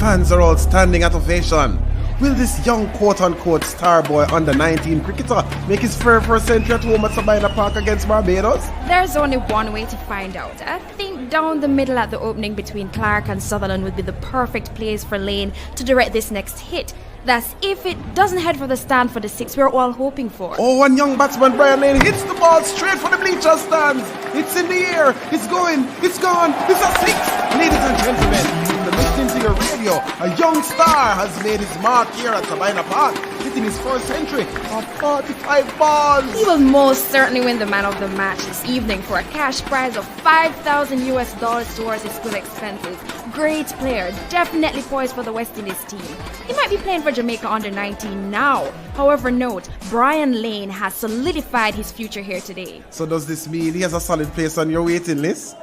fans are all standing at ovation. Will this young quote-unquote star boy under 19 cricketer make his first century at home at Sabina Park against Barbados? There's only one way to find out. I think down the middle at the opening between Clark and Sutherland would be the perfect place for Lane to direct this next hit. That's if it doesn't head for the stand for the six we're all hoping for. Oh, and young batsman Brian Lane hits the ball straight for the bleacher stands. It's in the air, it's going, it's gone, it's a six. Ladies and gentlemen, you're listening to your radio. A young star has made his mark here at Sabina Park, hitting his first century of 45 balls. He will most certainly win the man of the match this evening for a cash prize of $5,000 towards his school expenses. Great player, definitely poised for the West Indies team. He might be playing for Jamaica under 19 now. However, note, Brian Lane has solidified his future here today. So does this mean he has a solid place on your waiting list?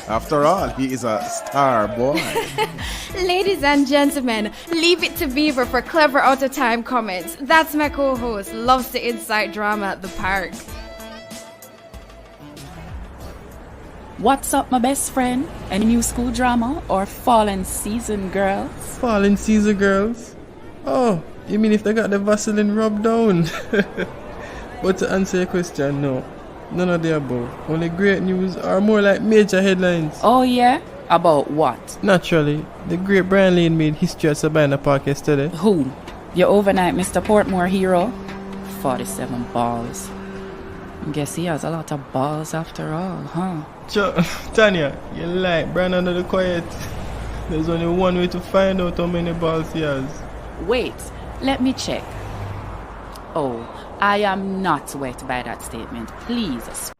After all, he is a star boy. Ladies and gentlemen, leave it to Beaver for clever out-of-time comments. That's my co-host, loves the inside drama at the park. What's up, my best friend? Any new school drama or fallen season girls? Fallen season girls? Oh, you mean if they got the Vaseline rubbed down? But to answer your question, no. None of the above. Only great news or more like major headlines. Oh yeah? About what? Naturally, the great Brian Lane made history at Sabina Park yesterday. Who? Your overnight Mr. Portmore hero? 47 balls. Guess he has a lot of balls after all, huh? Tanya, you lie. Brian under the quiet. There's only one way to find out how many balls he has. Wait, let me check. Oh, I am not wet by that statement. Please.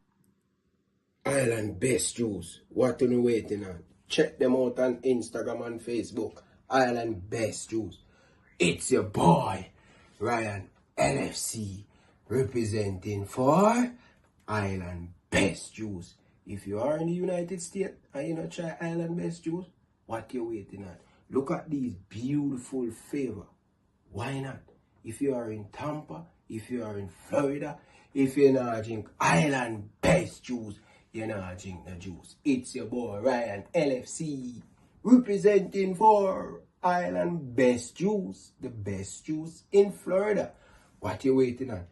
Island best juice. What are you waiting on? Check them out on Instagram and Facebook. Island best juice. It's your boy, Ryan LFC, representing for Island best juice. If you are in the United States and you not try Island best juice, what you waiting on? Look at these beautiful flavor. Why not? If you are in Tampa, if you are in Florida, if you not drink Island best juice, you not drink the juice. It's your boy Ryan LFC, representing for Island best juice, the best juice in Florida. What you waiting on?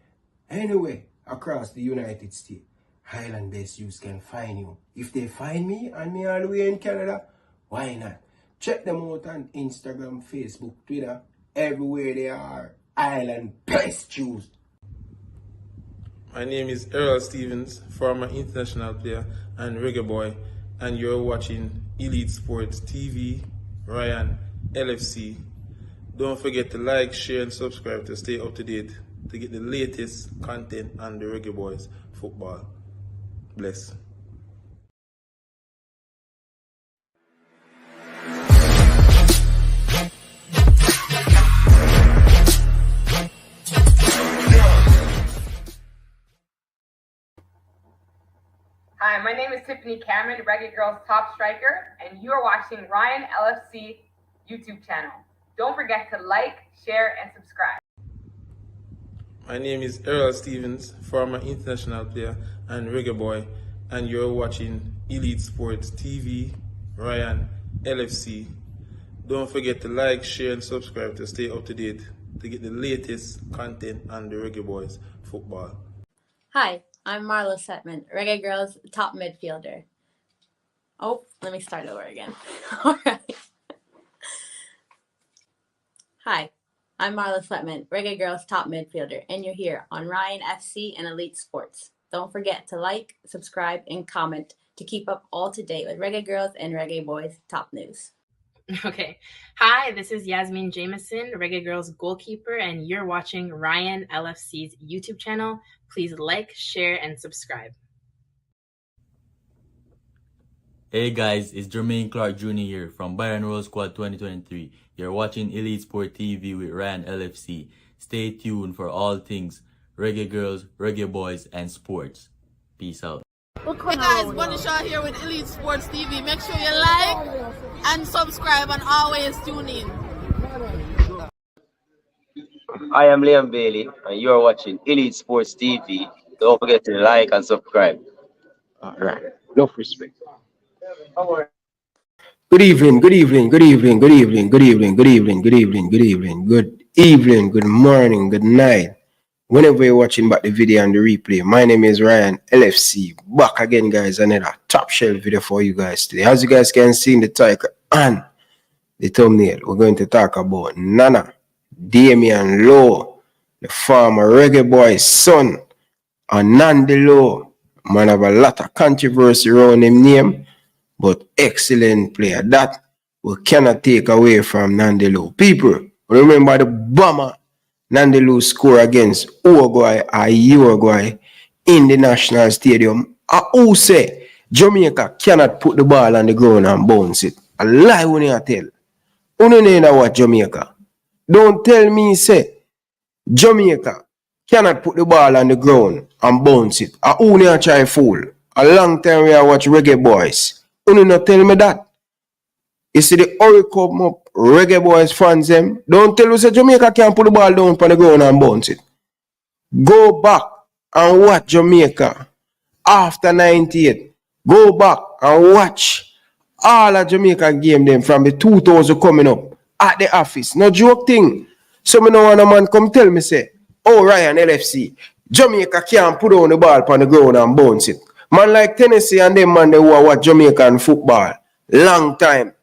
Anyway, across the United States, Highland Best Juice can find you. If they find me and me all the way in Canada, why not? Check them out on Instagram, Facebook, Twitter, everywhere they are. Island Best Juice. My name is Errol Stevens, former international player and reggae boy, and you're watching Elite Sports TV, Ryan LFC. Don't forget to like, share, and subscribe to stay up to date to get the latest content on the Reggae Boyz football. Bless. Hi, my name is Tiffany Cameron, Reggae Girls top striker, and you are watching Ryan LFC YouTube channel. Don't forget to like, share, and subscribe. My name is Errol Stevens, former international player and reggae boy, and you're watching Elite Sports TV, Ryan LFC. Don't forget to like, share, and subscribe to stay up to date to get the latest content on the Reggae Boyz football. Hi, I'm Marla Setman, Reggae Girls top midfielder. Oh, let me start over again. All right. Hi, I'm Marla Sletman, Reggae Girls top midfielder, and you're here on Ryan FC and Elite Sports. Don't forget to like, subscribe, and comment to keep up all to date with Reggae Girls and Reggae Boyz top news. Okay. Hi, this is Yasmin Jameson, Reggae Girls goalkeeper, and you're watching Ryan LFC's YouTube channel. Please like, share, and subscribe. Hey guys, it's Jermaine Clark Jr. here from Byron Roll Squad 2023. You're watching Elite Sport TV with Ryan LFC. Stay tuned for all things Reggae Girls, Reggae Boyz, and sports. Peace out. Hey guys, Bunny Shaw here with Elite Sports TV. Make sure you like and subscribe and always tune in. I am Liam Bailey and you're watching Elite Sports TV. Don't forget to like and subscribe. Alright, enough respect. Good evening, good evening, good evening, good evening, good evening, good evening, good evening, good evening, good evening, good morning, good night. Whenever you're watching back the video and the replay, my name is Ryan LFC. Back again, guys, another top shelf video for you guys today. As you guys can see in the title and the thumbnail, we're going to talk about Nana, Damion Lowe, the former Reggae Boyz son, and Nandi Lowe. Man have a lot of controversy around him name, but excellent player. That we cannot take away from Nandi Lowe. People, remember the bomber Nandi Lowe score against Uruguay or Uruguay in the national stadium. Who say Jamaica cannot put the ball on the ground and bounce it? A lie when you tell. You know what Jamaica? Don't tell me say Jamaica cannot put the ball on the ground and bounce it. Who you try fool? A long time we watch Reggae Boyz. You not tell me that. You see the Ori come up, Reggae Boyz fans them. Don't tell us that Jamaica can't put the ball down on the ground and bounce it. Go back and watch Jamaica after 98. Go back and watch all of Jamaica game them from the 2000 coming up at the office. No joke thing. So me know one man come tell me say, oh Ryan LFC, Jamaica can't put down the ball on the ground and bounce it. Man like Tennessee and them man they who watch Jamaican football long time.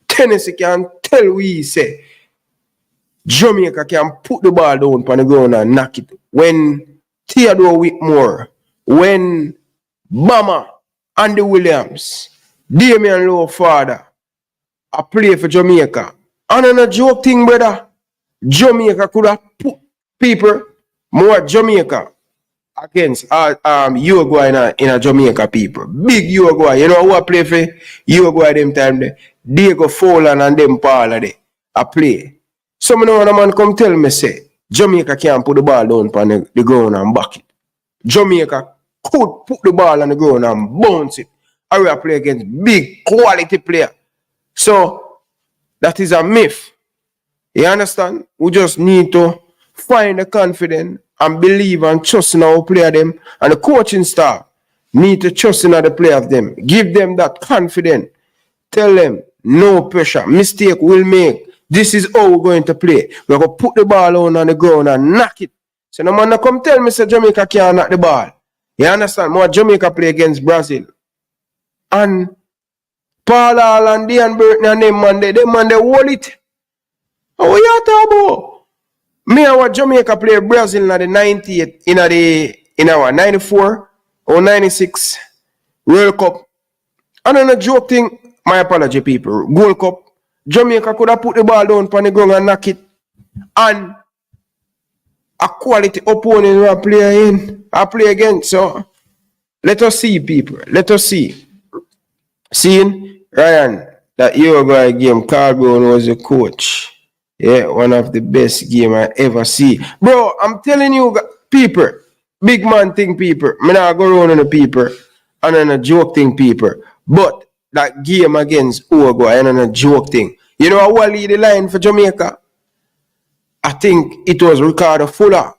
Tennessee can tell we say Jamaica can put the ball down on the ground and knock it. When Theodore Whitmore, when Bama, Andy Williams, Damion Lowe father, I play for Jamaica. And on a joke thing, brother, Jamaica could have put people more Jamaica against Uruguay in a Jamaica people. Big Uruguay. You know who I play for Uruguay them time there? Diego Folan and them Paula there. I play. Some know when a man come tell me say Jamaica can't put the ball down on the ground and back it. Jamaica could put the ball on the ground and bounce it. I will play against big quality player. So that is a myth. You understand? We just need to find the confidence and believe and trust in our player them, and the coaching staff need to trust in the player of them. Give them that confidence. Tell them no pressure. Mistake will make. This is how we're going to play. We're going to put the ball on the ground and knock it. So no man come tell me say Jamaica can't knock the ball. You understand? More Jamaica play against Brazil. And Paul Hall and Dean Burton and them man they hold it. How you talking about? Me and what Jamaica play Brazil in the 98, in our 94 or 96 World Cup. And on a joke thing, my apology people, Gold Cup, Jamaica could have put the ball down on the ground and knock it. And a quality opponent will play in, I play against. So let us see people, let us see. Seeing Ryan, that Uruguay game, Carl Brown was the coach. Yeah, one of the best game I ever see. Bro, I'm telling you, people, big man thing people. Me not go around on the people and on a joke thing people. But that game against Uruguay and on a joke thing. You know who lead the line for Jamaica? I think it was Ricardo Fuller,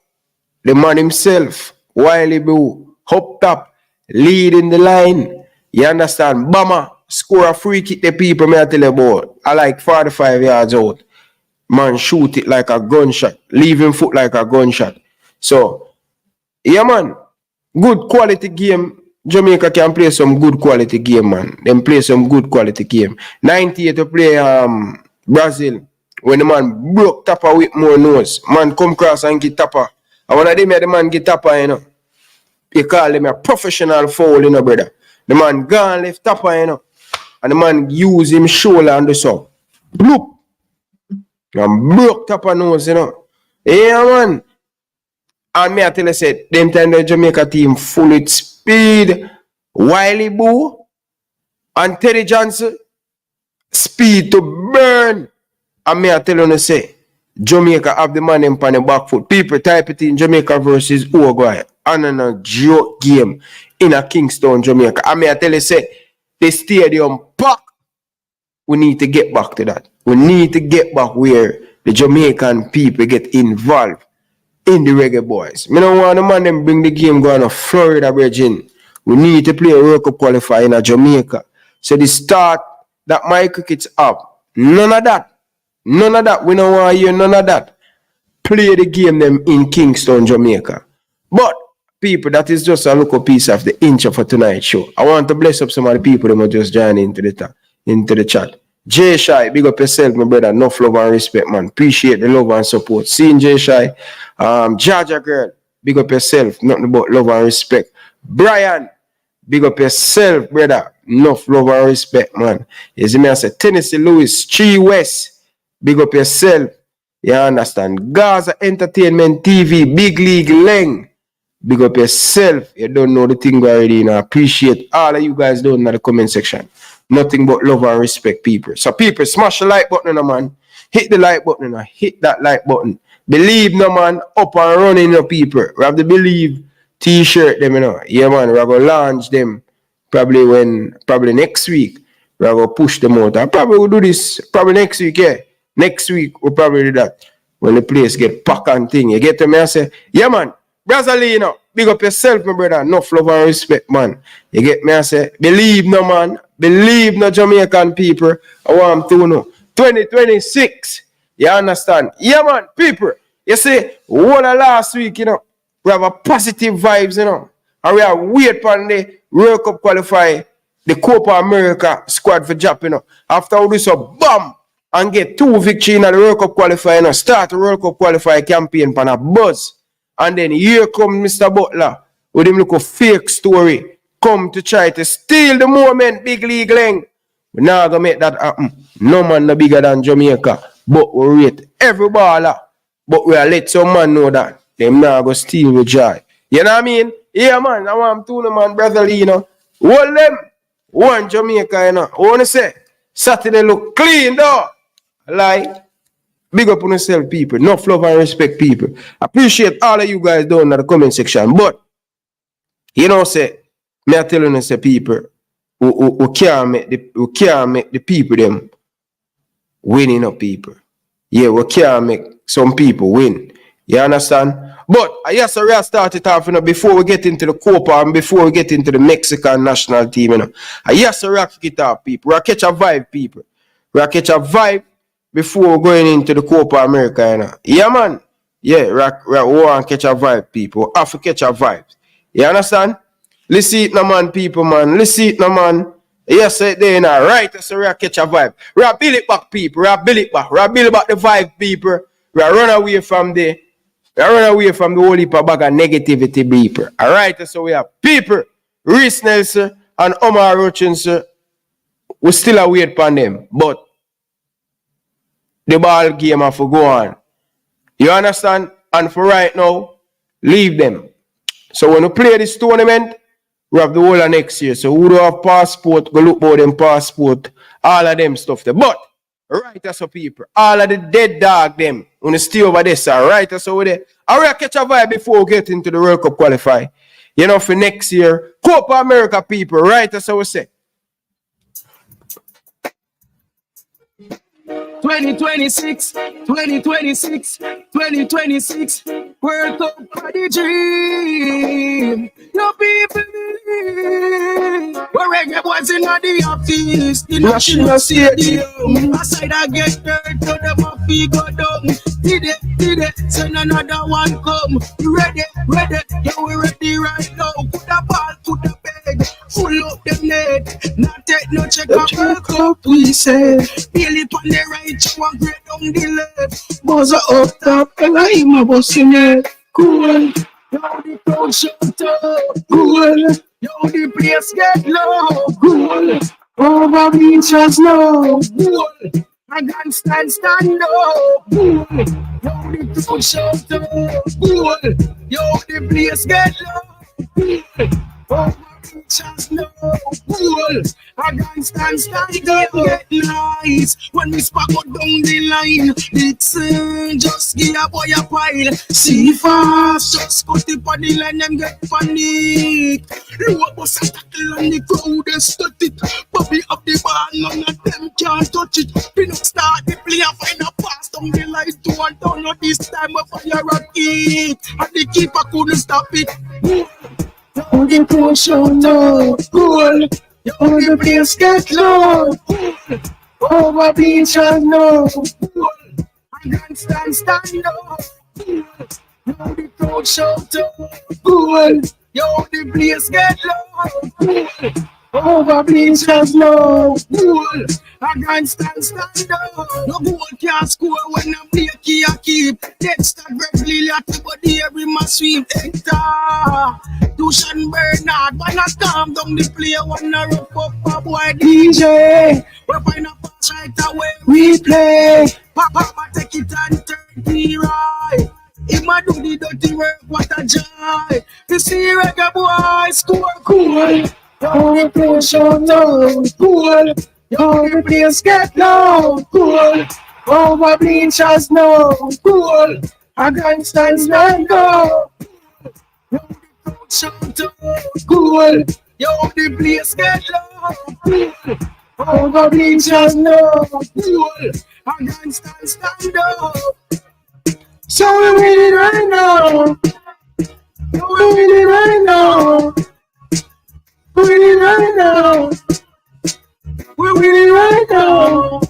the man himself, Wiley Boo, up top, leading the line. You understand? Bama score a free kick the people, me I tell you about. I like 45 yards out. Man, shoot it like a gunshot. Leave him foot like a gunshot. So, yeah, man. Good quality game. Jamaica can play some good quality game, man. Them play some good quality game. 98 to play Brazil. When the man broke Tapper with more nose. Man come cross and get Tapper. And one of them the man get Tapper, you know. They call them a professional foul, you know, brother. The man gone left Tapper, you know. And the man use him shoulder and do so. Bloop. And broke Tapper nose, you know. Yeah, man. And me I tell you, said, them time the Jamaica team full with speed. Wiley Boo and Teddy Johnson, speed to burn. And me I tell you, say, Jamaica have the man in on the back foot. People type it in Jamaica versus Uruguay. And in a joke game in a Kingston, Jamaica. And me I tell you, say, the stadium packed. We need to get back to that. We need to get back where the Jamaican people get involved in the Reggae Boyz. Me don't want the man them bring the game going to Florida, Virgin. We need to play a World Cup qualifier in Jamaica. So the start that my cricket's up. None of that. None of that. We don't want to hear none of that. Play the game them in Kingston, Jamaica. But people, that is just a little piece of the inch for tonight's show. I want to bless up some of the people that might just join into the chat. Jay Shy, big up yourself, my brother. Enough love and respect, man. Appreciate the love and support. Seeing Jay Shy. Jaja girl, big up yourself. Nothing but love and respect. Brian, big up yourself, brother. Enough love and respect, man. You see me, I say Tennessee Lewis, Chi West, big up yourself. You understand? Gaza Entertainment TV, Big League Leng. Big up yourself. You don't know the thing already. You know. Appreciate all of you guys doing in the comment section. Nothing but love and respect, people. So, people, smash the like button, man. Hit the like button, hit that like button. Believe, no, man. Up and running, no, people. We have to believe t-shirt them, you know. Yeah, man. We're going to launch them probably next week. We're going to push them out. I probably will do this probably next week, yeah. Next week, we'll probably do that. When the place get packed and thing. You get to me and say, yeah, man. Brazilino, big up yourself, my brother. Enough love and respect, man. You get me? I say, believe no, man. Believe no Jamaican people. I want to know. 2026. You understand? Yeah, man, people. You see, what last week, you know, we have a positive vibes, you know. And we are wait for the World Cup qualify, the Copa America squad for Japan, you know. After we do so, bam, and get 2 victories in the World Cup qualifier, you know. Start the World Cup qualifier campaign for a buzz. And then here comes Mr. Butler with him little fake story. Come to try to steal the moment, Big League Leng. We're not going to make that happen. No man no bigger than Jamaica. But we rate every baller. But we are let some man know that. Them not going to steal with joy. You know what I mean? Yeah, man. I want to know, man, brother Lee, you know. Hold them. One Jamaica, you know. I want to say, Saturday look clean, though. Like. Big up on yourself, people. Enough love and respect, people. Appreciate all of you guys down in the comment section. But, you know, say, me I telling you, say, people, who can't make the people them winning up, people. Yeah, we can't make some people win. You understand? But, yes, I start it off, you know, before we get into the Copa and before we get into the Mexican national team, you know. Yes, I kick it off, people. We catch a vibe, people. We catch a vibe. Before going into the Copa America, you know. Yeah, man. Yeah, we want to catch a vibe, people. Have to catch a vibe. You understand? Let's see it, no man, people, man. Let's see it, no man. Yes, they you know. Right, so we catch a vibe. We are build it back, people. We are build it back. We are build back the vibe, people. We are run away from the whole heap of bag of negativity, people. All right, so we have people, Reese Nelson and Omar Hutchinson. We still await upon them, but the ball game have to go on. You understand? And for right now, leave them. So when we play this tournament, we have the whole of next year. So who don't have passport, go look for them passport, all of them stuff there. But, right as so people, all of the dead dog them, when they stay over there, so right as so there. I will catch a vibe before we get into the World Cup qualify. You know, for next year, Copa America people, right as so we say. 2026, 2026, 2026, World Cup Party dream. No people believe. We're Reggae Boyz in the office, the national stadium. Aside I get dirt, to them a fee go down. Did it, send another one come. You ready, yeah we ready right now. Put a ball, put a bag, full up the net. Not take no check up, we say. Feel it on the right. One great on the left, buzzer up top, and I'm a bossing it. Cool, yo the crowd shut up. Cool, yo the place get low. Cool, over beaches now. Cool, I can stand up. Cool, yo the crowd shut up. Cool, yo the place get low. Cool, over beaches now. Cool. I can stand get nice. When we spark out down the line, Dixon, just give a boy a pile. See fast, just cut the body line and get panic. Low bus a tackle and the crowd is stuck it. Bubble up the ball, none of them can't touch it. Pin up start the play and find a pass down the line to one down. Not this time we fire a kick, and the keeper couldn't stop it. Now the crowd shout out, goal. Yo, the place get low. Over beach and no. I can't stand up. Now the crowd shout out. Cool. Yo, the place get low. Over beach and no. Cool. I can't stand up. No goal can't score when I play key a keep. Dexter Greg Lily at the body every must sweep. Hector. Tushan Bernard, why not calm down the play? Wanna rough up a boy DJ. We find a pass right away, we play. Papa take it and turn the right. Him a do the dirty work, what a joy. You see Reggae Boyz score cool. Yo, the place show down, cool. Yo, the place get down, cool. Over bleachers now, cool. I can't stand go. Shout out, cool. Yo, the place get low. Over bleachers now, cool. I can't stand up. So we're winning right now. We're winning right now. We're winning right now. We're winning right now.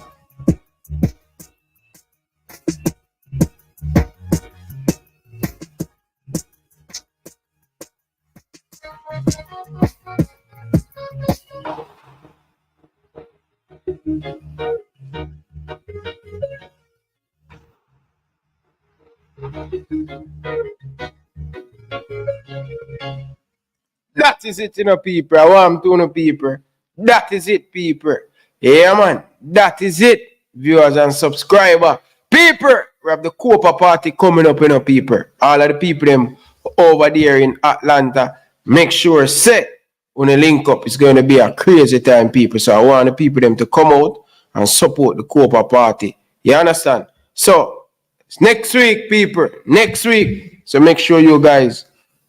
That is it, people. I want to people. That is it, people. Yeah, man. That is it, viewers and subscribers. People, we have the Copa Party coming up, people. All of the people them over there in Atlanta, make sure set on the link up. It's going to be a crazy time, people. So I want the people them to come out and support the Copa Party. You understand? So it's next week, people. Next week. So make sure you guys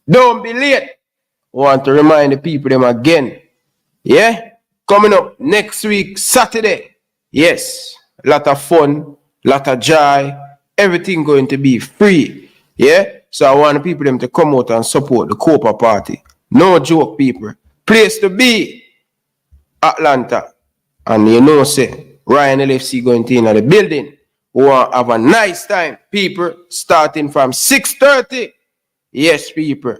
don't be late. Want to remind the people them again. Yeah? Coming up next week, Saturday. Yes. A lot of fun, lot of joy. Everything going to be free. Yeah? So I want the people them to come out and support the Copa Party. No joke, people. Place to be, Atlanta. And you know, say, Ryan LFC going to in the building. We want to have a nice time, people. Starting from 6:30. Yes, people.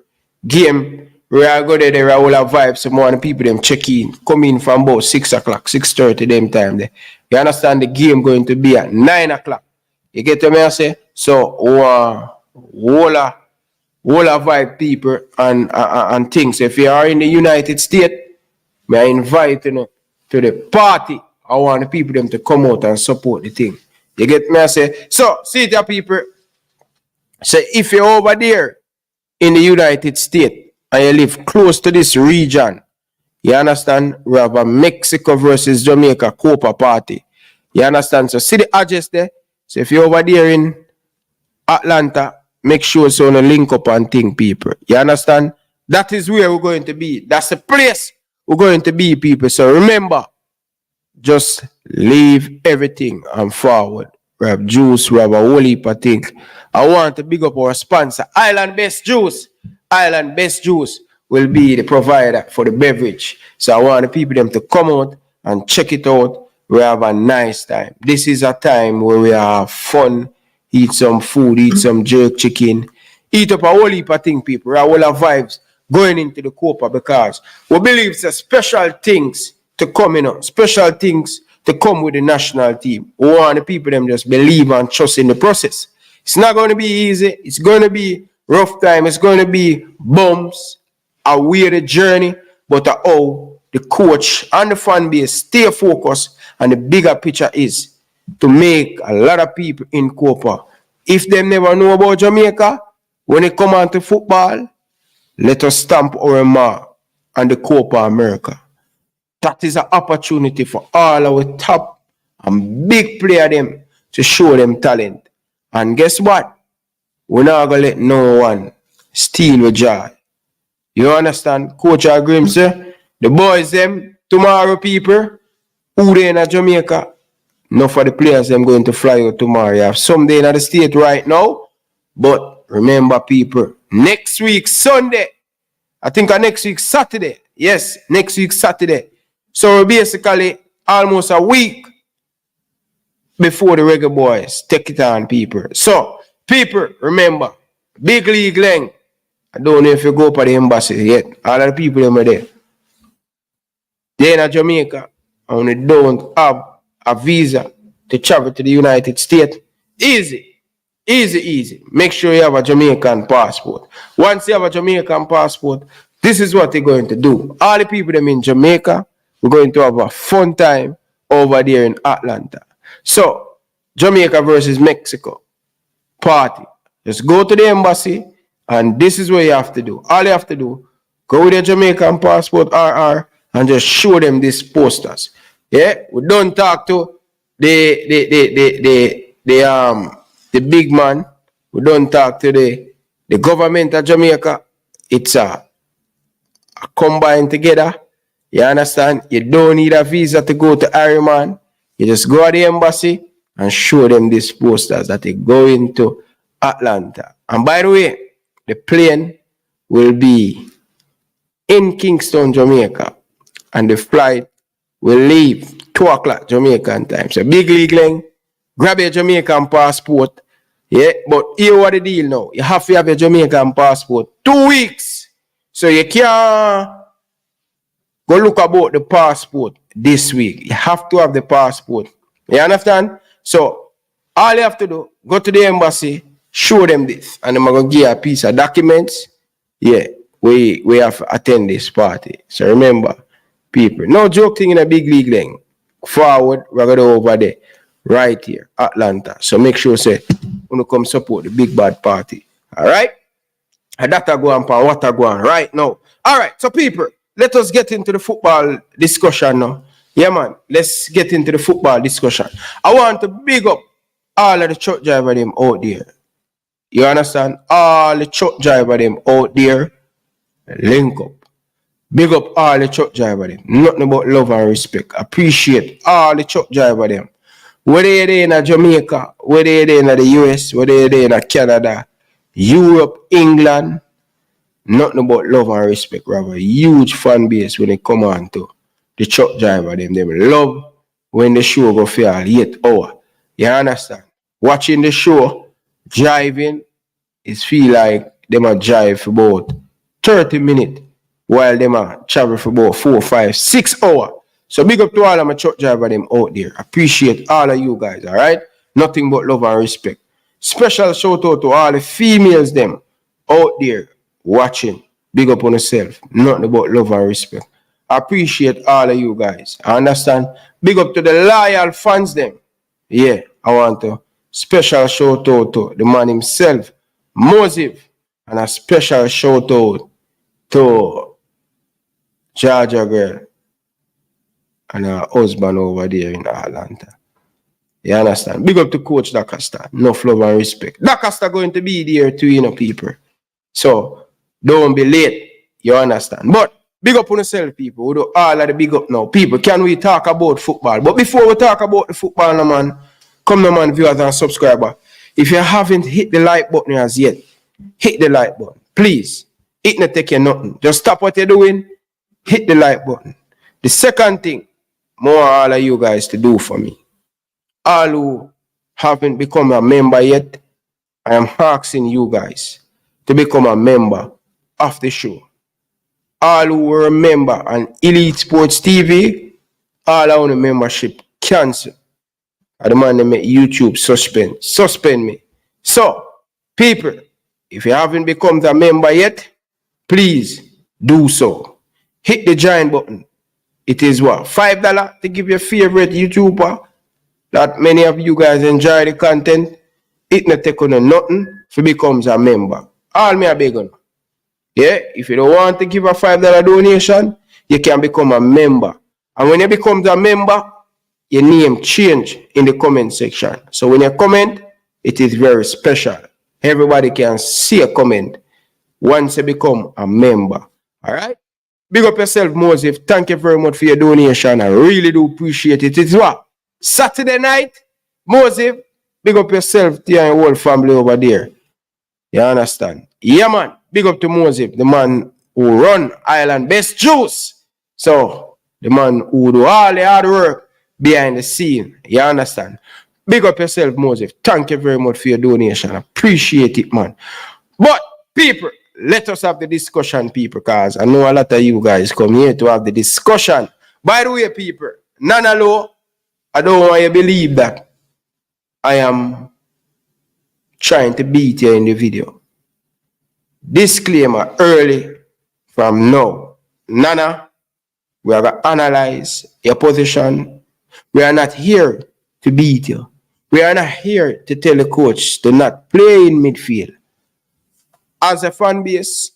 Game. We are going to there, all our vibes. Some more people them check in. Come in from about 6 o'clock, 6:30 them time there. You understand the game going to be at 9 o'clock. You get what I say? So, all our vibe people and things. If you are in the United States, I invite you to the party. I want the people them to come out and support the thing. You get me? I say? So, see it, people. So, if you're over there in the United States, and you live close to this region, you understand? We have a Mexico versus Jamaica Copa Party. You understand? So see the address there. So if you're over there in Atlanta, make sure so on a link up and thing, people. You understand? That is where we're going to be. That's the place we're going to be, people. So remember, just leave everything and forward. We have juice, we have a whole heap of things. I want to big up our sponsor, Island Best Juice. Island Best Juice will be the provider for the beverage. So I want the people them to come out and check it out. We have a nice time. This is a time where we have fun, eat some food, eat some jerk chicken, eat up a whole heap of things, people. We have all our vibes going into the Copa because we believe it's a special things to come in, special things to come with the national team. We want the people them just believe and trust in the process. It's not going to be easy. It's going to be rough time. It's going to be bumps, a weird journey, but how the coach and the fan base stay focused, and the bigger picture is to make a lot of people in Copa. If they never know about Jamaica, when it come on to football, let us stamp our mark on the Copa America. That is an opportunity for all our top and big player them to show them talent. And guess what? We're not going to let no one steal with joy. You understand? Coach agrees, sir. The boys, them, tomorrow, people, who they in Jamaica, not for the players, them going to fly out tomorrow. You have some day in the state right now. But remember, people, next week, Sunday, I think next week, Saturday. Yes, next week, Saturday, So basically almost a week before the Reggae Boyz take it on, people. So, people, remember, Big League Leng. I don't know if you go to the embassy yet. All of the people them are there. They're in Jamaica and they don't have a visa to travel to the United States. Easy. Easy. Make sure you have a Jamaican passport. Once you have a Jamaican passport, this is what they're going to do. All the people them in Jamaica, we're going to have a fun time over there in Atlanta. So, Jamaica versus Mexico party. Just go to the embassy, and this is what you have to do. All you have to do, go with your Jamaican passport RR and just show them these posters. Yeah, we don't talk to the big man. We don't talk to the government of Jamaica. It's a combined together. You understand? You don't need a visa to go to Ireland. You just go to the embassy and show them these posters that they go into Atlanta. And by the way, the plane will be in Kingston, Jamaica, and the flight will leave 2 o'clock Jamaican time. So Big League Leng, grab your Jamaican passport. Yeah, but here what the deal now. You have to have your Jamaican passport 2 weeks. So you can't go look about the passport this week. You have to have the passport. You understand? So all you have to do, go to the embassy, show them this, and I'm going to give you a piece of documents. Yeah, we have to attend this party. So remember, people, no joke thing in a Big League Leng. Forward, we're going to over there, right here, Atlanta. So make sure, say, when you come support the big bad party. All right? And that go on, what go on right now. All right, so people, let us get into the football discussion now. Yeah, man, let's get into the football discussion. I want to big up all of the truck driver them out there. You understand? All the truck driver them out there, link up. Big up all the truck driver them. Nothing about love and respect. Appreciate all the truck driver them. Whether you're in Jamaica, whether you're in the US, whether you're in Canada, Europe, England, nothing about love and respect, rather. Huge fan base when it come on to the truck driver them. They love when the show go for 8 hours. You understand? Watching the show, driving, is feel like they might drive for about 30 minutes while they might travel for about 4, 5, 6 hours. So big up to all of my truck driver them out there. Appreciate all of you guys, all right? Nothing but love and respect. Special shout out to all the females them out there watching. Big up on yourself. Nothing about love and respect. I appreciate all of you guys. I understand. Big up to the loyal fans them. Yeah, I want to special shout out to the man himself, Mosif, and a special shout out to Georgia girl and her husband over there in Atlanta. You understand? Big up to Coach Dacaster. Enough love and respect. Dacaster going to be there too, you know, people. So don't be late. You understand? But big up on yourself, people. We do all of the big up now. People, can we talk about football? But before we talk about the football, no man, come no man, viewers and subscribers. If you haven't hit the like button as yet, hit the like button. Please. It not take you nothing. Just stop what you're doing. Hit the like button. The second thing, more all of you guys to do for me. All who haven't become a member yet, I am asking you guys to become a member of the show. All who were a member on Elite Sports TV, all our membership cancel. I demand them make YouTube suspend me. So, people, if you haven't become a member yet, please do so. Hit the join button. It is what? $5 to give your favorite YouTuber that many of you guys enjoy the content. It not take on nothing if you becomes a member. All me a beg on. Yeah, if you don't want to give a $5 donation, you can become a member. And when you become a member, your name change in the comment section. So when you comment, it is very special. Everybody can see a comment once you become a member. All right? Big up yourself, Moses. Thank you very much for your donation. I really do appreciate it. It's what? Saturday night, Moses, big up yourself to your whole family over there. You understand? Yeah, man. Big up to Moses, the man who run Island Best Juice. So, The man who do all the hard work behind the scene. You understand? Big up yourself, Moses. Thank you very much for your donation. Appreciate it, man. But, people, let us have the discussion, people, because I know a lot of you guys come here to have the discussion. By the way, people, Nana Lowe, I don't want you to believe that I am trying to beat you in the video. Disclaimer early from now. Nana, we are going to analyze your position. We are not here to beat you. We are not here to tell the coach to not play in midfield. As a fan base,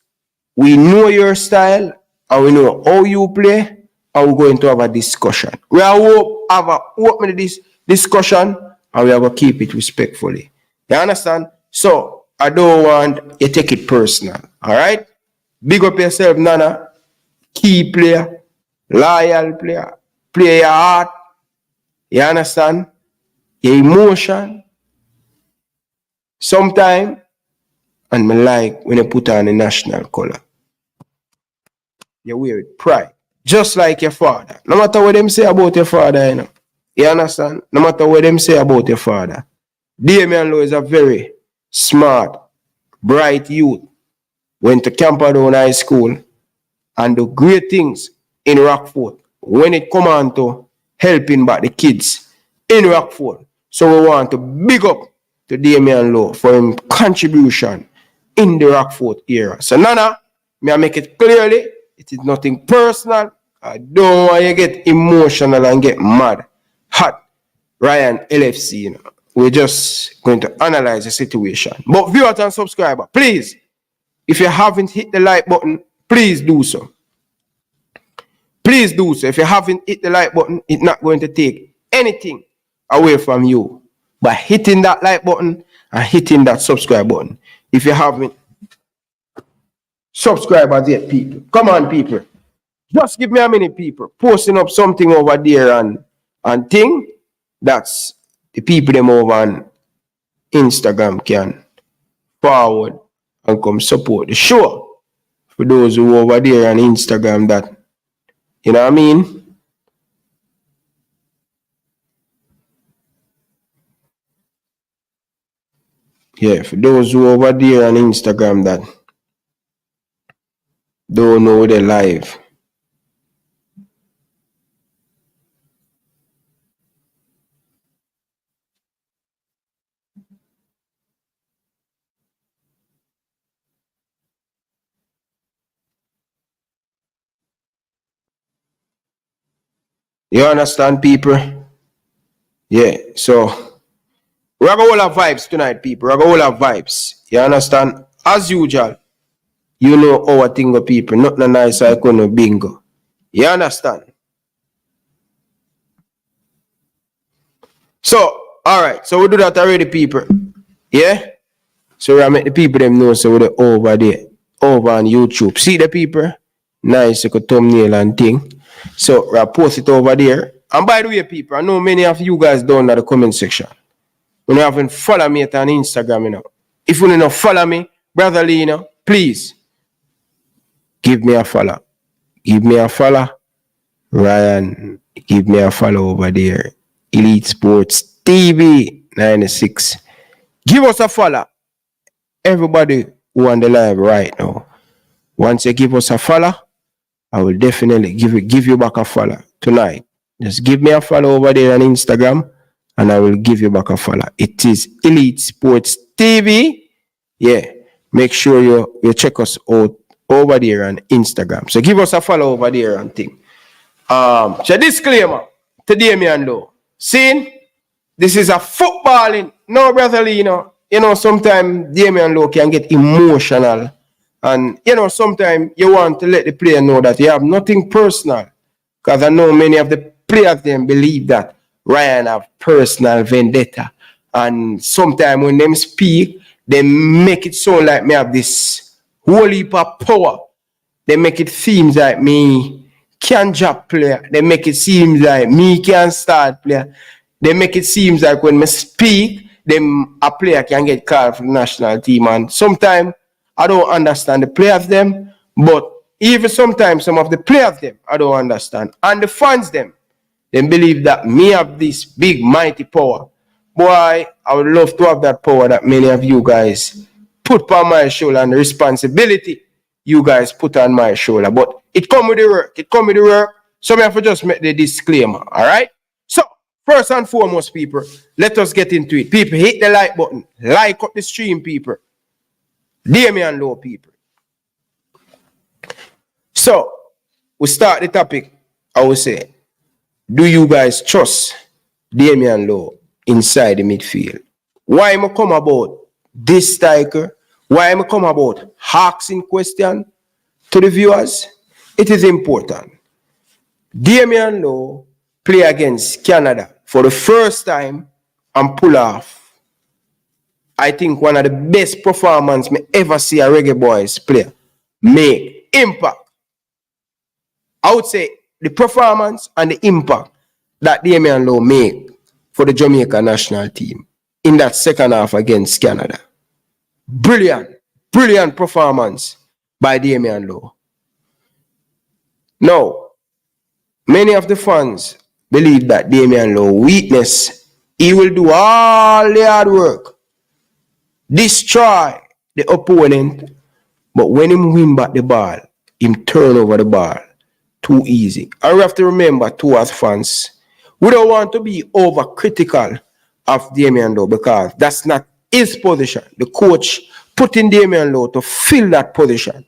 we know your style and we know how you play, and we're going to have a discussion. We are open this discussion and we are going to keep it respectfully. You understand? So, I don't want you to take it personal. Alright? Big up yourself, Nana. Key player, loyal player, play your heart. You understand? Your emotion. Sometimes, and me like when you put on the national color. You wear it pride. Just like your father. No matter what them say about your father, you know. You understand? No matter what them say about your father. Damion Lowe is a very smart, bright youth. Went to Camperdown High School and do great things in Rockford when it come on to helping back the kids in Rockford. So we want to big up to Damion Lowe for his contribution in the Rockford era. So Nana, may I make it clearly, it is nothing personal. I don't want you to get emotional and get mad. Hot. Ryan LFC, you know. We're just going to analyze the situation. But viewers and subscribers, please, if you haven't hit the like button, please do so. Please do so. If you haven't hit the like button, it's not going to take anything away from you by hitting that like button and hitting that subscribe button. If you haven't subscribed as yet, people, come on, people. Just give me a minute, people. Posting up something over there and thing. That's the people them over on Instagram can forward and come support the show. For those who are over there on Instagram that, you know what I mean? Yeah, for those who are over there on Instagram that don't know they're live. You understand, people? Yeah, so we're going to have vibes tonight, people. We're going to have vibes. You understand? As usual, you know our thing of people. Nothing nice like no bingo. You understand? So, alright. So we do that already, people. Yeah? So we make the people them know so we're over there. Over on YouTube. See the people? Nice like a thumbnail and thing. So we'll post it over there. And by the way, people, I know many of you guys down in the comment section. When you haven't followed me on Instagram, you know. If you don't follow me, brotherly, you know, please give me a follow. Give me a follow. Ryan, give me a follow over there. Elite Sports TV 96. Give us a follow. Everybody who on the live right now. Once you give us a follow, I will definitely give you back a follow tonight. Just give me a follow over there on Instagram and I will give you back a follow. It is Elite Sports TV. Yeah. Make sure you check us out over there on Instagram. So give us a follow over there and thing. So disclaimer to Damion Lowe. See, this is a footballing. No, brotherly, you know, sometimes Damion Lowe can get emotional. And, you know, sometimes you want to let the player know that you have nothing personal. Because I know many of the players them believe that Ryan have personal vendetta. And sometimes when them speak, they make it sound like me have this whole heap of power. They make it seem like me can drop player. They make it seem like me can start player. They make it seem like when me speak, them a player can get called for the national team. And sometimes I don't understand the players them, but Even sometimes some of the players them, I don't understand. And the fans them believe that me have this big mighty power. Boy, I would love to have that power that many of you guys put on my shoulder and the responsibility you guys put on my shoulder. But it come with the work. It come with the work. So I have to just make the disclaimer. All right? So, first and foremost, people, let us get into it. People, hit the like button. Like up the stream, people. Damion Lowe, people. So, we start the topic. I will say, do you guys trust Damion Lowe inside the midfield? Why am I come about this striker? Why am I come about asking question to the viewers? It is important. Damion Lowe play against Canada for the first time and pull off, I think, one of the best performances me ever see a Reggae Boyz player make impact. I would say the performance and the impact that Damion Lowe made for the Jamaica national team in that second half against Canada. Brilliant, brilliant performance by Damion Lowe. Now, many of the fans believe that Damion Lowe weakness, he will do all the hard work, destroy the opponent, but when him win back the ball, him turn over the ball too easy. And we have to remember too, as fans, we don't want to be overcritical of Damion Lowe because that's not his position. The coach put in Damion Lowe to fill that position.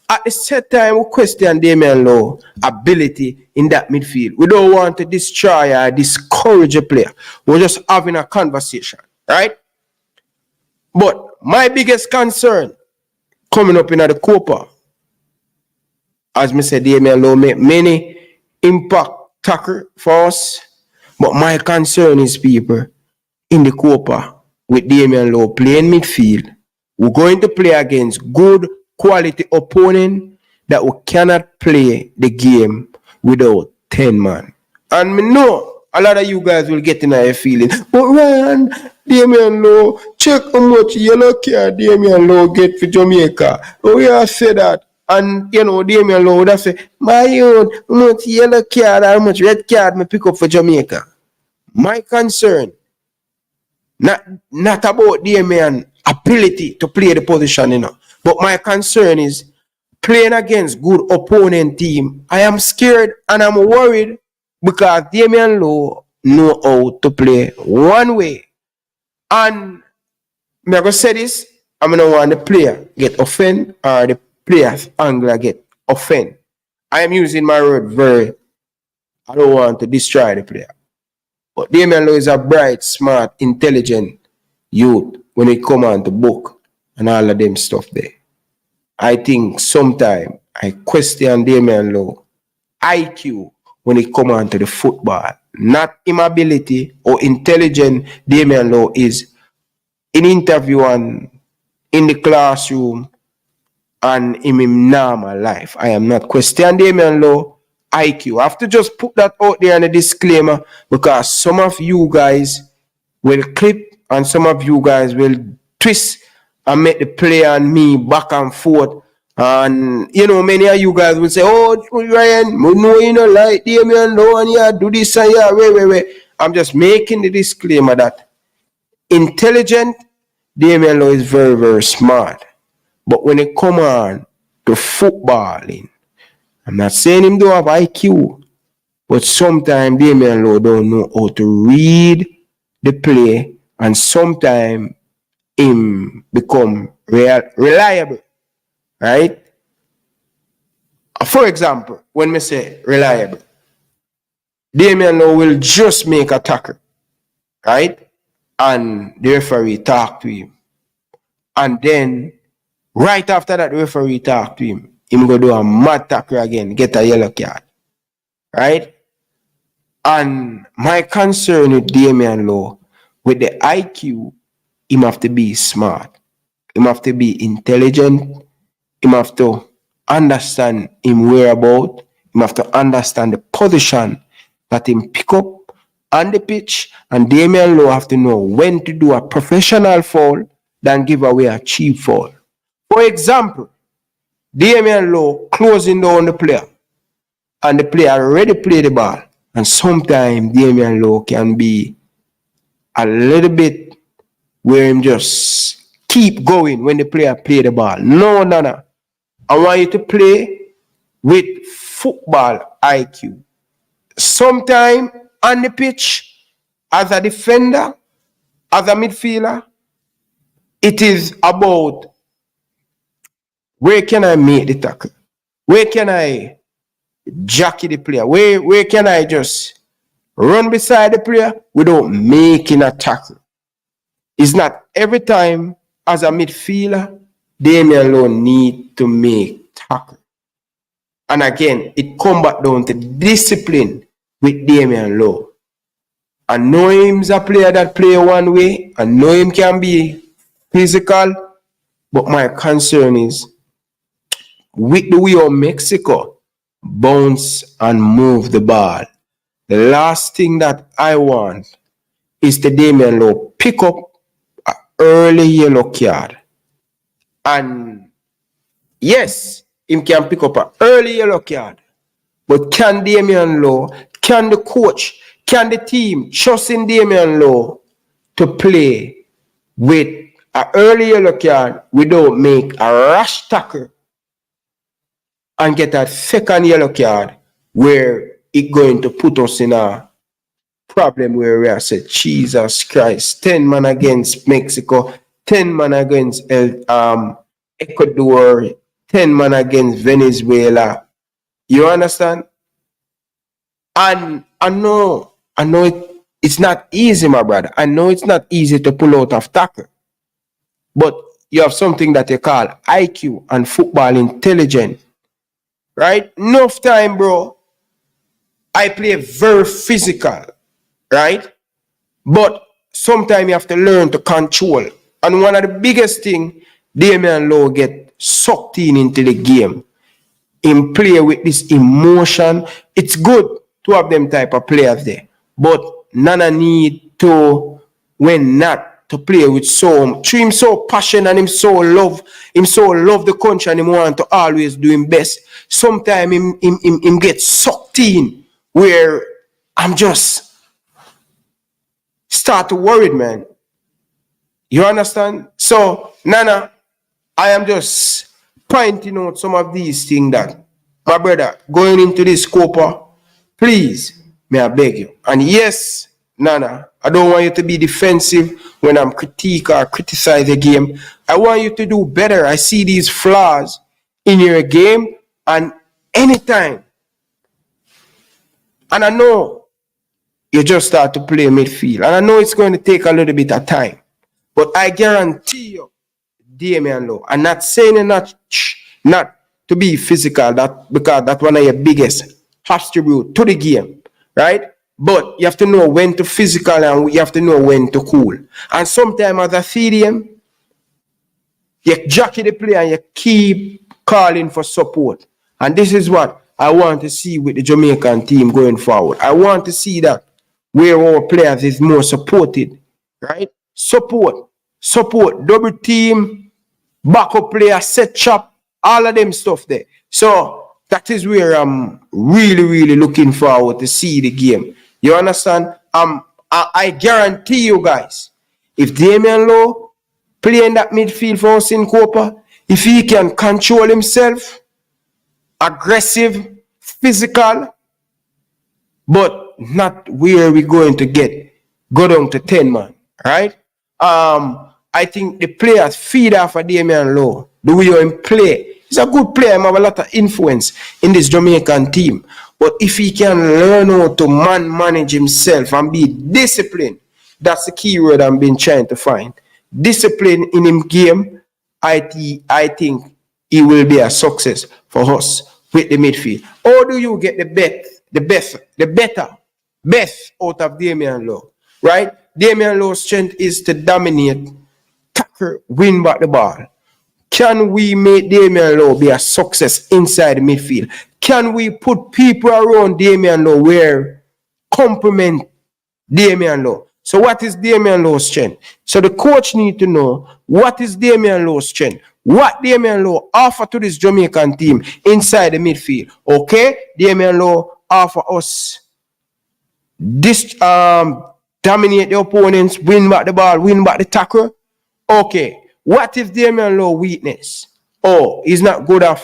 At the same time, we question Damion Lowe's ability in that midfield. We don't want to destroy or discourage a player. We're just having a conversation, right? But my biggest concern coming up in the Copa, as I said, Damion Lowe made many impact tackle for us. But my concern is, people, in the Copa, with Damion Lowe playing midfield, we're going to play against good quality opponent that we cannot play the game without 10 man. And me know a lot of you guys will get in a feeling, but Ryan, Damion Lowe, check how much yellow card Damion Lowe get for Jamaica. We have said that. And you know, Damion Lowe would have said, my own, how much yellow card, how much red card me pick up for Jamaica. My concern, not about Damion ability to play the position, you know. But my concern is playing against good opponent team. I am scared and I'm worried because Damion Lowe know how to play one way. And I'm going to say this, I'm going to want the player get offended or the player's angler get offended. I am using my word very, I don't want to destroy the player. But Damion Lowe is a bright, smart, intelligent youth when it come on to book and all of them stuff there. I think sometimes I question Damion Lowe IQ when it come on to the football. Not inability or intelligent Damion Lowe is in interview and in the classroom and in my normal life. I am not questioning Damion Lowe IQ. I have to just put that out there in a disclaimer because some of you guys will clip and some of you guys will twist and make the player and me back and forth. And, you know, many of you guys will say, oh, Ryan, no, you know, like Damion Lowe and yeah, do this and yeah, wait. I'm just making the disclaimer that intelligent Damion Lowe is very, very smart. But when it come on to footballing, I'm not saying him don't have IQ, but sometimes Damion Lowe don't know how to read the play, and sometimes him become reliable, right? For example, when we say reliable, Damion Lowe will just make a tackle, right? And the referee talk to him. And then, right after that, the referee talk to him. Him go do a mad tackle again, get a yellow card. Right? And my concern with Damion Lowe, with the IQ, him have to be smart. Him have to be intelligent. Him have to understand him whereabout. Him have to understand the position that him pick up on the pitch. And Damion Lowe have to know when to do a professional foul than give away a cheap foul. For example, Damion Lowe closing down the player, and the player already play the ball. And sometimes Damion Lowe can be a little bit where him just keep going when the player play the ball. No. I want you to play with football IQ. Sometime on the pitch, as a defender, as a midfielder, it is about where can I make the tackle? Where can I jockey the player? Where can I just run beside the player without making a tackle? It's not every time as a midfielder, Damion Lowe need to make tackle. And again, it comes back down to discipline with Damion Lowe. I know him's a player that play one way. I know him can be physical. But my concern is with the way of Mexico bounce and move the ball. The last thing that I want is the Damion Lowe pick up an early yellow card. And yes, him can pick up an early yellow card. But can Damion Lowe, can the coach, can the team trust in Damion Lowe to play with an early yellow card without make a rash tackle and get a second yellow card where it's going to put us in a problem where we are said, Jesus Christ, 10 man against Mexico, 10 man against Ecuador, 10 man against Venezuela. You understand? And I know it's not easy, my brother. I know it's not easy to pull out of tackle. But you have something that you call IQ and football intelligence. Right? Enough time, bro. I play very physical. Right? But sometimes you have to learn to control. And one of the biggest things, Damion Lowe get sucked into the game. In play with this emotion. It's good to have them type of players there. But none need to, when not, to play with him so passionate and him so love the country and him want to always do him best. Sometimes him get sucked in where I'm just start to worry, man. You understand? So, Nana, I am just pointing out some of these things that, my brother, going into this Copa, please, may I beg you. And yes, Nana, I don't want you to be defensive when I'm critique or criticize the game. I want you to do better. I see these flaws in your game and anytime. And I know you just start to play midfield. And I know it's going to take a little bit of time. But I guarantee you, Damion Lowe, I'm not saying it not to be physical, that because that's one of your biggest attributes to the game, right? But you have to know when to physical and you have to know when to cool. And sometimes as a stadium, you jockey the player and you keep calling for support. And this is what I want to see with the Jamaican team going forward. I want to see that where our players is more supported, right? Support, double team, backup player, set chop, all of them stuff there. So that is where I'm really looking forward to see the game. You understand? I guarantee you guys, if Damion Lowe play in that midfield for us in Copa, if he can control himself, aggressive, physical, but not where we're going to go down to 10 man, right? I think the players feed off of Damion Lowe, the way he play. He's a good player, he have a lot of influence in this Jamaican team. But if he can learn how to manage himself and be disciplined, that's the key word I've been trying to find. Discipline in him game, I think he will be a success for us with the midfield. How do you get the best out of Damion Lowe? Right? Damion Lowe's strength is to dominate, tackle, win back the ball. Can we make Damion Lowe be a success inside the midfield? Can we put people around Damion Lowe where complement Damion Lowe? So what is Damion Lowe's strength? So the coach need to know what is Damion Lowe's strength. What Damion Lowe offer to this Jamaican team inside the midfield. Okay? Damion Lowe offer us this dominate the opponents, win back the ball, win back the tackle. Okay. What is Damion Lowe weakness? Oh, he's not good at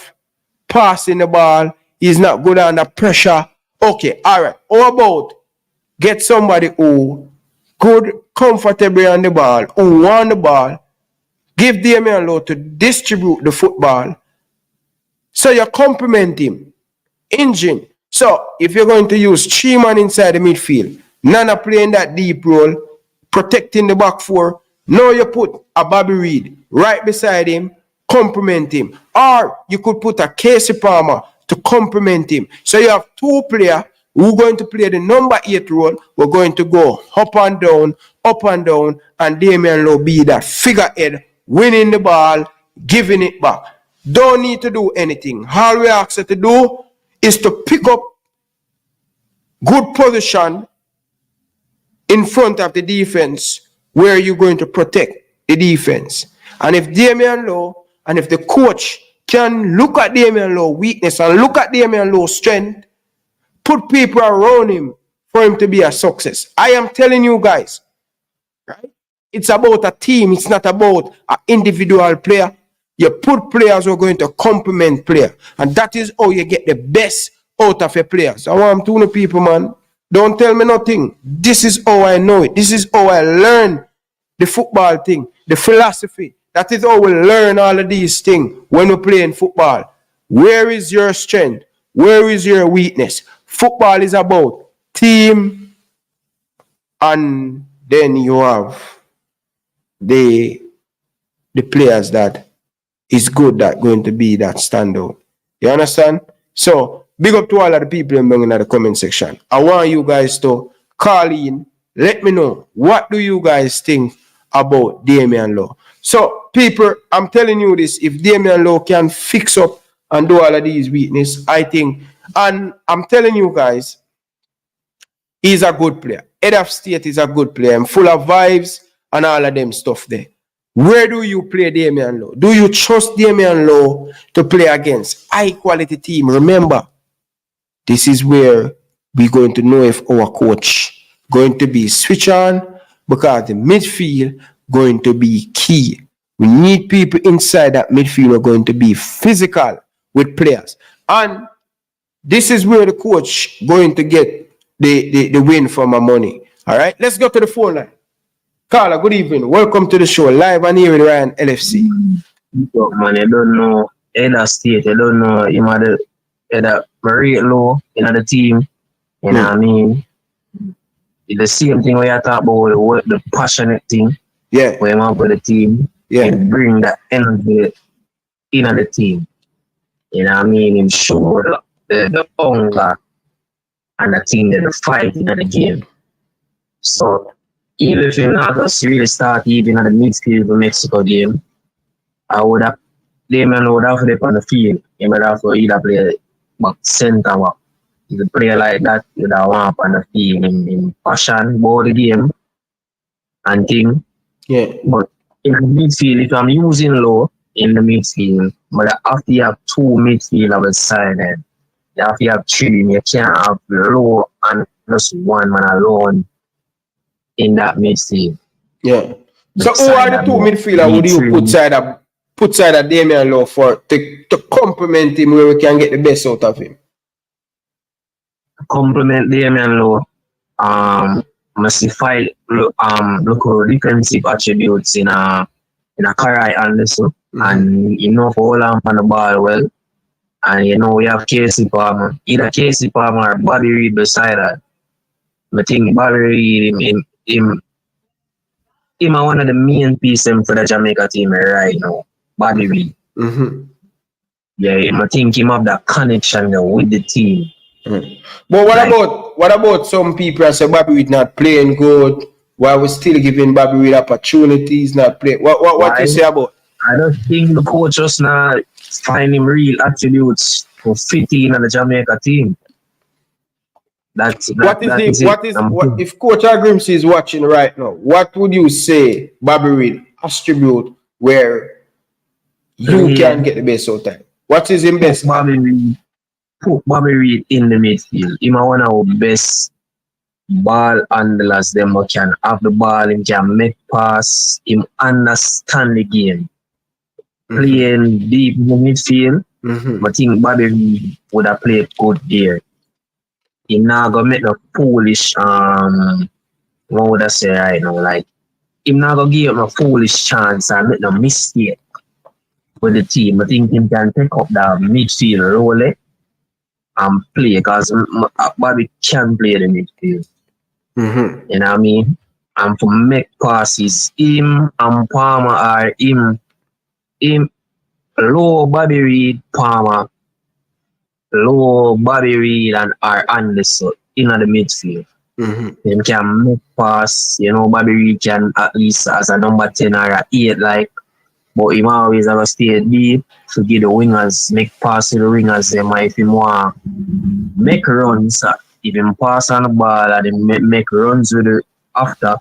passing the ball. He's not good under pressure. Okay, all right. How about get somebody who good, comfortably on the ball, who won the ball, give Damion Lowe to distribute the football, so you complement him. Engine. So if you're going to use 3 man inside the midfield, Nana playing that deep role, protecting the back four, now you put a Bobby Reed right beside him, complement him. Or you could put a Casey Palmer to complement him. So you have 2 players who are going to play the number 8 role. We're going to go up and down, and Damion Lowe be that figurehead, winning the ball, giving it back. Don't need to do anything. All we ask you to do is to pick up good position in front of the defense where you're going to protect the defense. And if Damion Lowe and if the coach can look at Damion Lowe's weakness and look at Damion Lowe's strength, put people around him for him to be a success. I am telling you guys, right? It's about a team. It's not about an individual player. You put players who are going to complement players. And that is how you get the best out of your players. I want to know people, man. Don't tell me nothing. This is how I know it. This is how I learn the football thing, the philosophy. That is how we learn all of these things when we're playing football. Where is your strength? Where is your weakness? Football is about team, and then you have the players that is good that going to be that standout. You understand? So big up to all of the people in the comment section. I want you guys to call in. Let me know, what do you guys think about Damion Lowe? So people, I'm telling you this, if Damion Lowe can fix up and do all of these weaknesses, I think, and I'm telling you guys, he's a good player. Head of state is a good player. I'm full of vibes and all of them stuff there. Where do you play Damion Lowe? Do you trust Damion Lowe to play against high quality team? Remember, this is where we're going to know if our coach going to be switch on, because the midfield going to be key. We need people inside that midfield who are going to be physical with players. And this is where the coach going to get the win for my money. All right, let's go to the phone line. Carla, good evening. Welcome to the show, live and here with Ryan LFC. Man, I don't know either state. I don't know you might either very low in the team. You know what I mean? It's the same thing where you talk about the passionate thing. Yeah. Where you want for the team. Yeah. And bring that energy in the team. You know what I mean? And show the hunger and the team that the fight in the game. So even if you're not just really start even at the midfield of the Mexico game, I would have Damion would have to play on the field. He would have to either play back center back. If you play like that, you would have want on the field in passion about the game and thing. Yeah. But in the midfield, if I'm using Lowe in the midfield, but after you have 2 midfielders side, you have to have 3, you can't have Lowe and just 1 man alone in that midfield. Yeah. So who are the 2 midfielders would you put side of Damion Lowe for to complement him where we can get the best out of him? Complement Damion Lowe. Must fight look defensive attributes in a Karai Anderson, and you know for hold on the ball well, and you know we have Casey Palmer, either Casey Palmer or Bobby Reed beside that. I think Bobby Reed him one of the main pieces for the Jamaica team right now. Bobby Reed. Yeah, I think him have that connection with the team. But what about some people that say Bobby Reed not playing good? Why we still giving Bobby Reed opportunities, not playing? What you say about? I don't think the coach just not finding real attributes to fit in the Jamaica team. It. If Coach Agrimsey is watching right now? What would you say Bobby Reid attribute where you can get the best out of time? What is his best? Put Bobby Reid in the midfield. He's one of our best ball handlers. Them who can have the ball, him can make pass, him understand the game. Playing deep in the midfield, I think Bobby Reid would have played good there. He not gonna make no foolish what would I say right now? Like he not gonna give him a foolish chance and make no mistake with the team. I think he can take up the midfield role and play because Bobby can play the midfield. You know what I mean? And for make passes, him and Palmer are him Lowe, Bobby Reid, Palmer, Lowe, Bobby Reid, and R. Anderson in the midfield. Them can make pass, Bobby Reid can at least as a number 10 or a 8, like, but he always have to stay deep to give the wingers, make pass to the wingers, them if he want make runs, if him pass on the ball and then make runs with it after,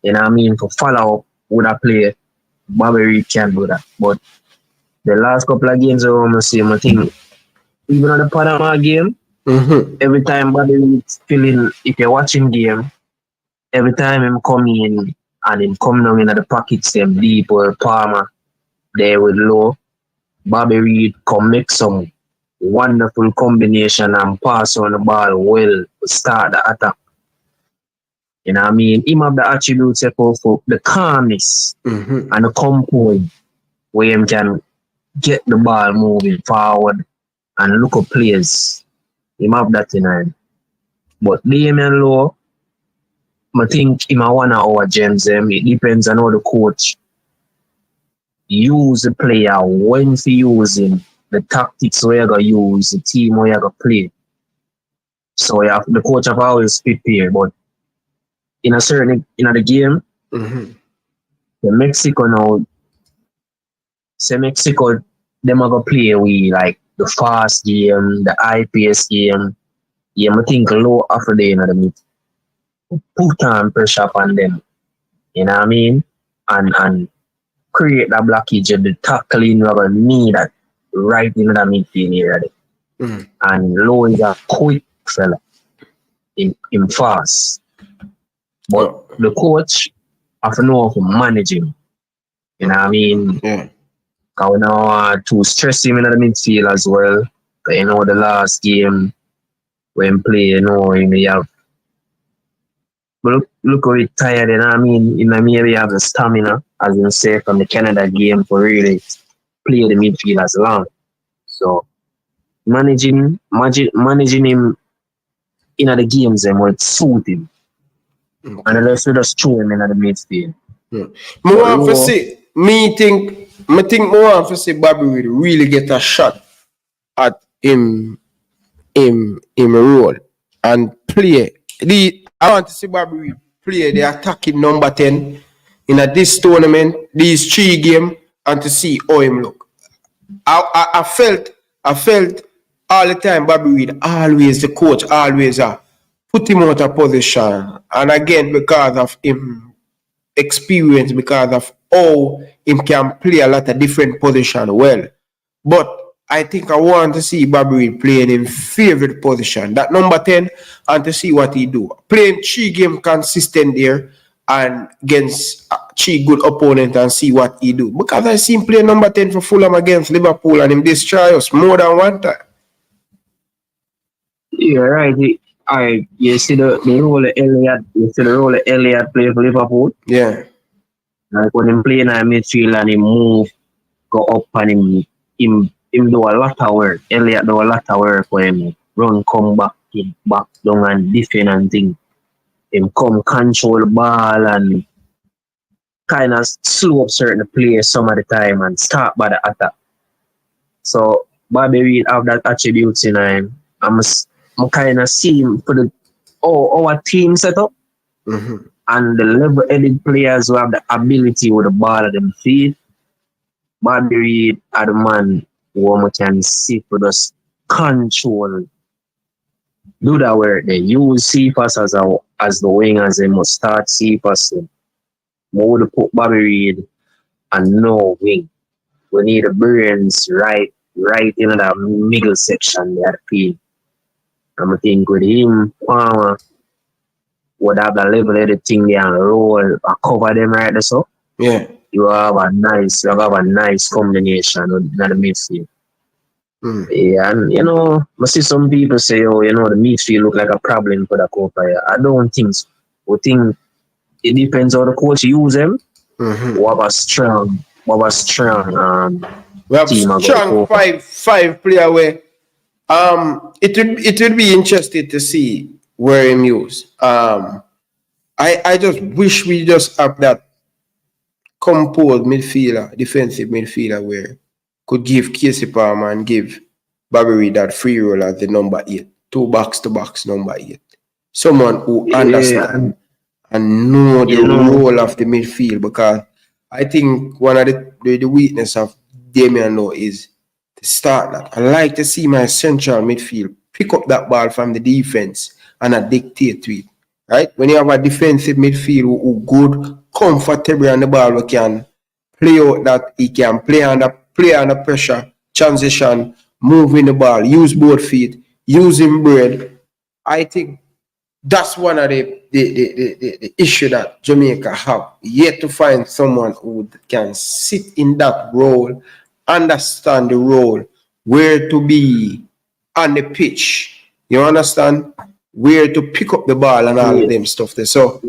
you know what I mean, for follow up with a play, Bobby Reid can do that. But the last couple of games I think even on the Panama game, every time Bobby Reid's feeling, if you're watching game, every time him come in and him come down in the pockets them deep or Palmer there with Lowe, Bobby Reid come make some wonderful combination and pass on the ball well to start the attack. You know what I mean? Him have the attributes for the calmness and the composure where him can get the ball moving forward and look up players. Him have that in him. But Damion Lowe, I think him a one of our gems. It depends on how the coach use the player, when to use him, the tactics where you gonna use, the team where you gonna play. So the coach have always prepared, but in the game, the Mexico now, say Mexico, them are gonna play we like the fast game, the IPS game. Yeah, I think Low after the end of the meet. Put on pressure on them. You know what I mean? And create that blockage of the tackling we're gonna need that right in the midfield area. And Low is a quick fella. In fast. But the coach have to know how to manage him. You know what I mean? Yeah. Because we don't want to stress him in the midfield as well. But the last game when play, he may have. But look how he's tired, you know what I mean? Maybe have the stamina, as you say, from the Canada game for really play the midfield as long. So managing him in the games and would suit him. And the rest of just throw him in the midfield. I think more want to see Bobby Reid really get a shot at him role and play. I want to see Bobby Reid play the attacking number 10 in this tournament, these 3 games, and to see how him look. I felt all the time Bobby Reid, always the coach, always put him out of position. And again, because of him experience, because of how him can play a lot of different positions well. But I think I want to see Bobby Reid playing in favorite position, that number 10, and to see what he do. Playing 3 games consistent there and against 3 good opponents and see what he do. Because I see him play number 10 for Fulham against Liverpool and him destroy us more than one time. Yeah, right. You see the role of Elliott. You see the role of Elliott play for Liverpool. Yeah. Like when him play in a midfield and he move, go up and him do a lot of work. Elliott do a lot of work when him run, come back down and defend and thing. Him come control the ball and kind of slow up certain players some of the time and start by the attack. So Bobby Reid have that attributes in him. I'm kind of see him for our team setup and the level-headed players who have the ability with the ball at them feet. Bobby Reid are the man who can see for us control do that work. They use Cephas as the wingers. They must start Cephas. More to put Bobby Reed and no wing. We need the brains right in that middle section there. I think with him, Palmer would have the level of the thing there and roll and cover them right there. So Yeah. you have a nice combination in the midfield. Yeah, and I see some people say, the midfield look like a problem for the Copa. I don't think so. I think it depends how the coach use them. We have a strong we have team strong five player where it would be interesting to see where him use. I just wish we just have that composed midfielder, defensive midfielder where could give Casey Palmer and give Bobby Reed that free role as the number 8, 2 box to box number 8. Someone who understands and know the role of the midfield, because I think one of the weakness of Damion Lowe is to start that. I like to see my central midfield pick up that ball from the defense and dictate to it. Right? When you have a defensive midfield who good, comfortable on the ball, we can play out that he can play under pressure, transition, moving the ball, use both feet, using bread. I think that's one of the issue that Jamaica have. Yet to find someone who can sit in that role, understand the role, where to be on the pitch. You understand? Where to pick up the ball and all of them stuff there. So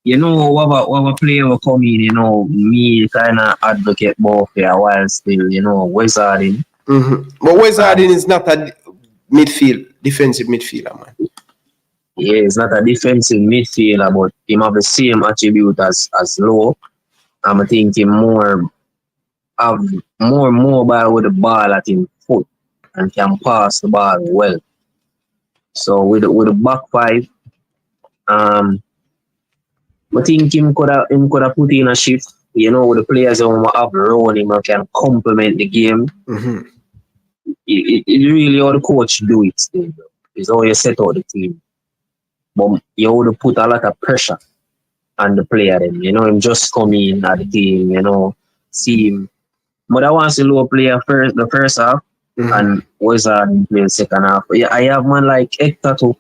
and what player will come in, me kind of advocate more for a while still, Wizarding. But Wizarding is not a defensive midfielder, man. Yeah, he's not a defensive midfielder, but he have the same attribute as Lowe. I'm thinking more mobile with the ball at his foot and can pass the ball well. So with the back five, I think him could have put in a shift, with the players who have around him and can complement the game. It really how the coach do it. It's how you set out the team. But you would put a lot of pressure on the player then. Him just come in at the team, see him. But I want to see Lowe play the first half and Wizard play the second half. Yeah, I have man like Hector too.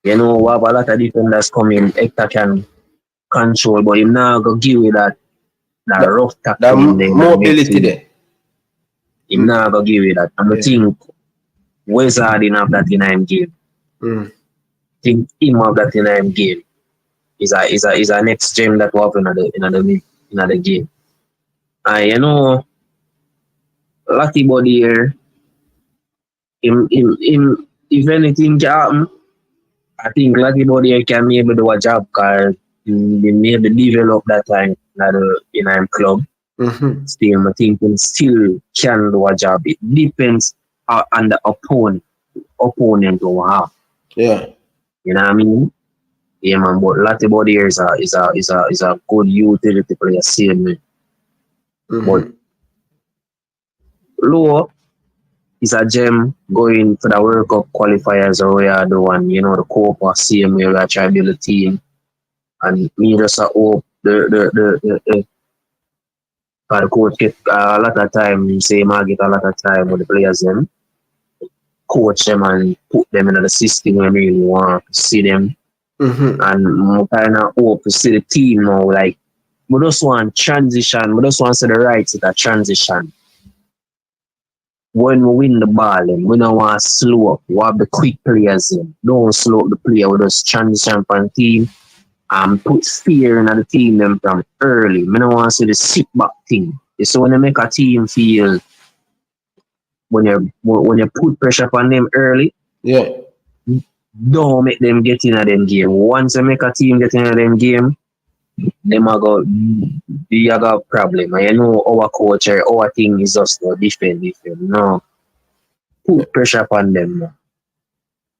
We have a lot of defenders coming. Hector can control, but him now go give you that rough tackle. That mobility there. Him now go give you that. And I think Wizard didn't have that in him game. I think him have that in him game. Is a next gem that will happen in the game. And Lucky Body here, him if anything can happen, I think Lucky Body here can maybe do a job because he maybe develop that time in our club. Still, I think he still can do a job. It depends on the opponent who have. Yeah. You know what I mean? Yeah, man. But Lucky Body here is a good utility player, same way. But Lowe is a gem going for the World Cup qualifiers or we are doing, the Copa, same way we are trying to build a team. And me just hope the coach get a lot of time, say might get a lot of time with the players them, coach them and put them in the system we really want to see them. And I kind of hope to see the team now, like, we just want transition, we just want to see the right set of transition. When we win the ball, we don't want to slow up. We have the quick players in. Don't slow up the player. We just transition from the team and put fear in the team them from early. We don't want to see the sit back thing. So when you make a team feel, when you put pressure on them early, don't make them get in a them game. Once you make a team get in a them game, them are go you got a problem. And our coach or our thing is just no defend. No. Put pressure upon them.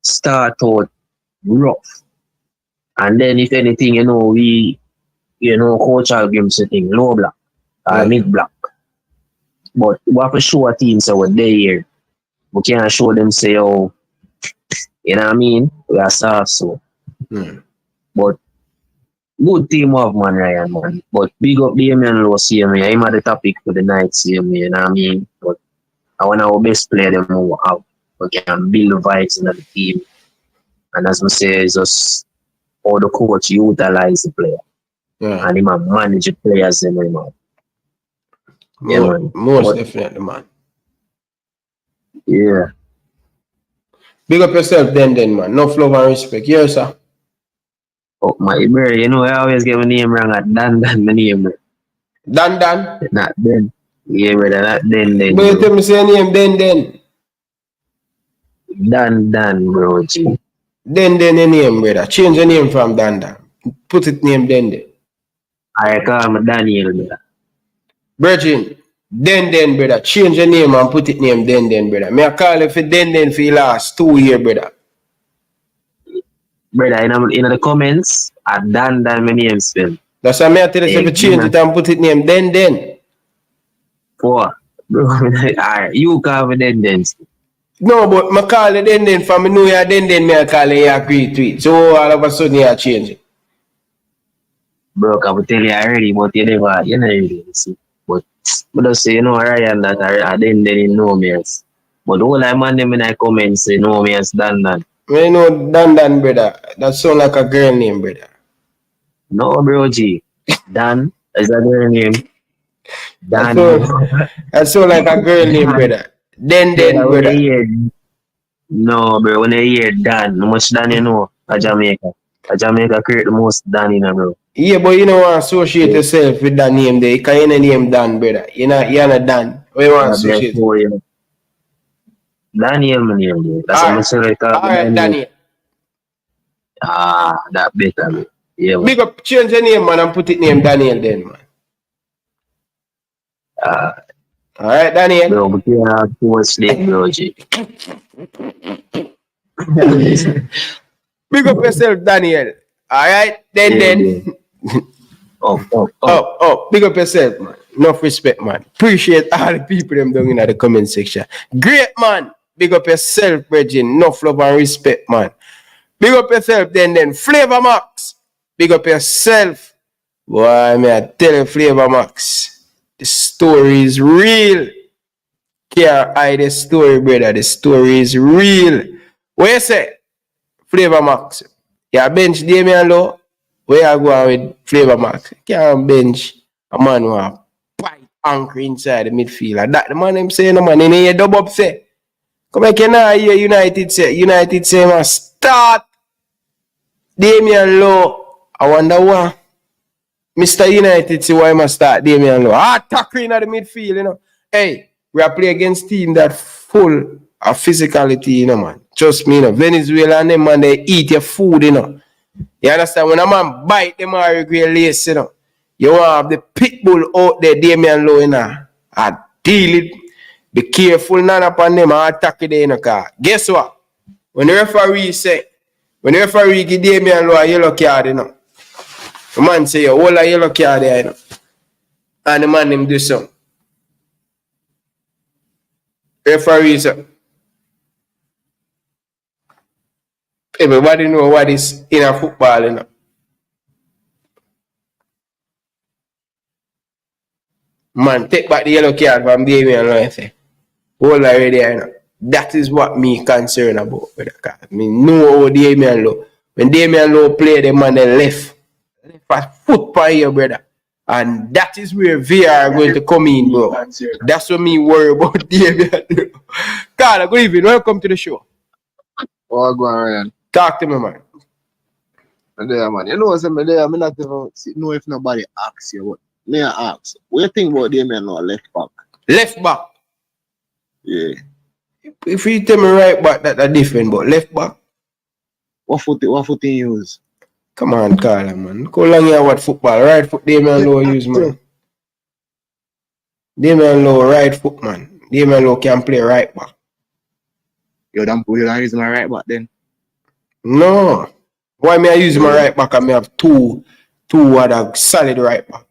Start out rough. And then if anything, coach will give them something low block or mid block. But we have to show a team so we're there. We can't show them say, You know what I mean? We are soft so. But good team of man, Ryan, man. But big up Damion Lowe, see me. I'm at the topic for the night, see me. You know what I mean? But I want our best player them who have we can build the vibes in the team. And as we say, it's just how the coach utilize the player. Yeah. And he man manage the players in him. Yeah, man. Most definitely, man. Yeah. Big up yourself then, man. No love and respect. Yes, sir. Oh, my bro, you know, I always get my name wrong at Dan, my name. Dan? Not Den. Yeah, brother, not Den. But you tell me say your name Den. Dan, bro. Den your name, brother. Change your name from Dan. Put it name Den. I call me Daniel, brother. Virgin, Den, brother. Change your name and put it name Den, brother. Me I call you for Den for the last 2 years, brother. Brother, in the comments, I Dan my name spell. That's why I tell you to change it and put it name Den. For bro, alright, you call me Den. No, but I call you Den for me know you Den, me I call you agree to it. So all of a sudden you change it. Bro, I will tell you already, but you never really see. But just say, you know, Ryan, that I Den know me as. But all I man them in the comments say know me as Dan. I know Dan, brother. That sound like a girl name, brother. No, bro, G. Dan is a girl name. Dan. That sound like a girl name, brother. Den, brother. No, bro. When I hear Dan, how much Dan you know? A Jamaica. A Jamaica create the most Dan in a bro. Yeah, but you don't want to associate yourself with that name there. Because you know name Dan, brother. You're not Dan. What you want to associate? Daniel, my name, bro. That's what I'm saying. Alright, Daniel. Ah, that better, bro. Yeah, big up, change your name, man, and put it name Daniel then, man. Alright, Daniel. Bro, but you have to sleep, bro, G. Big up yourself, Daniel. Alright, then. Oh, big up yourself, man. Enough respect, man. Appreciate all the people them down in the comment section. Great, man. Big up yourself, Regin. Enough love and respect, man. Big up yourself, then. Flavor Max. Big up yourself. Boy, may I tell you, Flavor Max. The story is real. Can't hide the story, brother. The story is real. What you say? Flavor Max. You bench Damion Lowe. Where you go with Flavor Max? Can't bench a man who have pipe anchor inside the midfield. That the man him say no man. In here dub up say. Come here, can I hear United say? United say must start Damion Lowe. I wonder why. Mr. United say why must start Damion Lowe. Tackling at the midfield, you know. Hey, we are playing against team that full of physicality, you know, man. Trust me, you know. Venezuela and them, man, they eat your food, you know. You understand? When a man bite them Mario Gray lace, you know, you want to have the pit bull out there, Damion Lowe, you know, and deal it. Be careful, none upon them, and attack it in the car. Guess what? When the referee give Damion Lowe a yellow card, you know, the man say, you hold a yellow card there, you know, and the man him do something. Referee say, everybody know what is in a football, you know. Man, take back the yellow card from Damion Lowe and say, hold already, you know. That is what me concerned about. I mean, know how Damion Lowe. When Damion Lowe play, the man left a foot by here, brother. And that is where VR are going to come in, bro. That's what me worry about Damion Lowe. Carla, good evening. Welcome to the show. Oh, go on, Ryan. Talk to me, man. There, man. You know what's I'm there. I'm not even know if nobody asks you, but me ask. What do you think about Damion Lowe left back? Left back? Yeah. If you tell me right back, that's different, but left back? What foot you use? Come on, Carla, man. Look how long you what football. Right foot Damion Lowe use, man. Damion Lowe, right foot, man. Damion Lowe can play right back. You don't use my right back then? No. Why me I use my right back and me have two other solid right back?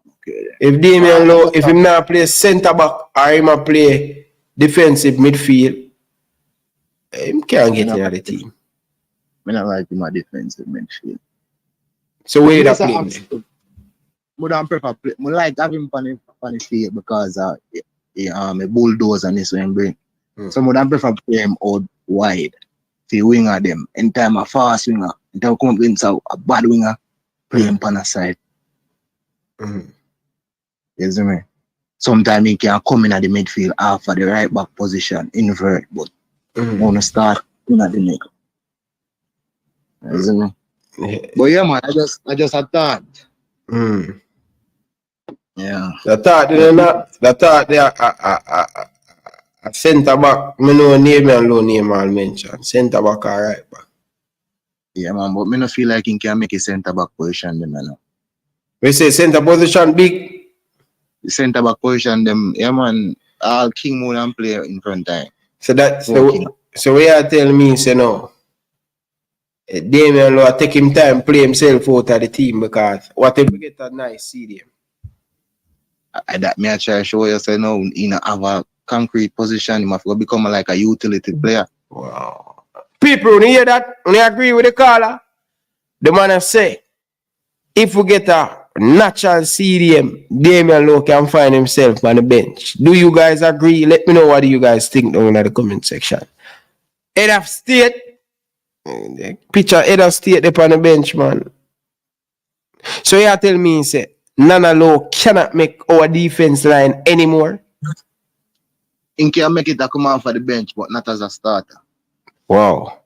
Okay. If Damion Lowe, if him not play centre back or him play defensive midfield, Him can't get in the team. I don't like him at defensive midfield. So where that play? I prefer play. I like having him on the field because a bulldoze and this one bring. So I prefer play him out wide. The winger them. Anytime a fast winger, anytime come up against a bad winger, play him on the side. You see me? Sometimes he can come in at the midfield after the right back position, invert, but wanna start in at the neck. You see me? But yeah, man, I just thought. Yeah. The thought they are a centre back. I know Damion Lowe name I'll mention. Centre back or right back. Yeah, man, but I don't feel like he can make a centre back position them, you know. We say centre position big. The centre back position them, yeah, man. All King Moon and play in front time. So that so we are telling me say no. Damion Lowe take him time play himself out of the team because what if we get a nice stadium? That me I try to show you say no, he don't have a concrete position, he must become like a utility player. Wow. People, when you hear that, when you agree with the caller, the man has say, if we get a natural CDM, Damion Lowe can find himself on the bench. Do you guys agree? Let me know what do you guys think down in the comment section. Head of state, picture head of state up on the bench, man. So you tell me, say, Nana Lowe cannot make our defense line anymore. He can make it to come off of the bench, but not as a starter. Wow.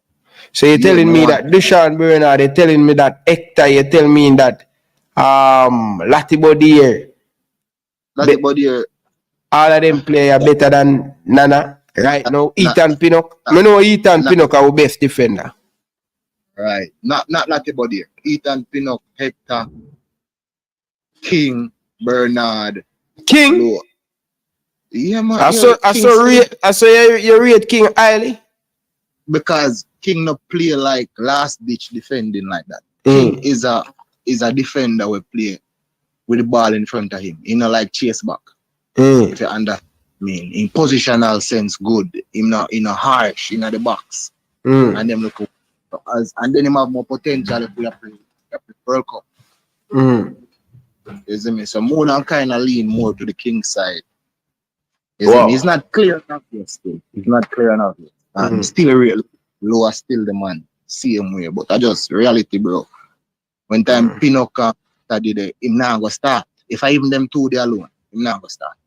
So you're telling me that Dushan Bernard, you're telling me that Hector, you're telling me that Latibodier, all of them play are better than Nana right now. Ethan Pinnock. I know Ethan Pinnock our best defender. Right. Not Latibodier. Ethan Pinnock, Hector, King, Bernard, King. Lowe. Yeah, man. I saw you rate King highly. Because King not play like last ditch defending like that. King is a defender we play with the ball in front of him. He not like chase back. If you understand me. In positional sense good. Him not harsh in the box. And them look and then him have more potential if we play World Cup. You see me? So Mona kind of lean more to the King side. Wow. He's not clear enough yet still. He's not clear enough yet. And still real Lower still the man. Same way. But I just reality, bro. When time Pinnock did it, him not gonna start. If I even them two they alone, him not gonna start.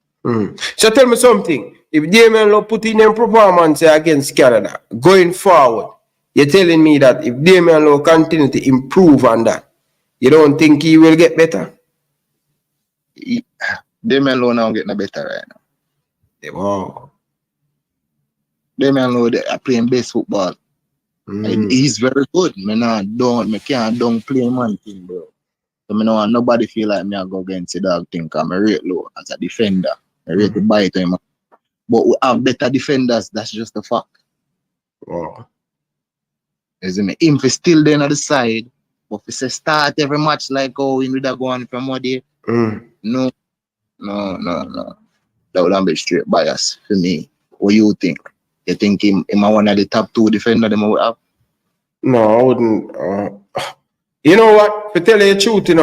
So tell me something. If Damion Lowe put in a performance against Canada, going forward, you're telling me that if Damion Lowe continue to improve on that, you don't think he will get better? Damion Lowe now getting better right now. Wow. Damion Lowe they are playing best football. And he's very good. Me can't play man thing, bro. So me no want nobody feel like me I go against the dog thing because I rate Lowe as a defender. I rate the bite to him. But we have better defenders, that's just a fact. Wow. You see me? Him still there on the side, but if he start every match like how we would have gone from what day. No. That would be straight bias for me. What you think? You think him one of the top two defenders them would have? No, I wouldn't. You know what? To tell you the truth, you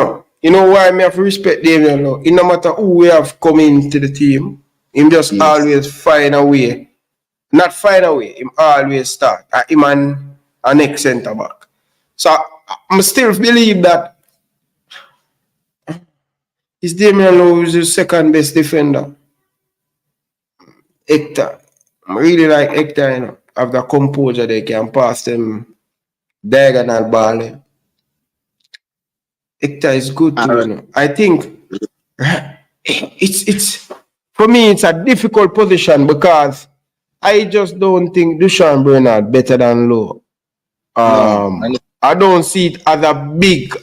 know why I have to respect Damion Lowe? No matter who we have come into the team, him just always find a way. Not find a way, him always start. Him and an next centre back. So I still believe that is Damion Lowe is the second best defender. Hector. I really like Hector, have the composure they can pass them diagonal ball. Hector is good too, I think it's for me it's a difficult position because I just don't think Dushan Bernard better than Lowe. I don't see it as a big,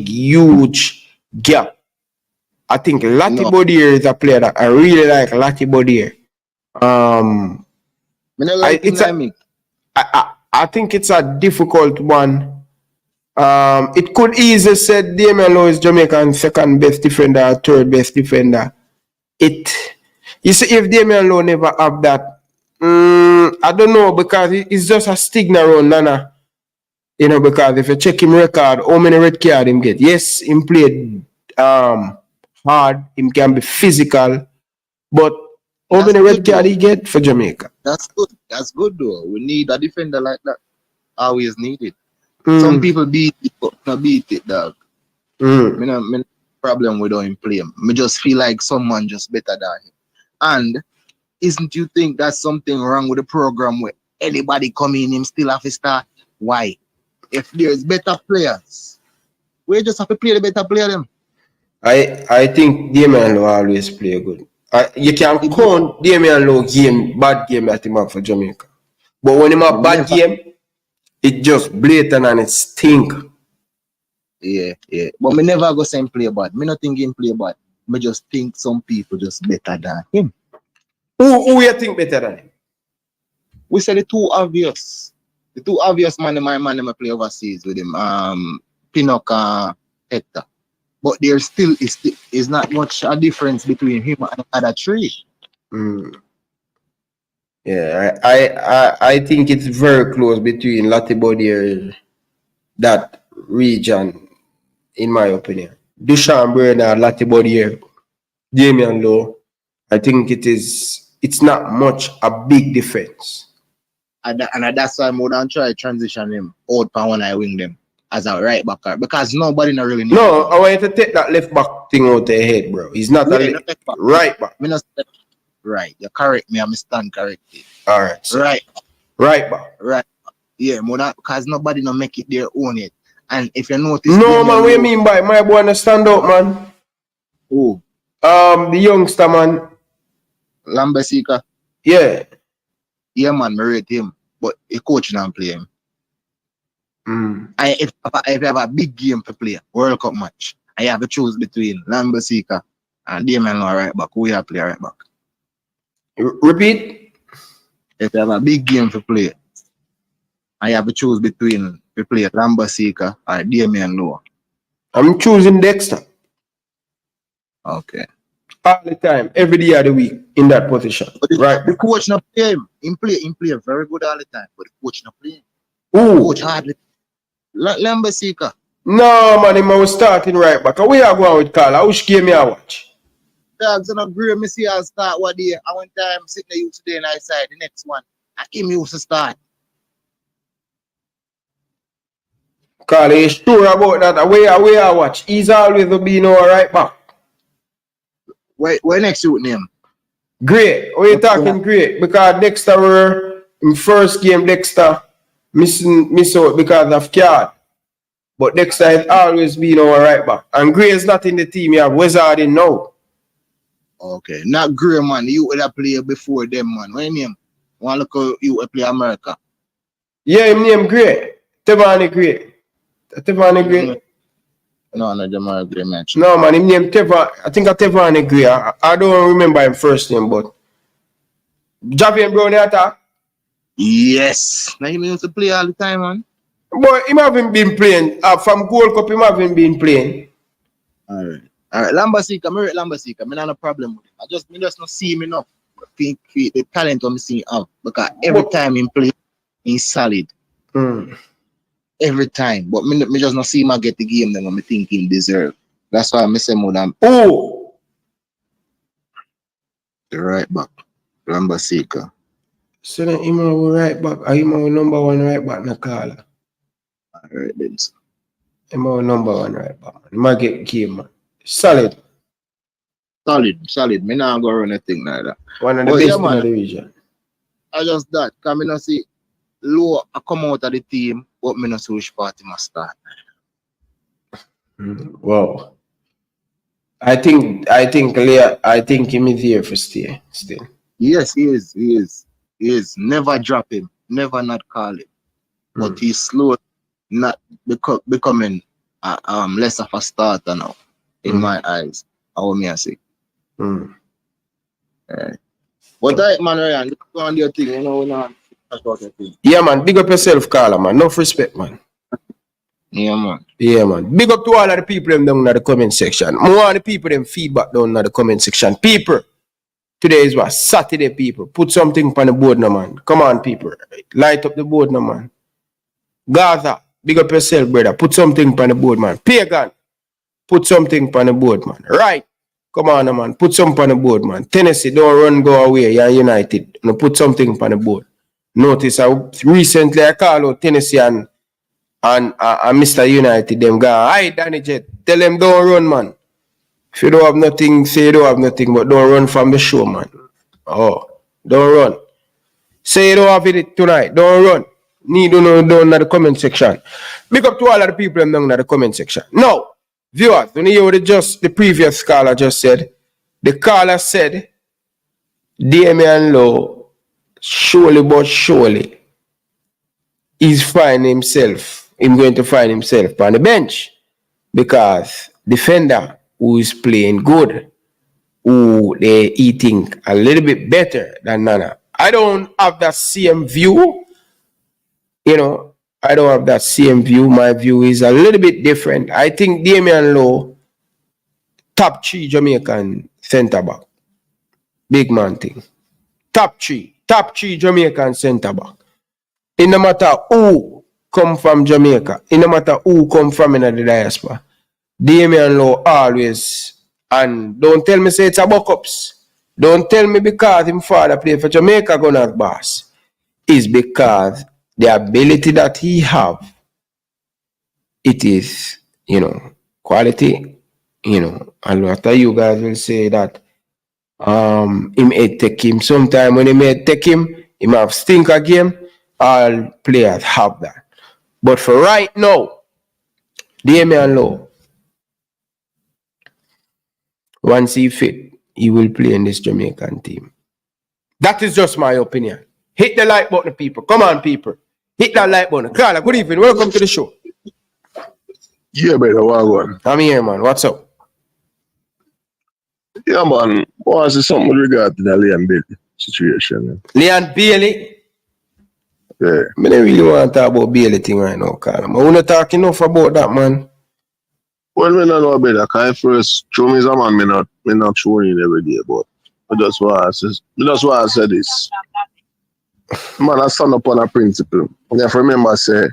huge gap. I think Latibodier is a player that I really like Latibodier. I think it's a difficult one. It could easily say Damion Lowe is Jamaican's second best defender or third best defender. You see, if Damion Lowe never have that, I don't know because it's just a stigma around Nana. You know, because if you check him record, how many red card him get? Yes, him played hard, him can be physical, but how many red card he get for Jamaica? That's good. That's good though. We need a defender like that. Always needed. Some people beat it, but not beat it, dog. Me no problem with how him play. Me just feel like someone just better than him. And isn't you think that's something wrong with the program where anybody come in, him still have to start? Why? If there's better players, we just have to play the better player them. I think Damion Lowe always play good. You can count Damion Lowe bad game that him have for Jamaica. But when him have bad game, it just blatant and it stink. Yeah. But me never go say him play bad. Me not think him play bad. Me just think some people just better than him. Who you think better than him? We say the two obvious. The two obvious man I play overseas with him. Pinnock and Hector. But there still is not much a difference between him and the other three. Yeah, I think it's very close between Latibody, that region, in my opinion. Dushan Bernard, Latibody, Damion Lowe. I think it's not much a big difference. And that's why I'm going to try to transition him out for when I wing them as a right backer. Because nobody not really knows. No, I want you to take that left back thing out of your head, bro. He's not a left back. Right back. Right. You correct me. I'm stand corrected. All right. So right back. Right. Yeah, because nobody not make it their own yet. And if you notice... No, man, what you mean by my boy to stand out, man? Who? The youngster, man. Lambesika. Yeah. Yeah, man, I rate him. But a coach don't play him. If I have a big game to play, World Cup match, I have to choose between Lambesika and Damion Lowe right back. Who you play right back? Repeat? If I have a big game to play, I have to choose between Lambesika or Damion Lowe. I'm choosing Dexter. Okay. All the time, every day of the week, in that position. But the coach not play him. He play very good all the time, but the coach not play him. Who? Coach hardly. Lambesika. No, man, him was starting right back. Where you going with Carla? Which game you watch? Dogs and agree. Me see I start one day. I one time sitting there today and I side the next one. I him used to start. Carla, you sure about that? Where I watch? He's always been our right back. Where next you name? Great. What you talking great? Because Dexter were in first game Dexter miss out because of card. But Dexter has always been our right back. And Gray is not in the team. You have Wizard in now. Okay. Not Gray, man. You would have played before them, man. What name? Want to look you would play America. Yeah, him name Gray. Tevani Gray. Tevani Gray. No, Jamal Gray match. No, man, him name Tevani. I think Tevani Gray. I don't remember him first name, but Javian Brown attack. Yes. Now he used to play all the time, man. But him haven't been playing. From Gold Cup, him haven't been playing. Alright. Lambesika, I rate Lambesika. I have no problem with him. I just not see him enough. The talent I'm seeing out. Because every time he play, he's solid. Every time. But me just not see him get the game that I think he deserve. That's why I say more than the right back. Lambesika. So then him our right back. Him our number one right back Nakala. Alright then. Him our number one right back. He might get game, man. Solid. Me not go run anything like that. One of the best in the region. I just that. Because I not see Lowe come out of the team, but I not see which party must start. Wow. I think him is here for stay still. Yes, he is. Never drop him. Never not call him. But he's slow, not becoming less of a starter now. In my eyes. How me I say. But that man, Ryan, look on your thing, you know, yeah, man, big up yourself, Carla, man. Enough respect, man. Yeah, man. Big up to all of the people them down in the comment section. More of the people them feedback down in the comment section. People, Today is what? Saturday, people. Put something on the board now, man. Come on, people. Light up the board now, man. Gaza, big up yourself, brother. Put something on the board, man. Pagan, put something on the board, man. Right. Come on, man. Put something on the board, man. Tennessee, don't run, go away. You're United. No, put something on the board. Notice recently I call out Tennessee and Mr. United. Them guy, hi, Danny Jet. Tell them don't run, man. If you don't have nothing, say you don't have nothing, but don't run from the show, man. Oh, don't run. Say you don't have it tonight. Don't run. Need to know down in the comment section. Big up to all of the people down in the comment section. Now, viewers, when you hear what the previous caller just said, the caller said, Damion Lowe, surely but surely, he's finding himself. He's going to find himself on the bench because defender who is playing good, who they eating a little bit better than Nana. I don't have that same view. You know, I don't have that same view. My view is a little bit different. I think Damion Lowe, top 3 Jamaican centre back. Big man thing. Top 3 Jamaican centre back. It no matter who come from Jamaica, it no matter who come from in the diaspora, Damion Lowe always, and don't tell me say it's a buck-ups. Don't tell me because his father played for Jamaica gonna boss. It's because the ability that he have, it is, you know, quality, you know, and a lot of you guys will say that he may take him sometime when he may take him, he may have stinker game. All players have that. But for right now, Damion Lowe, once he fit, he will play in this Jamaican team. That is just my opinion. Hit the like button, people. Come on, people. Hit that like button. Carla, good evening. Welcome to the show. Yeah, brother. What? I'm here, man. What's up? Yeah, man. I want to say something with regard to the Leon Bailey situation. Man. Leon Bailey? Yeah. I don't really want to talk about Bailey thing right now, Carla. I want to talk enough about that, man. Well, I don't know about that. Because first, show me some man, me not showing it every day, but that's why I said this. Man, I stand up on a principle. And you have to remember, say,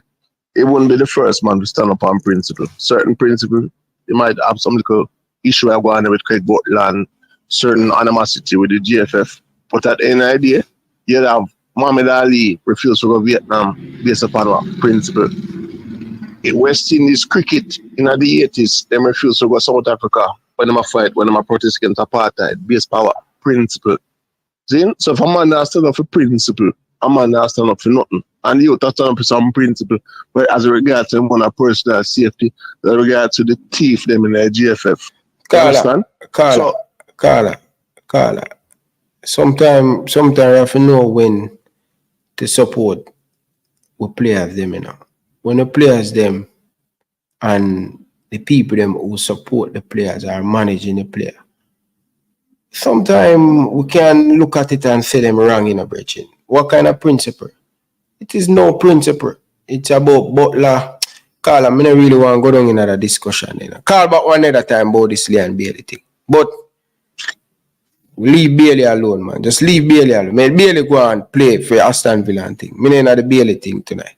it wouldn't be the first man to stand up on principle. Certain principle, you might have some little issue going on with Craig Butland, certain animosity with the GFF. But at the end of the day, you have Muhammad Ali refused to go to Vietnam based upon a principle. In West Indies cricket in the 80s, they refused to go to South Africa when they fight, when they protest against apartheid based upon principle. See? So if a man that stand up for principle, a man that stand up for nothing. And you stand up for some principle, but as regards to one personal safety, as regards to the thief them in the GFF. Carla. Sometimes you have to know when to support the players them, you know. When the players them and the people them who support the players are managing the player. Sometimes we can look at it and say them wrong in a breaching. What kind of principle? It is no principle. It's about Butler. Carl, I don't really want to go down in another discussion. You know. Call back one other time about this Leon Bailey thing. But leave Bailey alone, man. Just leave Bailey alone. May Bailey go and play for Aston Villa and thing. Me not the Bailey thing tonight.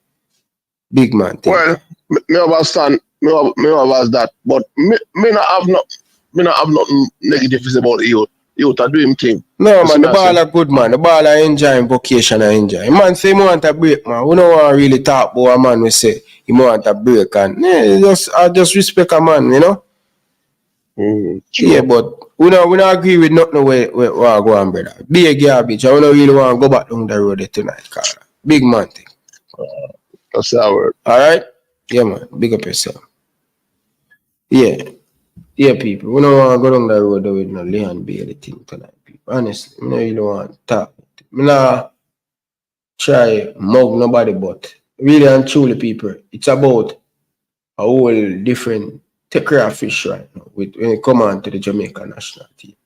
Big man thing. Well, me understand that, but me not have nothing negative to say about you. You to do him thing. No, man, the ball are good, man. The ball are enjoying vacation and enjoy. Man say he want a break, man. We don't want to really talk about a man we say he want a break. And I just respect a man, you know? Sure. Yeah, but we don't agree with nothing where I go on, brother. Be a garbage. I don't really want to go back down the road tonight, Carla. Big man thing. That's our word. All right? Yeah, man. Big up yourself. Yeah. Yeah, people. We don't want to go down the road with no Leon Bailey thing tonight, people. Honestly, I don't really want to talk. I not try mug nobody, but really and truly, people, it's about a whole different take care of fish right now when it come on to the Jamaica national team.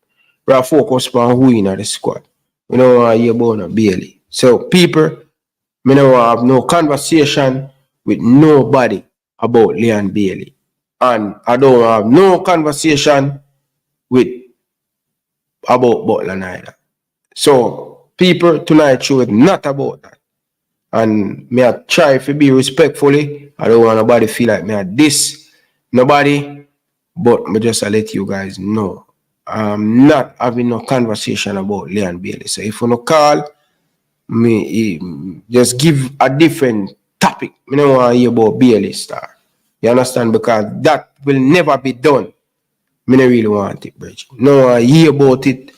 We are focused on who in the squad. We don't want to hear about no Bailey. So, people, I don't want to have no conversation with nobody about Leon Bailey. And I don't have no conversation about Butler neither. So, people, tonight show is not about that. And me I try to be respectfully. I don't want nobody feel like me I diss nobody. But me just let you guys know. I'm not having no conversation about Leon Bailey. So if you no call me, just give a different topic. I don't want to hear about Bailey star. You understand? Because that will never be done. I don't really want it, Bridge. No one hear about it.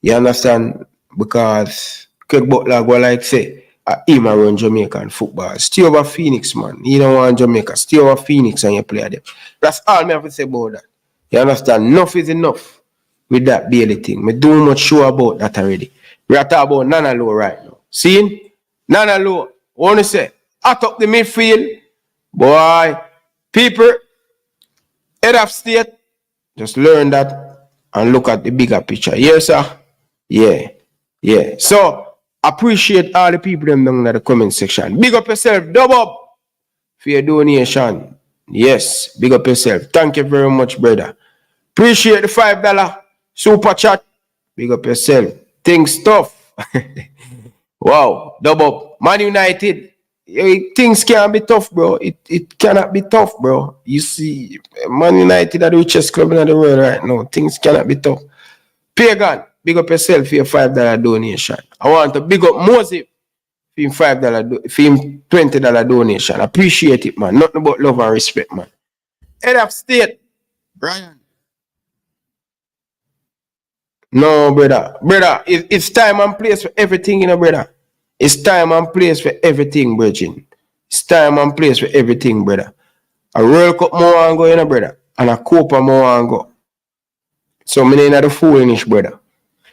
You understand? Because Craig Butler go like say, him around Jamaican football. Stay over Phoenix, man. You don't want Jamaica. Stay over Phoenix and you play them. That's all I have to say about that. You understand? Enough is enough with that Bailey thing. I do much sure about that already. We are talking about Nana Lowe right now. See? Nana Lowe, want to say, at up the midfield, boy, people, head of state, just learn that and look at the bigger picture. Yes, sir? Yeah. Yeah. So, appreciate all the people them down in the comment section. Big up yourself, dub up for your donation. Yes, big up yourself. Thank you very much, brother. Appreciate the $5 super chat. Big up yourself. Things tough. Wow, dub up. Man United. Things can be tough, bro. It cannot be tough, bro. You see, Man United are the richest club in the world right now. Things cannot be tough. Pagan. Big up yourself for your $5 donation. I want to big up Mosey for him $5 for him $20 donation. Appreciate it, man. Nothing but love and respect, man. Head of state, Ryan. No, brother. Brother, it's time and place for everything, you know, brother. It's time and place for everything, Virgin. It's time and place for everything, brother. A World Cup more and go, you know, brother. And a Copa more and go. So, me ain't the foolish, brother.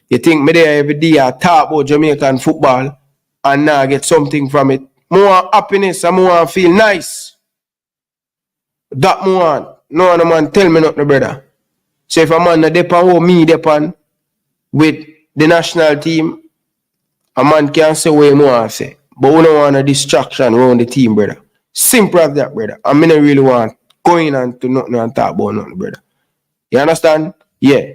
You think me there every day I talk about Jamaican football and now get something from it. More happiness and more feel nice. That more. No man tell me nothing, brother. So if a man not depend on me depend with the national team, a man can say what he want to say. But we don't want a distraction around the team, brother. Simple as that, brother. I mean, I really want going on to nothing and talk about nothing, brother. You understand? Yeah.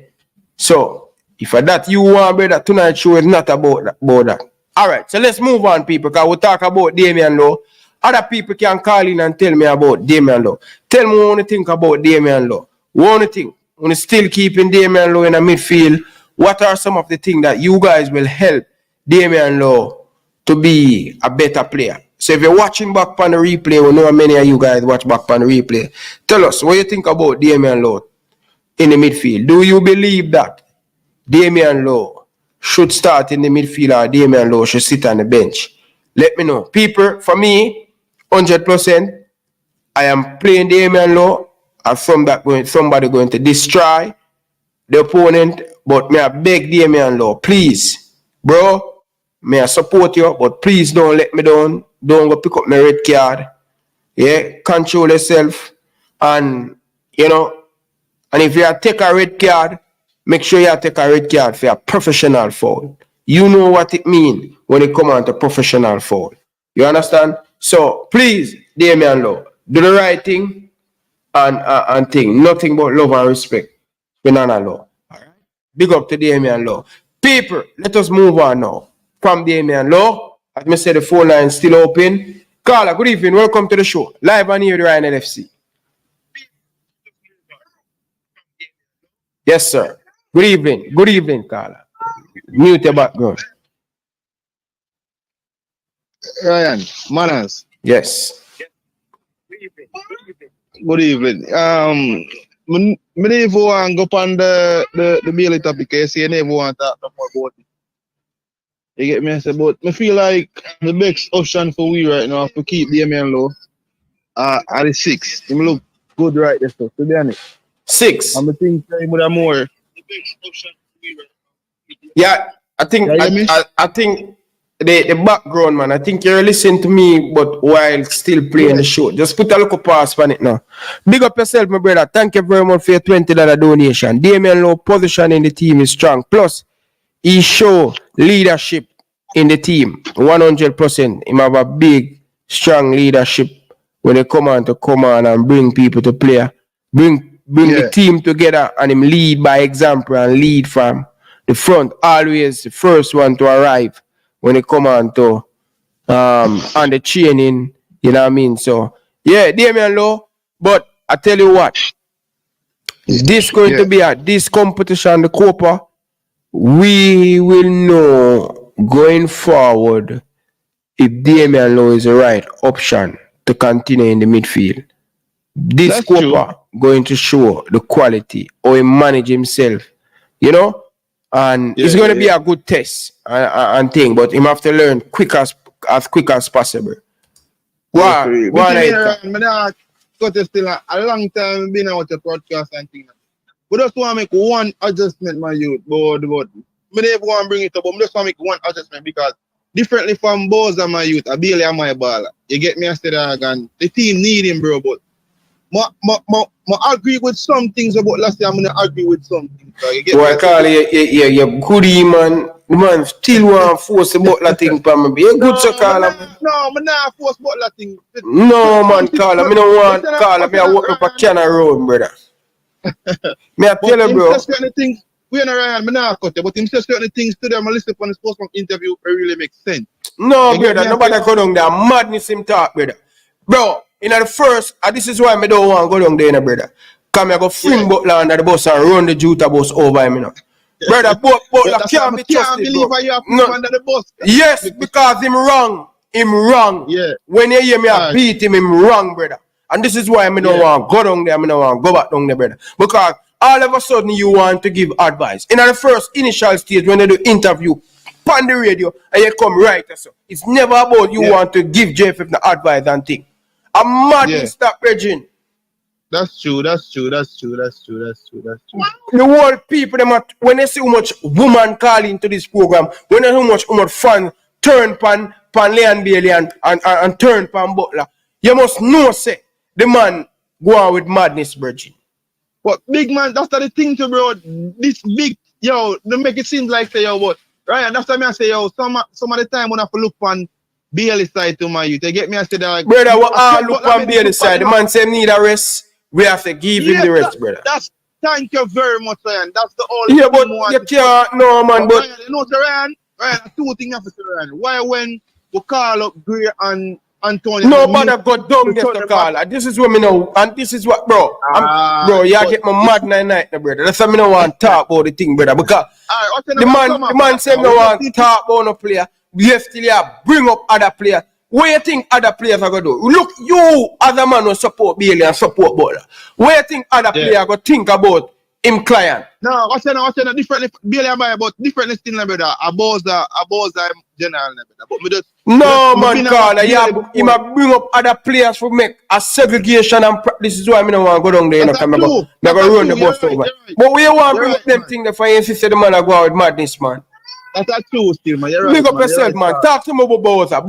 So, if that you want, brother, tonight's show is not about that. Alright, so let's move on, people, because we'll talk about Damion Lowe. Other people can call in and tell me about Damion Lowe. Tell me what you think about Damion Lowe. What you think? When you still keeping Damion Lowe in the midfield, what are some of the things that you guys will help Damion Lowe to be a better player? So if you're watching back on the replay, we know many of you guys watch back on the replay. Tell us what you think about Damion Lowe in the midfield. Do you believe that Damion Lowe should start in the midfield or Damion Lowe should sit on the bench? Let me know. People, for me, 100%, I am playing Damion Lowe as somebody going to destroy the opponent, but may I beg Damion Lowe, please, bro, may I support you, but please don't let me down. Don't go pick up my red card. Yeah, control yourself. And, you know, and if you take a red card, make sure you take a red card for a professional foul. You know what it means when it comes on to professional foul. You understand? So, please, Damion Lowe, do the right thing and thing. Nothing but love and respect for Nana Lowe. All right? Big up to Damion Lowe. People, let us move on now. From Damion Lowe, as I said, the phone line is still open. Carla, good evening. Welcome to the show. Live on here, the Ryan LFC. Yes, sir. Good evening. Good evening, Carla. Mute your background. Ryan, manners. Yes. Good evening. Me never want to go on the Bailey topic because you never want to talk more about it. You get me? But I feel like the best option for we right now is to keep Damion Lowe at the 6. He look good right there, so to be honest. 6. I'm think he would have more. Yeah, I think I think the background, man. I think you're listening to me, but while still playing the show. Just put a little pause on it now. Big up yourself, my brother. Thank you very much for your $20 donation. Damion Lowe position in the team is strong. Plus, he show leadership in the team. 100%. He have a big, strong leadership when they come on and bring people to play. Bring the team together and him lead by example and lead from the front always the first one to arrive when it come on to on the training, you know what I mean? So yeah, Damion Lowe, but I tell you what, this going to be this competition, the Copa, we will know going forward if Damion Lowe is the right option to continue in the midfield. This Copa going to show the quality or he manage himself, you know, and it's going to be a good test and thing, but him have to learn quick as quick as possible. Wow, got still a long time been out the podcast and things. We just want to make one adjustment, my youth. But we never want to bring it up, but we just want to make one adjustment because differently from Boz and my youth, I barely am my baller. You get me? I said, and the team need him, bro. But I agree with some things about last year. I'm gonna agree with some things. So you get boy, Carl, you're goody, man. The man still want to force the butler thing from me. You're good, so Carl. No, I'm not force butler thing. No, man, Carl. I don't want Carl. I walk up a can of road, brother. Me I tell you, bro. We are not Ryan, I'm not cut it, but him says certain things to them. I listen to the sports interview, it really makes sense. No, brother, nobody go down there. Madness him talk, brother. Bro, in the first, and this is why I don't want to go down there, brother. Come here, go fling Butler under the bus and run the Juta bus over him, you know. Brother, Butler can't be trusted, bro. No. Under the bus. Yes, because him wrong. Him wrong. Yeah. When you hear me, I beat him wrong, brother. And this is why I don't want to go down there, I don't want to go back down there, brother. Because all of a sudden you want to give advice. In the first initial stage, when they do interview on the radio, and you come right, so it's never about you want to give JFF the advice and thing. I'm mad in stop Regine. That's true. The whole people, when they see how much woman call into this program, when they see how much fun turn pan Leon Bailey and turn pan Butler, you must know, say, the man go on with madness, Virgin. But big man, that's the thing to bro. This big, they make it seem like say, but Ryan, that's what I say, some of the time when I have to look on Bailey's side to my youth, they get me and say that. Brother, we all look on Bailey's side. The man say need a rest. We have to give him the rest, brother. Thank you very much, Ryan. That's the only thing. But you can't, no, man. But Ryan, you know, Ryan, two things you have to say, Ryan. Why when we call up Gray and Antonio? Nobody got down there to call. This is what me know, and this is what, bro. Bro, you get my mad night, brother. That's why me no want to talk about the thing, brother. Because the man say no want to talk about no player. We have to bring up other players. What you think other players are going to do? Look, you as a man who support Bailey and support Butler. What you think other players are going to think about him client? No, what's saying differently. Bailey and about differently still, brother. A Boza general, brother. No, man, Carl. He might bring up other players for make a segregation and this is why I don't want to go down there. I'm going to run the bus over. But we want to bring up them things for instance the man I go out with madness, man. That's true still, man. You're right. Big up yourself, man. Talk to me about Boza.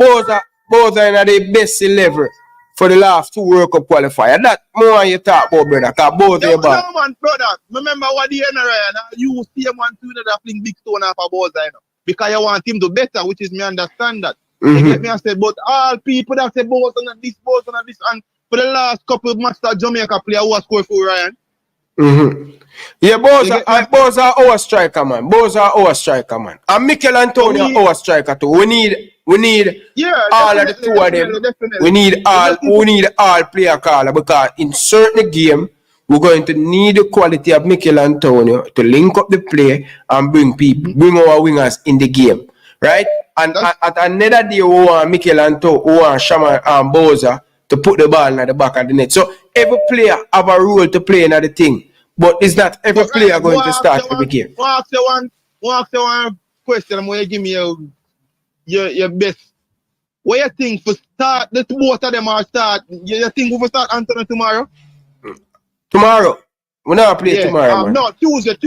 Boza in the best level for the last 2 World Cup qualifier. That more you talk about, brother. Because Boza is bad. No, man, brother. Remember what the end, Ryan? You see him on Twitter that fling big stone off of Boza, you know. Because you want him to better, which is me understand that. You get me? I said, but all people that say Boza and this, and for the last couple of matches that Jamaica player who has scored for Ryan. Yeah, Boza our striker, man. Boza our striker, man. And Mikel Antonio our striker too. We need all of the two of them. We need all player caller because in certain game we're going to need the quality of Mikel Antonio to link up the play and bring our wingers in the game, right? And at another day we want Mikel Antonio, we want Shama and Boza to put the ball in the back of the net. So every player have a role to play in the thing. But it's not every player going to start every game. Ask you one question. I'm going to give me your best. What you think for start? The both of them are start. You think we will start Anthony tomorrow? Tomorrow? We not play tomorrow, man. No, Tuesday.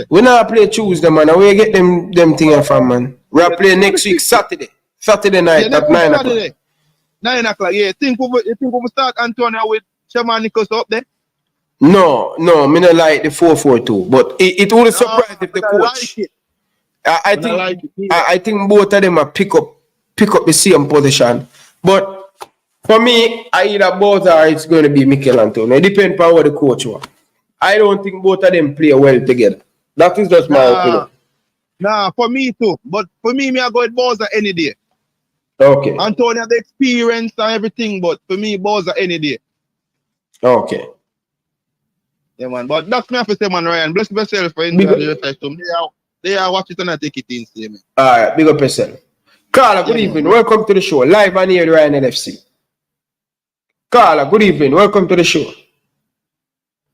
We not play Tuesday, man. Where you get them things from, man? We are play next week, Saturday night at 9 o'clock. 9 o'clock, yeah. You think we will start Antonio with Shaman Nichols up there? No, me not like the 4-4-2, but it would surprise if the coach. I think both of them are pick up the same position. But for me, I either both or it's going to be Mikel Antonio. It depends on what the coach wants. I don't think both of them play well together. That is just my opinion. Nah, for me too. But for me, I go with Bowser any day. Okay. Antonio have the experience and everything, but for me, Bowser any day. Okay. Yeah, man. But that's me have to say, man, Ryan. Bless yourself for enjoying the reflection. They are watch it and I take it in, see me. Alright, big up yourself. Carla, good evening. Welcome to the show. Live on here, Ryan LFC. Carla, good evening. Welcome to the show.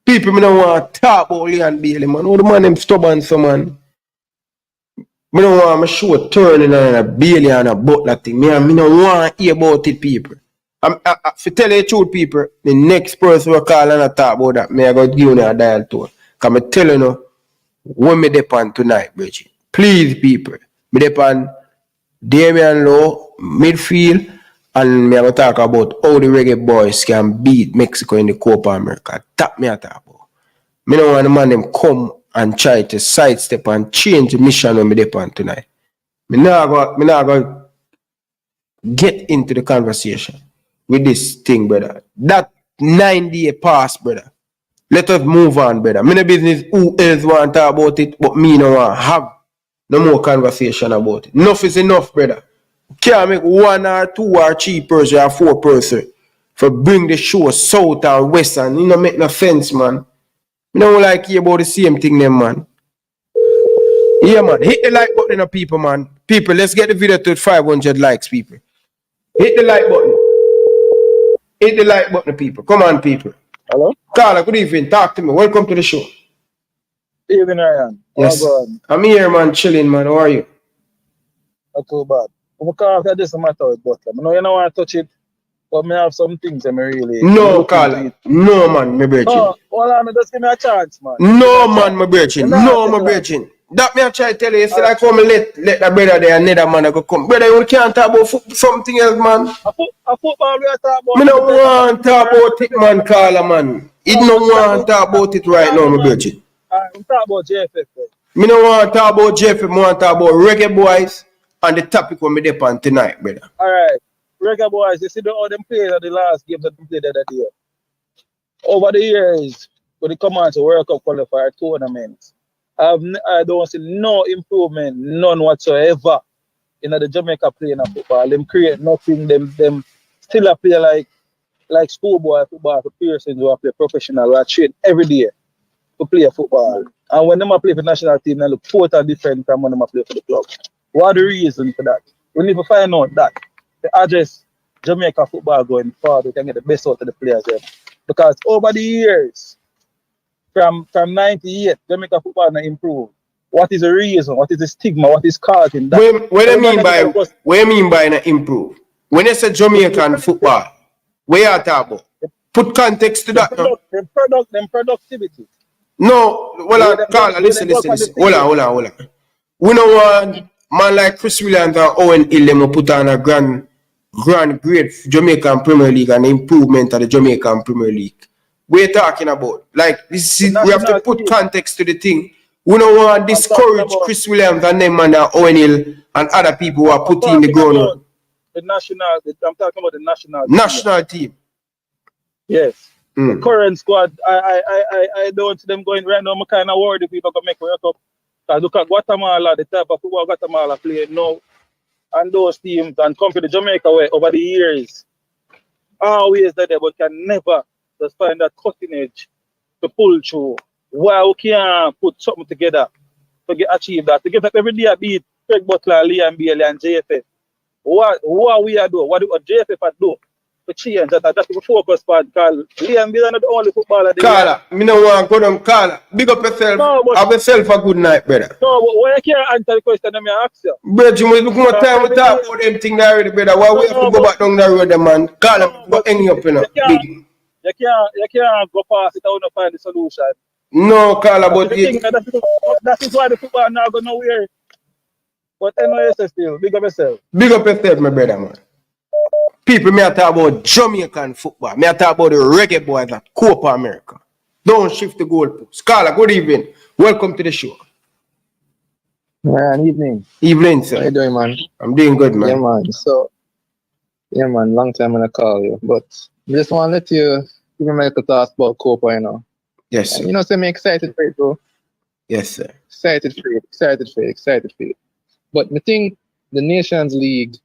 People, me don't want to talk about Leon Bailey, man. Oh, the man, them stubborn, so, man. Me don't want my show turning on a Bailey and a Butler thing. Me don't want to hear about it, people. For tell you the truth, people, the next person will call and talk about that, me I go give you a dial tone. Because I'm telling you, when me depend tonight, Bridget. Please, people, me depend Damion Lowe, midfield, and me I go talk about how the Reggae Boyz can beat Mexico in the Copa America. That me I talk about. Me don't want the man them come and try to sidestep and change the mission when me depend tonight. Me not go get into the conversation with this thing, brother. That 9-day pass, brother. Let us move on, brother. Me no business who else want to talk about it, but me no want to have no more conversation about it. Enough is enough, brother. Can't make 1 or 2 or 3 person or 4 person for bring the show south or west, and it no make no sense, man. Me don't like hear about the same thing, them, man. Yeah, man. Hit the like button, people, man. People, let's get the video to 500 likes, people. Hit the like button. Hit the like button, people. Come on, people. Hello? Carla, good evening. Talk to me. Welcome to the show. Evening, Ryan. Yes. I'm here, man. Chilling, man. How are you? Not too bad. I'm calling for this matter with Butler. I know you don't want to touch it, but I have some things that I really... No, Carla. No, man, my virgin. Oh, hold on. Just give me a chance, man. No, man, my virgin. No, my virgin. That me I try to tell you. You see, like, come let the brother there, another man go come. Brother, you can't talk about something else, man. A football we are talking about. Me don't want to talk about it, man, Carla, man. It no want to talk about it right now, my virgin. I'm talking about JFF. Me don't want to talk about JFF. I want to talk about Reggae Boyz and the topic when me depend tonight, brother. All right. Reggae Boyz, you see all them players at the last games that we played the other day. Over the years, when they come on to World Cup qualifier tournaments, I don't see no improvement, none whatsoever in the Jamaica playing of football. Them create nothing. Them still a play like schoolboy football for persons who play professional, who are trained every day to play football. And when them play for the national team, they look totally different from when them play for the club. What are the reasons for that? We need to find out that. The address Jamaica football going forward, we can get the best out of the players there. Because over the years, from 98, Jamaica football not improved. What is the reason? What is the stigma? What is causing that? What do you mean by not improve? When you say Jamaican football, where you talk about? Put context to that. Them productivity. No, Carl, listen. Hold on. We don't want man like Chris Williams and Owen Hill put on a grand great Jamaican Premier League and improvement of the Jamaican Premier League. We're talking about. Like, this is, we have to put context to the thing. We don't want to discourage Chris Williams and them and Owen Hill and other people who are putting the ground. I'm talking about the national team. Yes. The current squad, I don't see them going right now. I'm kind of worried if people can make World Cup. Because look at Guatemala, the type of football Guatemala play now, and those teams, and come to the Jamaica way over the years. Always there, but can never just find that cutting edge to pull through. Why we can't put something together to achieve that? To get up every day I beat Craig Butler, Leon Bailey, and JFF. What we are doing? What JFF are doing? To change that, that's the focus part, because Leon Bailey is not the only footballer. Carla, me no want to go down. Carla, big up yourself. Have yourself a good night, brother. No, but why you can't answer the question that I ask you? Brother, we look more time we talk about them things already, brother. Why we have to go back down the road, man? Carla, go hang up, you know. You can't go past it. I want to find the solution. No, Carla, but that is why the football now go nowhere. But anyway, still, big up yourself. Big up yourself, my brother, man. People, me talk about Jamaican football. Me talk about the Reggae Boyz at Copa America. Don't shift the goalpost. Carla, good evening. Welcome to the show. Man, evening. Evening, sir. How you doing, man? I'm doing good, man. Yeah, man. Yeah, man. Long time I'm gonna call you, but I just want to let you give me a thoughts about Copa, you know. Yes, sir. You know, so I'm excited for it, bro. Yes, sir. Excited for it. But I think the Nations League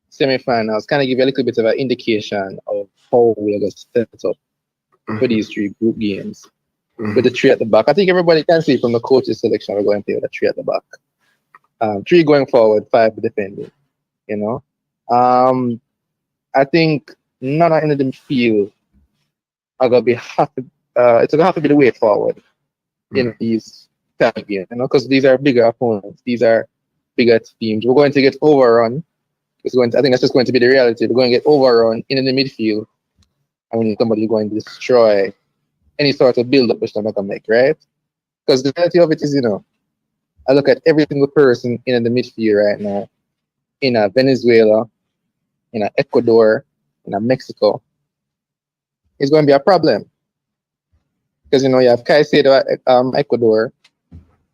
semi-finals kind of give you a little bit of an indication of how we're going to set up for these 3 group games with the 3 at the back. I think everybody can see from the coaches selection we're going to play with the 3 at the back. 3 going forward, 5 defending. You know, I think none of the midfield are going to be it's going to have to be the way forward in these time games. You know, because these are bigger opponents. These are bigger teams. We're going to get overrun. I think that's just going to be the reality. We're going to get overrun in the midfield. I mean, somebody's going to destroy any sort of build-up which they're not going to make, right? Because the reality of it is, you know, I look at every single person in the midfield right now, in Venezuela, in Ecuador, in Mexico, it's going to be a problem. Because, you know, you have Caicedo at Ecuador,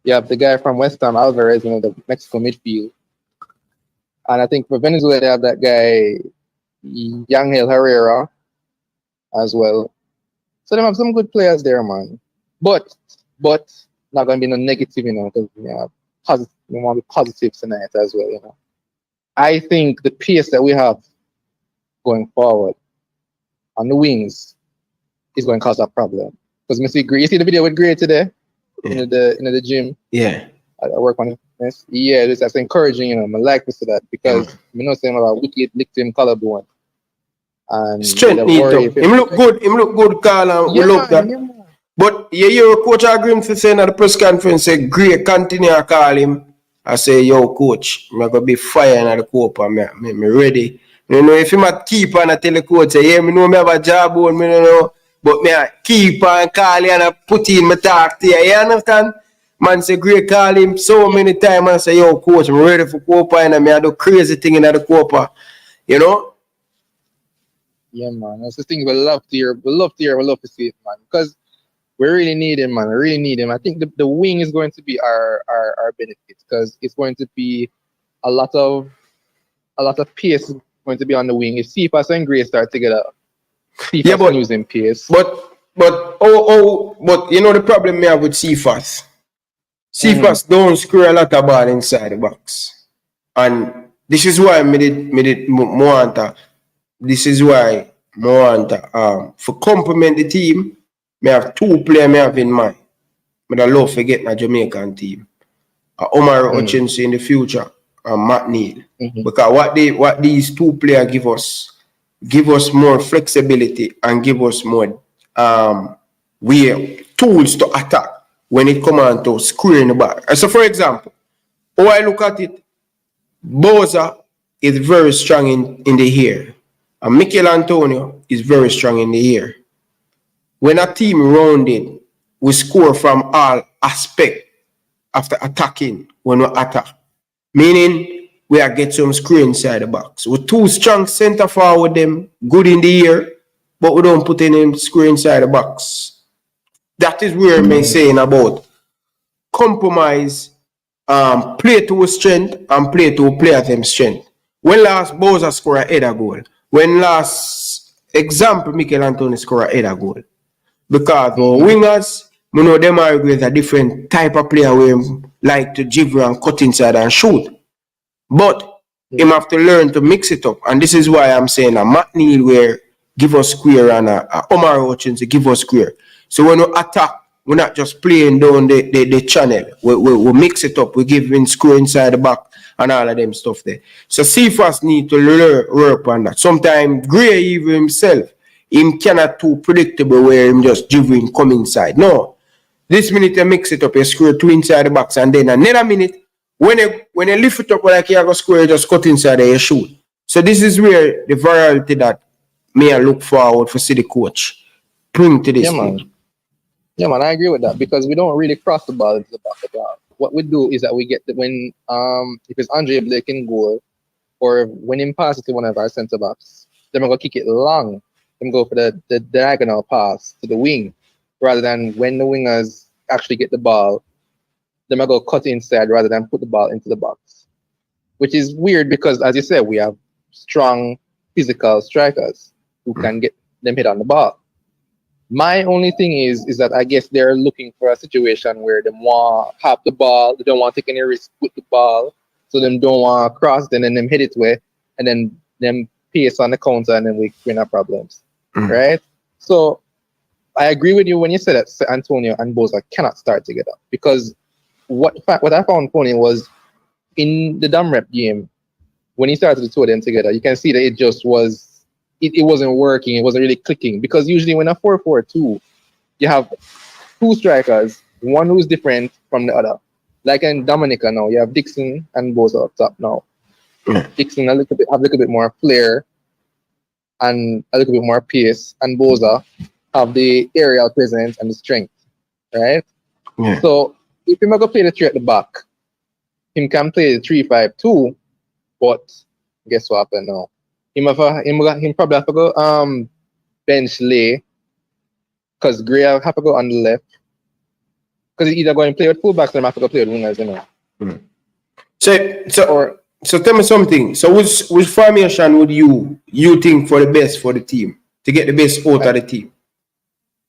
you have the guy from West Ham, Alvarez, you know, the Mexico midfield. And I think for Venezuela, they have that guy, Yangel Herrera, as well. So they have some good players there, man. But not going to be no negative, you know, because we want to be positive tonight as well, you know. I think the pace that we have going forward on the wings is going to cause a problem. Because you see the video with Gray today in the gym? Yeah. I work on it. Yeah, that's encouraging, you know. I like to see that because we know saying about wicked licked him collarbone. And strength need to. Him look good, Carl, and we love that. Yeah. But you hear Coach Agrim saying at the press conference, say, Gray, continue to call him. I say, yo, coach, I'm going to be firing at the Copa. I'm ready. You know, if I'm a keeper and I tell the coach, say, yeah, I know I have a job on me, you know, but me a keeper and call you and I put in my talk to you. You understand? Man say, Gray, call him so many times and say, yo, coach, I'm ready for Copa and I do crazy thing in the Copa. You know? Yeah, man. That's the thing we love to hear. We love to see it, man. Because we really need him, man. We really need him. I think the wing is going to be our benefit because it's going to be a lot of pace going to be on the wing. If Cephas and Gray start together, Cephas can use him pace. But you know the problem we have with Cephas. Cephas don't score a lot of ball inside the box. And this is why for complement the team, I have 2 players I have in mind. I love to get a Jamaican team. Omar Hutchinson in the future and Matt Neal. Because what these 2 players give us more flexibility and give us more tools to attack when it comes on to squaring the back. So for example, how I look at it, Boza is very strong in the air. And Mikel Antonio is very strong in the air. When a team rounded, we score from all aspects after attacking when we attack. Meaning, we are get some screen inside the box. With 2 strong center forward them, good in the air, but we don't put any screen inside the box. That is where I'm saying about compromise, play to strength and play to player them strength. When last Boza score a header goal, when last example Mikel Antonio score a header goal. Because wingers, you know, them are with a different type of player who like to jiggle and cut inside and shoot. But him have to learn to mix it up. And this is why I'm saying a Matt Neal will give us square and a Omar Hutchinson give us square. So when we attack, we're not just playing down the channel. We mix it up. We give him square inside the back and all of them stuff there. So Cephas need to work on that. Sometimes Gray even himself, him cannot too predictable where him just him come inside. No. This minute you mix it up, you score 2 inside the box, and then another minute, when you lift it up like you have a square, you just cut inside there, you shoot. So this is where the variety that me I look forward for see the coach bring to this thing. Yeah, man, I agree with that because we don't really cross the ball into the back of the ball. What we do is that we get when if it's Andre Blake in goal or when him pass it to one of our centre backs, then we're gonna kick it long. Then go for the diagonal pass to the wing, rather than when the wingers actually get the ball, then we're gonna cut inside rather than put the ball into the box. Which is weird because as you said, we have strong physical strikers who can get them hit on the ball. My only thing is that I guess they're looking for a situation where they want have the ball, they don't want to take any risk with the ball, so them don't want to cross, then and them hit it way, and then them pace on the counter, and then we have problems, right? So I agree with you when you said that San Antonio and Boza cannot start together, because what I found funny was in the Dam Rep game when he started the two of them together, you can see that it just was. It wasn't working. It wasn't really clicking, because usually when a 4-4-2, you have two strikers, one who's different from the other. Like in Dominica now, you have Dixon and Boza up top now. Dixon have a little bit more flair and a little bit more pace, and Boza have the aerial presence and the strength, right? Yeah. So if him go play the three at the back, him can play the 3-5-2, but guess what happened now? Him probably have to go bench Lay, because Gray have to go on the left, because he's either going to play with fullbacks or have to go play with wingers, you know. So tell me something. So which formation would you think for the best for the team to get the best out of the team?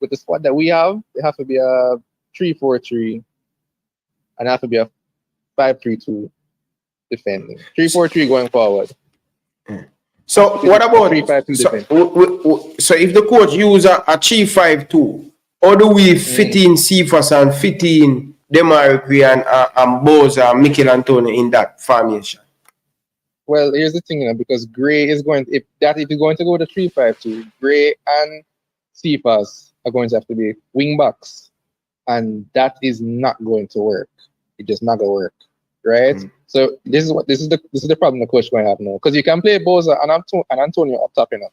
With the squad that we have, it has to be a 3-4-3, and it has to be a 5-3-2 defending. 3-4-3 going forward. So what about so if the coach use a 3-5-2, how do we fit in Cephas and fit in Demarque and Boza and Mikel Antonio in that formation? Well, here's the thing, you know, because Gray is going if he's going to go with a 3-5-2, Gray and Cephas are going to have to be wing backs, and that is not going to work. It's just not going to work, right? So this is the problem the coach going to have now, because you can play Boza and Antonio up top, you know.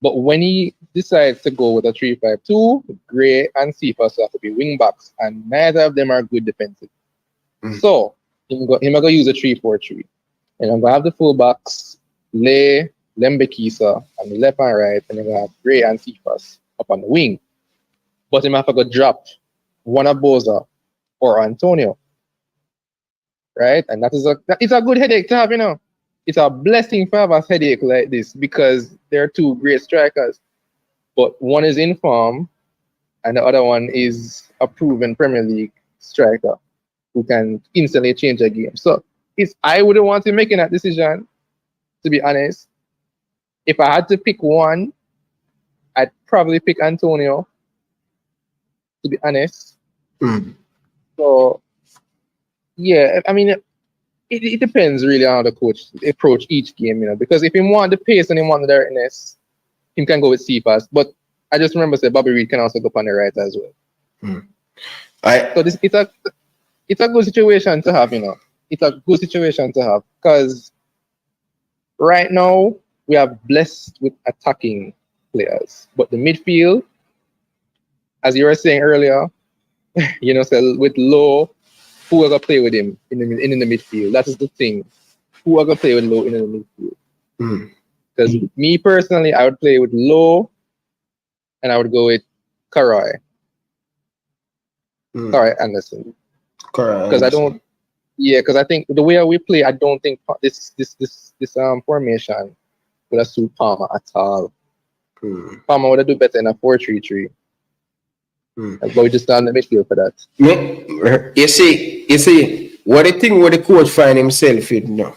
But when he decides to go with a 3-5-2, Gray and Cephas have to be wing backs, and neither of them are good defensive. So he's going to use a 3-4-3, and I'm going to have the full backs, Lay, Lembekisa on the left and right, and then going to have Gray and Cephas up on the wing. But he might have to go drop one of Boza or Antonio. Right? And it's a good headache to have, you know. It's a blessing to have a headache like this, because they're two great strikers. But one is in form and the other one is a proven Premier League striker who can instantly change a game. So I wouldn't want to be making that decision, to be honest. If I had to pick one, I'd probably pick Antonio, to be honest. So yeah, I mean, it depends really on how the coach approach each game, you know, because if he want the pace and he want the directness, he can go with Cephas. But I just remember say Bobby Reid can also go on the right as well. So it's a good situation to have, you know. It's a good situation to have, because right now we are blessed with attacking players, but the midfield, as you were saying earlier, you know, so with Lowe, who are going to play with him in the midfield? That is the thing. Who are going to play with Lowe in the midfield? Because me personally, I would play with Lowe, and I would go with Karai. Karai Anderson. Because I think the way we play, I don't think this formation would have suit Palmer at all. Palmer would have do better in a 4-3-3. But we just stand in the midfield for that. You see, what the thing where the coach find himself in now?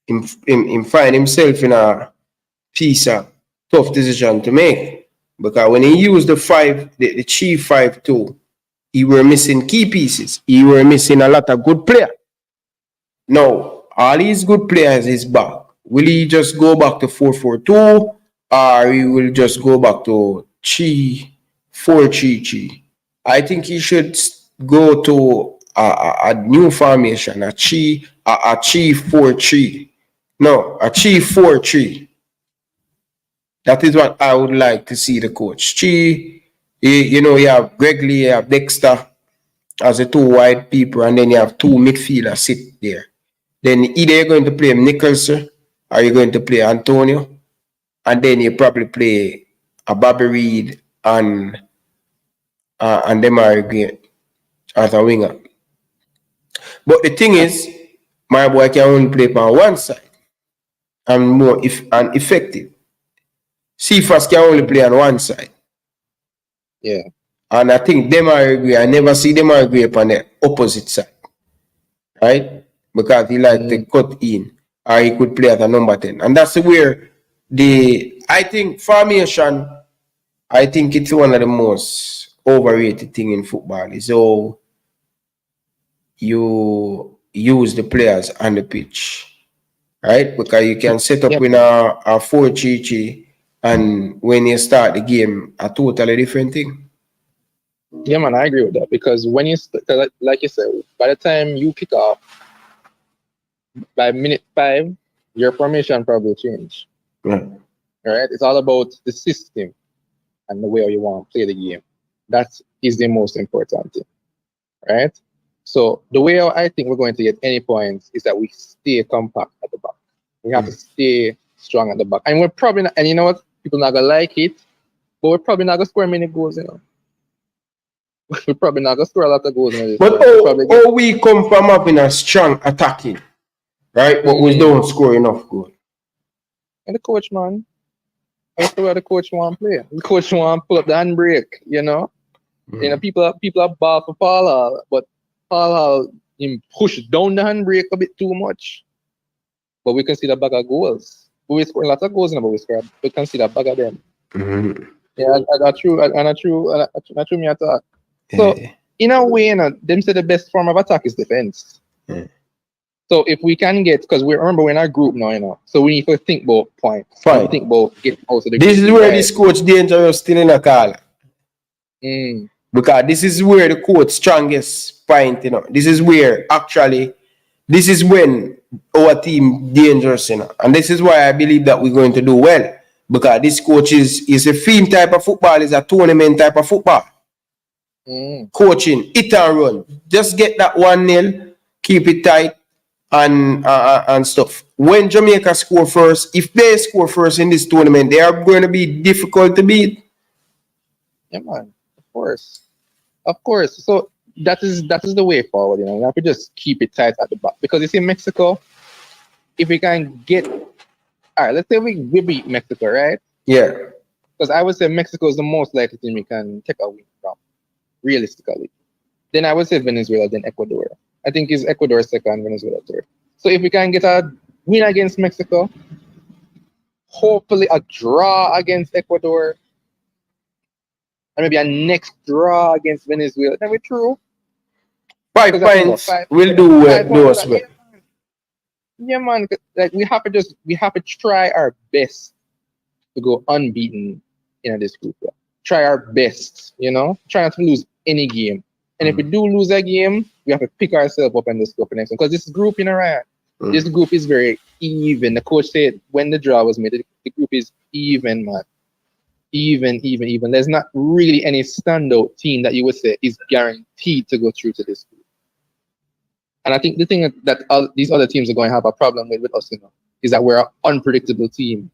Him find himself in a piece of tough decision to make. Because when he used the 3-5-2, he were missing key pieces. He were missing a lot of good players. Now, all these good players is back. Will he just go back to 4-4-2, or he will just go back to 4-3-3? I think he should go to a new formation, a 3-4-3. No, a 3-4-3. That is what I would like to see the coach. You know, you have Gregley, you have Dexter as the two wide people, and then you have two midfielders sit there. Then either you're going to play Nicholson or you're going to play Antonio, and then you probably play a Bobby Reid and Demarque as a winger. But the thing is, my boy can only play on one side and more effective. Cephas can only play on one side. Yeah. And I think Demarai Gray, I never see Demarai Gray on the opposite side. Right? Because he like to cut in. Or he could play at a number 10. And that's where I think formation, I think it's one of the most overrated thing in football. Is how you use the players on the pitch. Right? Because you can set up in a 4-3-3 and when you start the game, a totally different thing. Yeah, man, I agree with that because when you, like you said, by the time you kick off, by minute 5, your formation probably change. Right. Right? It's all about the system and the way you want to play the game. That is the most important thing. Right? So the way I think we're going to get any points is that we stay compact at the back. We have to stay strong at the back. And we're probably not, and you know what? People not gonna like it, but we're probably not gonna score many goals, you know. We're probably not gonna score a lot of goals. But we come from having a strong attacking, right? But we don't score enough goals. And the coach, man, that's the way the coach want to play. The coach want to pull up the handbrake, you know. You know, people are ball for Paul Hall, but Paul Hall him push down the handbrake a bit too much. But we can see the bag of goals. We score lots of goals now, but we can see the bag of them. Yeah, that's true. That's true. Me attack. So in a way, you know, them say the best form of attack is defense. So if we can get, because we remember we're in our group now, you know, so we need to think about points. Fine. Think about getting out of the group. This is where this coach dangerous still in a call. Because this is where the coach strongest point, you know. This is where actually, this is when our team dangerous, you know. And this is why I believe that we're going to do well. Because this coach is a theme type of football, is a tournament type of football. Coaching, hit and run. Just get that 1-0, keep it tight, and stuff. When Jamaica score first, if they score first in this tournament, they are going to be difficult to beat. Yeah, man. Of course. So that is the way forward, you know. We have to just keep it tight at the back. Because you see, Mexico, if we can get, all right, let's say we beat Mexico, right? Yeah. Because I would say Mexico is the most likely team we can take a win from, realistically. Then I would say Venezuela, then Ecuador. I think it's Ecuador second, Venezuela third. So if we can get a win against Mexico, hopefully a draw against Ecuador, and maybe a next draw against Venezuela, then we're through. 5 points will do us well. Yeah, man. Like we have to try our best to go unbeaten in this group. Yeah. Try our best, you know. Try not to lose any game. And if we do lose a game, we have to pick ourselves up and just go for next one. Because this group, you know, right? This group is very even. The coach said when the draw was made, the group is even, man. Even. There's not really any standout team that you would say is guaranteed to go through to this group. And I think the thing that these other teams are going to have a problem with us, you know, is that we're an unpredictable team.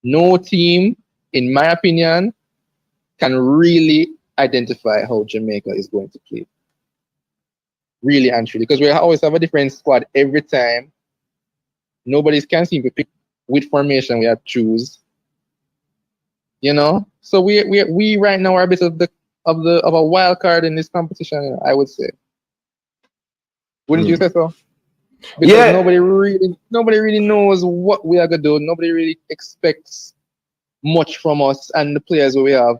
No team, in my opinion, can really identify how Jamaica is going to play. Really and truly. Because we always have a different squad every time. Nobody can seem to pick which formation we have to choose. You know? So we right now are a bit of a wild card in this competition, I would say. Wouldn't you say so? Because nobody really knows what we are gonna do. Nobody really expects much from us and the players we have.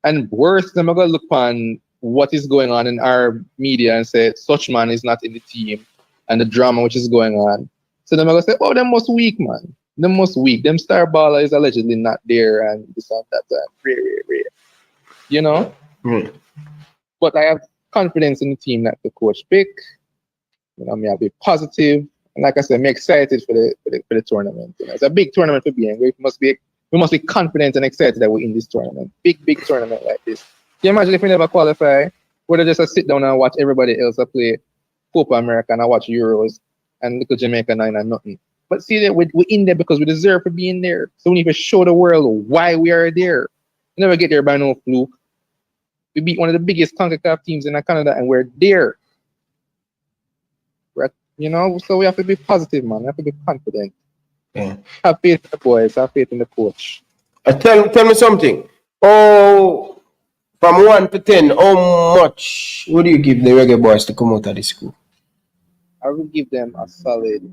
And worse, they're gonna look on what is going on in our media and say such man is not in the team and the drama which is going on. So they're gonna say, oh, they're most weak, man. They're most weak. Them star baller is allegedly not there and this and that. Rare. You know? But I have confidence in the team that the coach pick. You know, I'll be positive. And like I said, I'm excited for the tournament. You know, it's a big tournament to be in. We must be confident and excited that we're in this tournament. Big tournament like this. Can you imagine if we never qualify? We'd just sit down and watch everybody else play Copa America and I watch Euros and look at Jamaica 9 and nothing. But see that we're in there because we deserve to be in there. So we need to show the world why we are there. We never get there by no fluke. We beat one of the biggest CONCACAF teams in Canada and we're there. You know, so we have to be positive, man. We have to be confident. Yeah. Have faith in the boys. Have faith in the coach. Tell me something. Oh, From 1 to 10, how much would you give the Reggae Boyz to come out of the school? I will give them a solid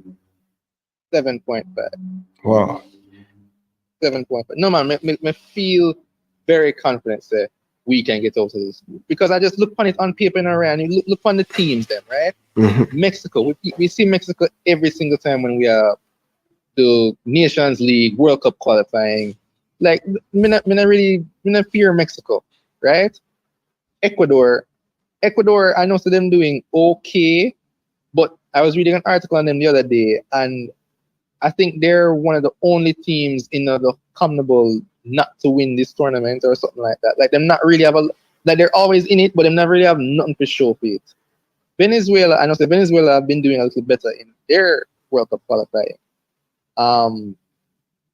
7.5. Wow. 7.5. No man, me feel very confident that we can get out of this group. Because I just look on it on paper and around. You look on the teams then, right? Mm-hmm. Mexico. We see Mexico every single time when we are the Nations League, World Cup qualifying. Like me not fear Mexico, right? Ecuador, I know them doing okay, but I was reading an article on them the other day, and I think they're one of the only teams in the CONMEBOL not to win this tournament or something like that. Like them not really have like they're always in it, but they never really have nothing to show for it. Venezuela, I know Venezuela have been doing a little better in their World Cup qualifying.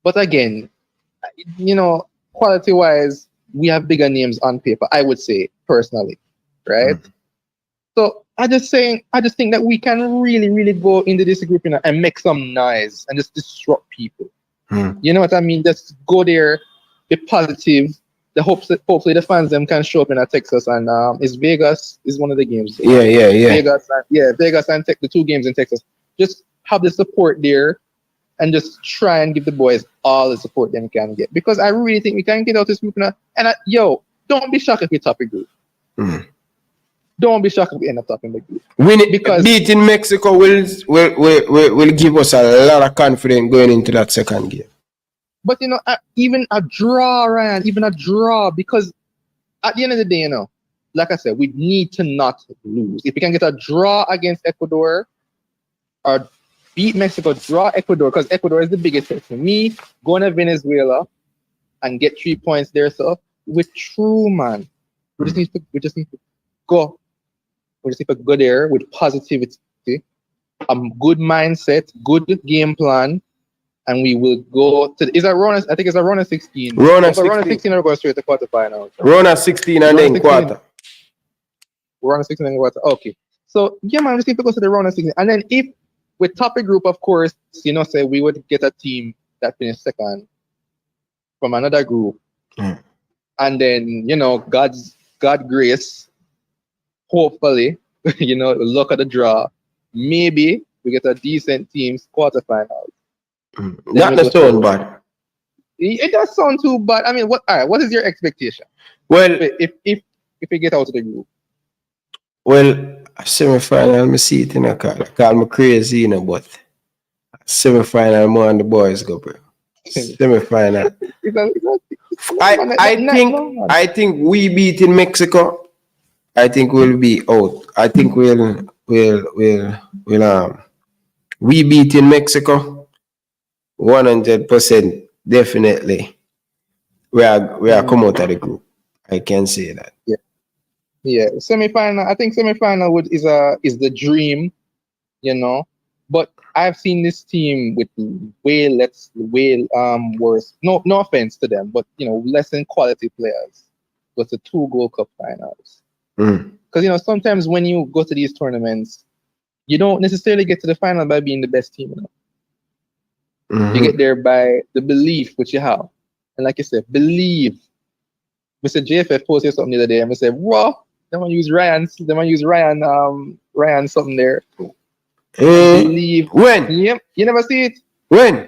But again, you know, quality-wise, we have bigger names on paper, I would say, personally, right? So I just think that we can really, really go into this group, you know, and make some noise and just disrupt people. You know what I mean? Just go there, be positive. Hopefully the fans them can show up in Texas, and is Vegas is one of the games. Yeah. Vegas and the 2 games in Texas. Just have the support there, and just try and give the boys all the support they can get, because I really think we can get out this group now. And don't be shocked if we top a group. Don't be shocked if we end up topping the group. Beating Mexico will give us a lot of confidence going into that second game. But you know, even a draw, Ryan, because at the end of the day, you know, like I said, we need to not lose. If we can get a draw against Ecuador or beat Mexico, draw Ecuador, because Ecuador is the biggest threat for me. Going to Venezuela and get 3 points there, so we're true, man. We just need to go. We just need to go there with positivity, a good mindset, good game plan, and we will go to. Is that round? I think it's a round of 16. Round of 16 or go straight to quarterfinals. Round of 16 and then quarter. Round of 16 and quarter. Okay. So yeah, man, we just need to go to the round of 16, and then if we top a group, of course, you know, say we would get a team that finished second from another group, and then you know, God grace. Hopefully, you know, look at the draw. Maybe we get a decent team's quarterfinals. That doesn't sound bad. It does sound too bad. I mean, what is your expectation? Well, if we get out of the group. Well, semi-final, I see it in a call me crazy, you know, but semi-final, more on the boys go, bro. Semi-final. I think we beating Mexico. I think we'll be out. I think we beating Mexico 100% definitely. We are come out of the group. I can say that. Yeah. Semi-final. I think semi-final is the dream, you know. But I've seen this team with way worse. No offense to them, but you know, less than quality players. But the 2 Gold Cup finals. Because you know, sometimes when you go to these tournaments, you don't necessarily get to the final by being the best team. You know? You get there by the belief which you have, and like you said, believe. Mr. JFF posted something the other day, and I said, "Wow, they want to use Ryan. Ryan something there." Believe. When? Yep. You never see it. When?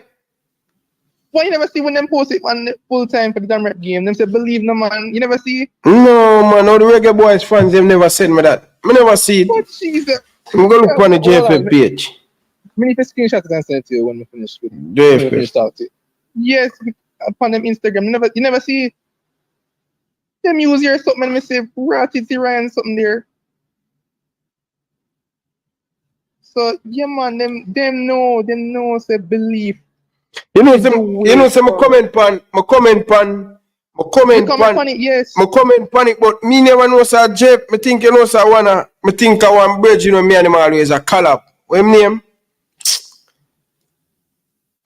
Why you never see when them post it on the full time for the damn rap game? Them say believe no man. You never see it? No man, all the Reggae Boyz fans them never sent me that. I never see it. Oh Jesus. I'm gonna look on the JFF page. I mean, if a screenshot and send it to you when we finish with JFF. Yes, upon them Instagram. You never see it. Them use your something and me say Ratty Ryan something there. So yeah man, them know say believe. You know some comment pan it, yes. My comment panic, but me never know sir Jeff. Me think you know sir me think I want bridge, you know, me and him always a collab. What him name?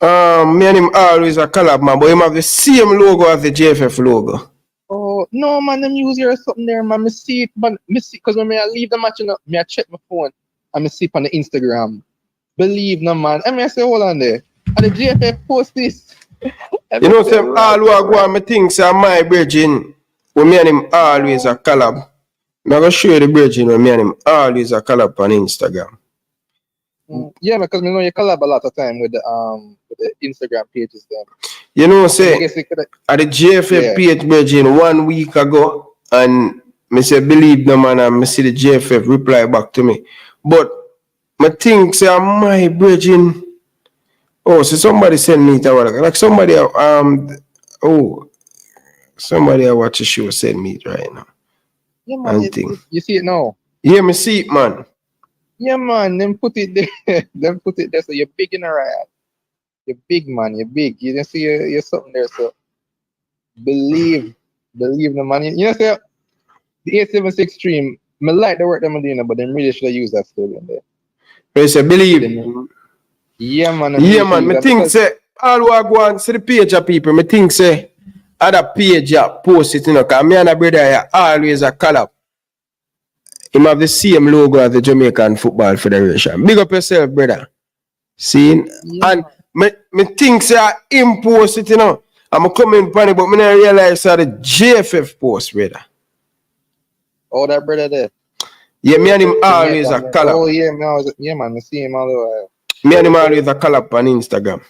Me and him always a collab, man, but him have the same logo as the JFF logo. Oh no man, them use your something there, man. Me see it, but me see because when I leave the match, you know, me I check my phone and me see it on the Instagram. Believe no man. I mean I say hold on there. And the GFF post this. You know, some all who are going, I think, say, my bridging, when me and him always a collab. I'm gonna show you the bridge, when me and him always a collab on Instagram. Yeah, because we know you collab a lot of time with the Instagram pages then. You know, I say guess it could at the JFF page bridging 1 week ago, and me say believe no man, and me see the JFF reply back to me. But me think say my bridging. Oh, so somebody send me it like somebody somebody I watch a show send me it right now. Yeah, man, you see it now. Yeah, me see it, man. Yeah, man, them put it there. Them put it there. So you're big in the right. You're big, man. You're big. You just see you're something there. So believe the man. You know, say the 876 stream. I like the work them doing, but them really should have used that story in there. They say believe. Yeah, man. Yeah, man. Me think say all who go and see the page of people. Me think say other page post it, cause me and a brother here always a collab. Him have the same logo as the Jamaican Football Federation. Big up yourself, brother. See? Yeah. And me think say him post it, I'm coming upon it, but me not realize how the JFF post, brother. Oh, that brother there. Yeah, me and him always a collab. Oh yeah, man, I see him all the way. Me and him always a collab on Instagram.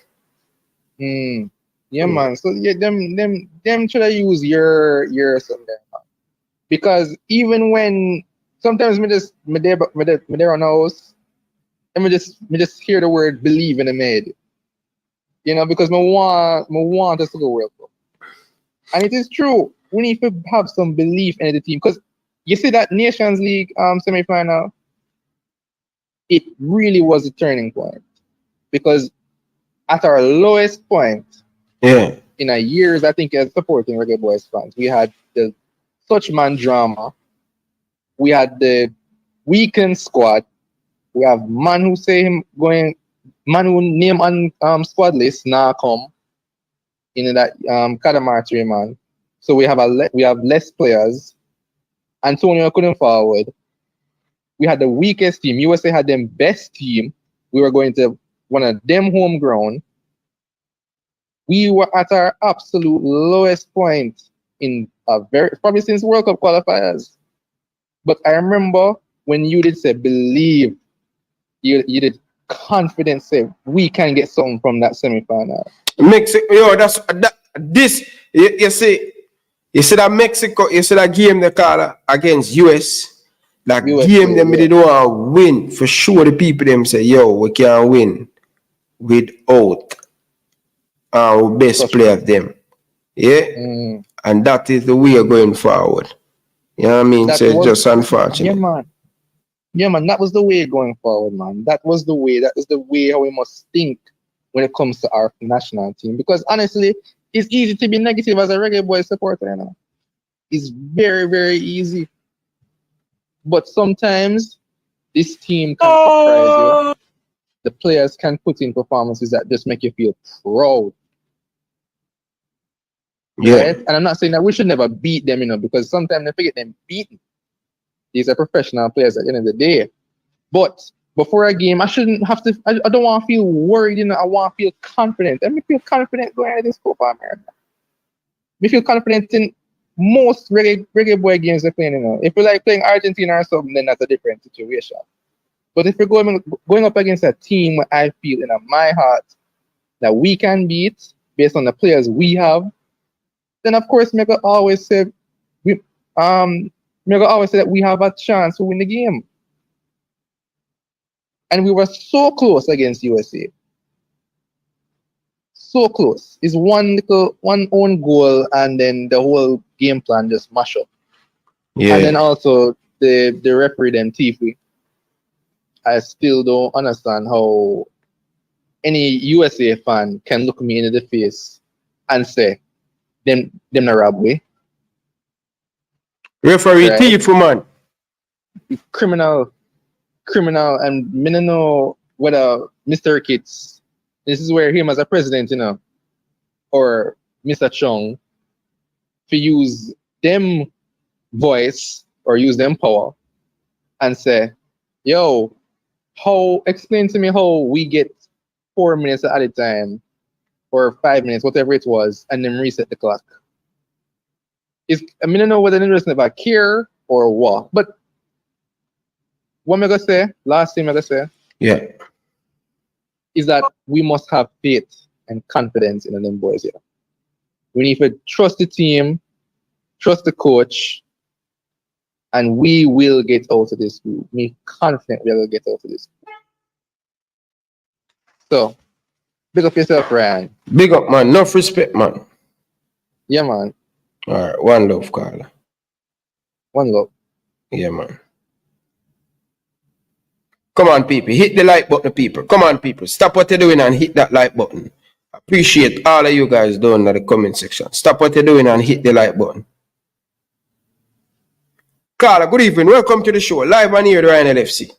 Yeah, man. So yeah, them should I use your something, because even when sometimes me there on the house, and me just hear the word believe in the made. Because me want us to go World Cup. And it is true. We need to have some belief in the team. Because you see that Nations League semi-final, it really was a turning point. Because at our lowest point in our years, I think, as supporting Reggae Boyz fans, we had the such man drama. We had the weakened squad. We have man who say him going, man who name on squad list now come in that Kadamartri, man. So we have less players. Antonio couldn't forward. We had the weakest team. USA had them best team. We were going to one of them home ground. We were at our absolute lowest point in probably since World Cup qualifiers. But I remember when you did say believe, you did confident say we can get something from that semi-final. Mexico, you see that Mexico, you see that game they call against US. That game them they don't want to win. For sure the people them say, we can't win without our best player of them. Yeah? And that is the way going forward. You know what I mean? So it's just unfortunate. Yeah, man, that was the way going forward, man. That was the way. That is the way how we must think when it comes to our national team. Because honestly, it's easy to be negative as a Reggae Boyz supporter, It's very, very easy. But sometimes this team can surprise you. The players can put in performances that just make you feel proud. Yeah. Right? And I'm not saying that we should never beat them, because sometimes they forget them beaten. These are professional players at the end of the day. But before a game, I shouldn't have to, I don't want to feel worried, I want to feel confident. Let me feel confident going into this Copa America. Me feel confident in most reggae boy games they're playing, If we like playing Argentina or something, then that's a different situation. But if we're going up against a team where I feel in my heart that we can beat based on the players we have, then of course me go always say that we have a chance to win the game. And we were so close against USA. So close. It's one own goal, and then the whole game plan just mash up. Yeah. And then also the referee them Tifi. I still don't understand how any USA fan can look me in the face and say them not rob we. Referee thief, man. Criminal, and me don't know whether Mr. Kitts, this is where him as a president, or Mr. Chung, to use them voice or use them power and say, explain to me how we get 4 minutes at a time or 5 minutes, whatever it was, and then reset the clock. I mean, I don't know whether the university never care or what, but what I'm gonna say, last thing I'm gonna say, Yeah. is that we must have faith and confidence in them boys here. We need to trust the team, trust the coach, and we will get out of this group. Me confident we will get out of this group. So, big up yourself, Ryan. Big up, man. Enough respect, man. Yeah, man. All right. One love, Carla. One love. Yeah, man. Come on, people. Hit the like button, people. Come on, people. Stop what you're doing and hit that like button. Appreciate all of you guys doing in the comment section. Stop what you're doing and hit the like button. Carla, good evening. Welcome to the show. Live on here, the Ryan LFC.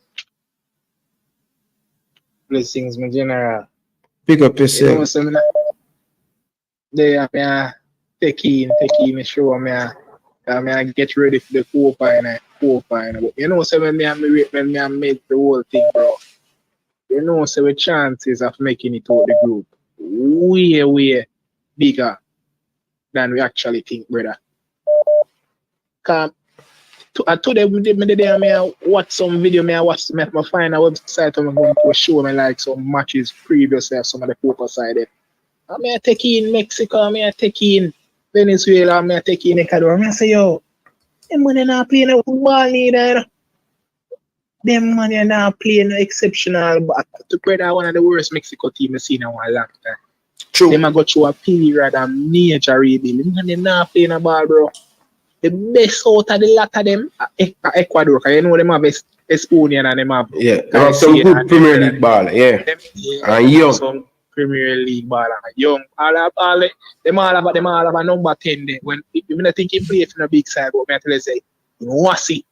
Blessings, my general. Pick up yourself. You know, so they are taking the show. I get ready for the Copa Party. You know, so when I make the whole thing, bro. You know, so the chances of making it out the group way bigger than we actually think, brother. Today, I watch some video, I find a website I'm going to show me like some matches previously of some of the Copa side. I take in Mexico, I take in Venezuela, I take in Ecuador. I say, yo, them money not playing no football neither. Them money not playing no exceptional, but to brother one of the worst Mexico team I've seen in a long time. True. Them go through a period of major rebuilding. Them not playing a ball, bro. The best out of the lot of them Ecuador, because you know them have Esponian and them have they have some good Premier League baller, and young. Some Premier League baller, young. All them all have a number 10 there. When you not think he play from the big side, but I tell you say, what's it?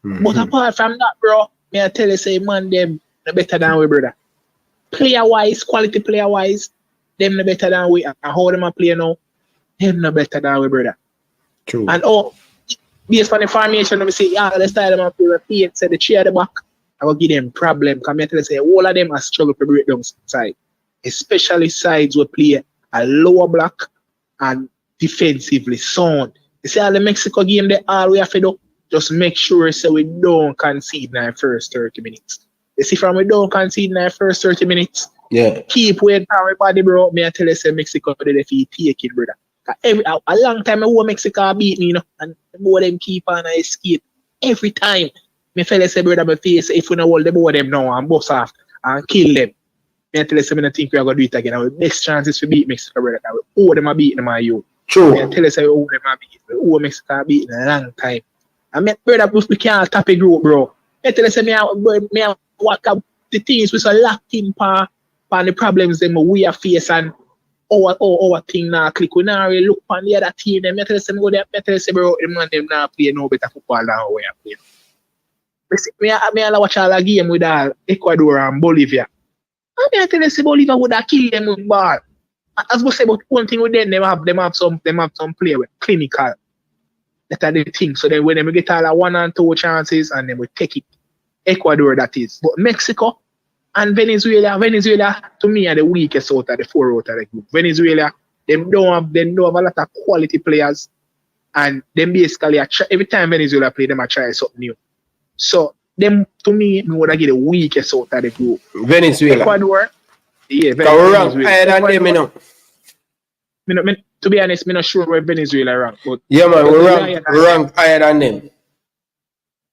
But apart from that, bro, I tell you say, man, them no better than we, brother. Player wise, quality player wise, them no better than we. And how them a play now, them no better than we, brother. True. And based on the formation, let me say, the style of them play with Pete said the three at the back, I will give them problem. Because I tell you say, all of them are struggle to break down side. Especially sides will play a lower block and defensively sound. You see all the Mexico game they all we have to do, just make sure so we don't concede in our first 30 minutes. You see from we don't concede in our first 30 minutes, keep waiting for everybody, bro. Me I tell you say Mexico they defeat take it, brother. A long time I want Mexico beat me, you know, and both them keep on escape. Every time, me fella say, brother, my face, if we don't hold the both them now and bust off and kill them, me tell you say, I don't think we are going to do it again. Our best chances to beat Mexico, brother. All them are beating them are you. True. Me tell you say, all them are beating. All Mexico are beating a long time. And me, brother, we can't tap a group, bro. Me tell you say, me what up the things we so locked in for the problems them we are facing. Our thing now click. We now really look on the other team. Them tell us go there. Tell us bro, them now play no better football than we are playing. Me I watch all the game with Ecuador and Bolivia. I tell us Bolivia would have killed them with ball. As we say, but one thing with them have some play with clinical. That are the thing. So then when they get all 1 and 2 chances and then we take it. Ecuador that is, but Mexico. And Venezuela to me are the weakest out of the 4 out of the group. Venezuela, they don't have a lot of quality players, and them basically every time Venezuela play, them try something new. So them to me would have get the weakest out of the group. Venezuela. Ecuador, Venezuela. To be honest, I'm not sure where Venezuela rank. But yeah, man, we rank higher than them.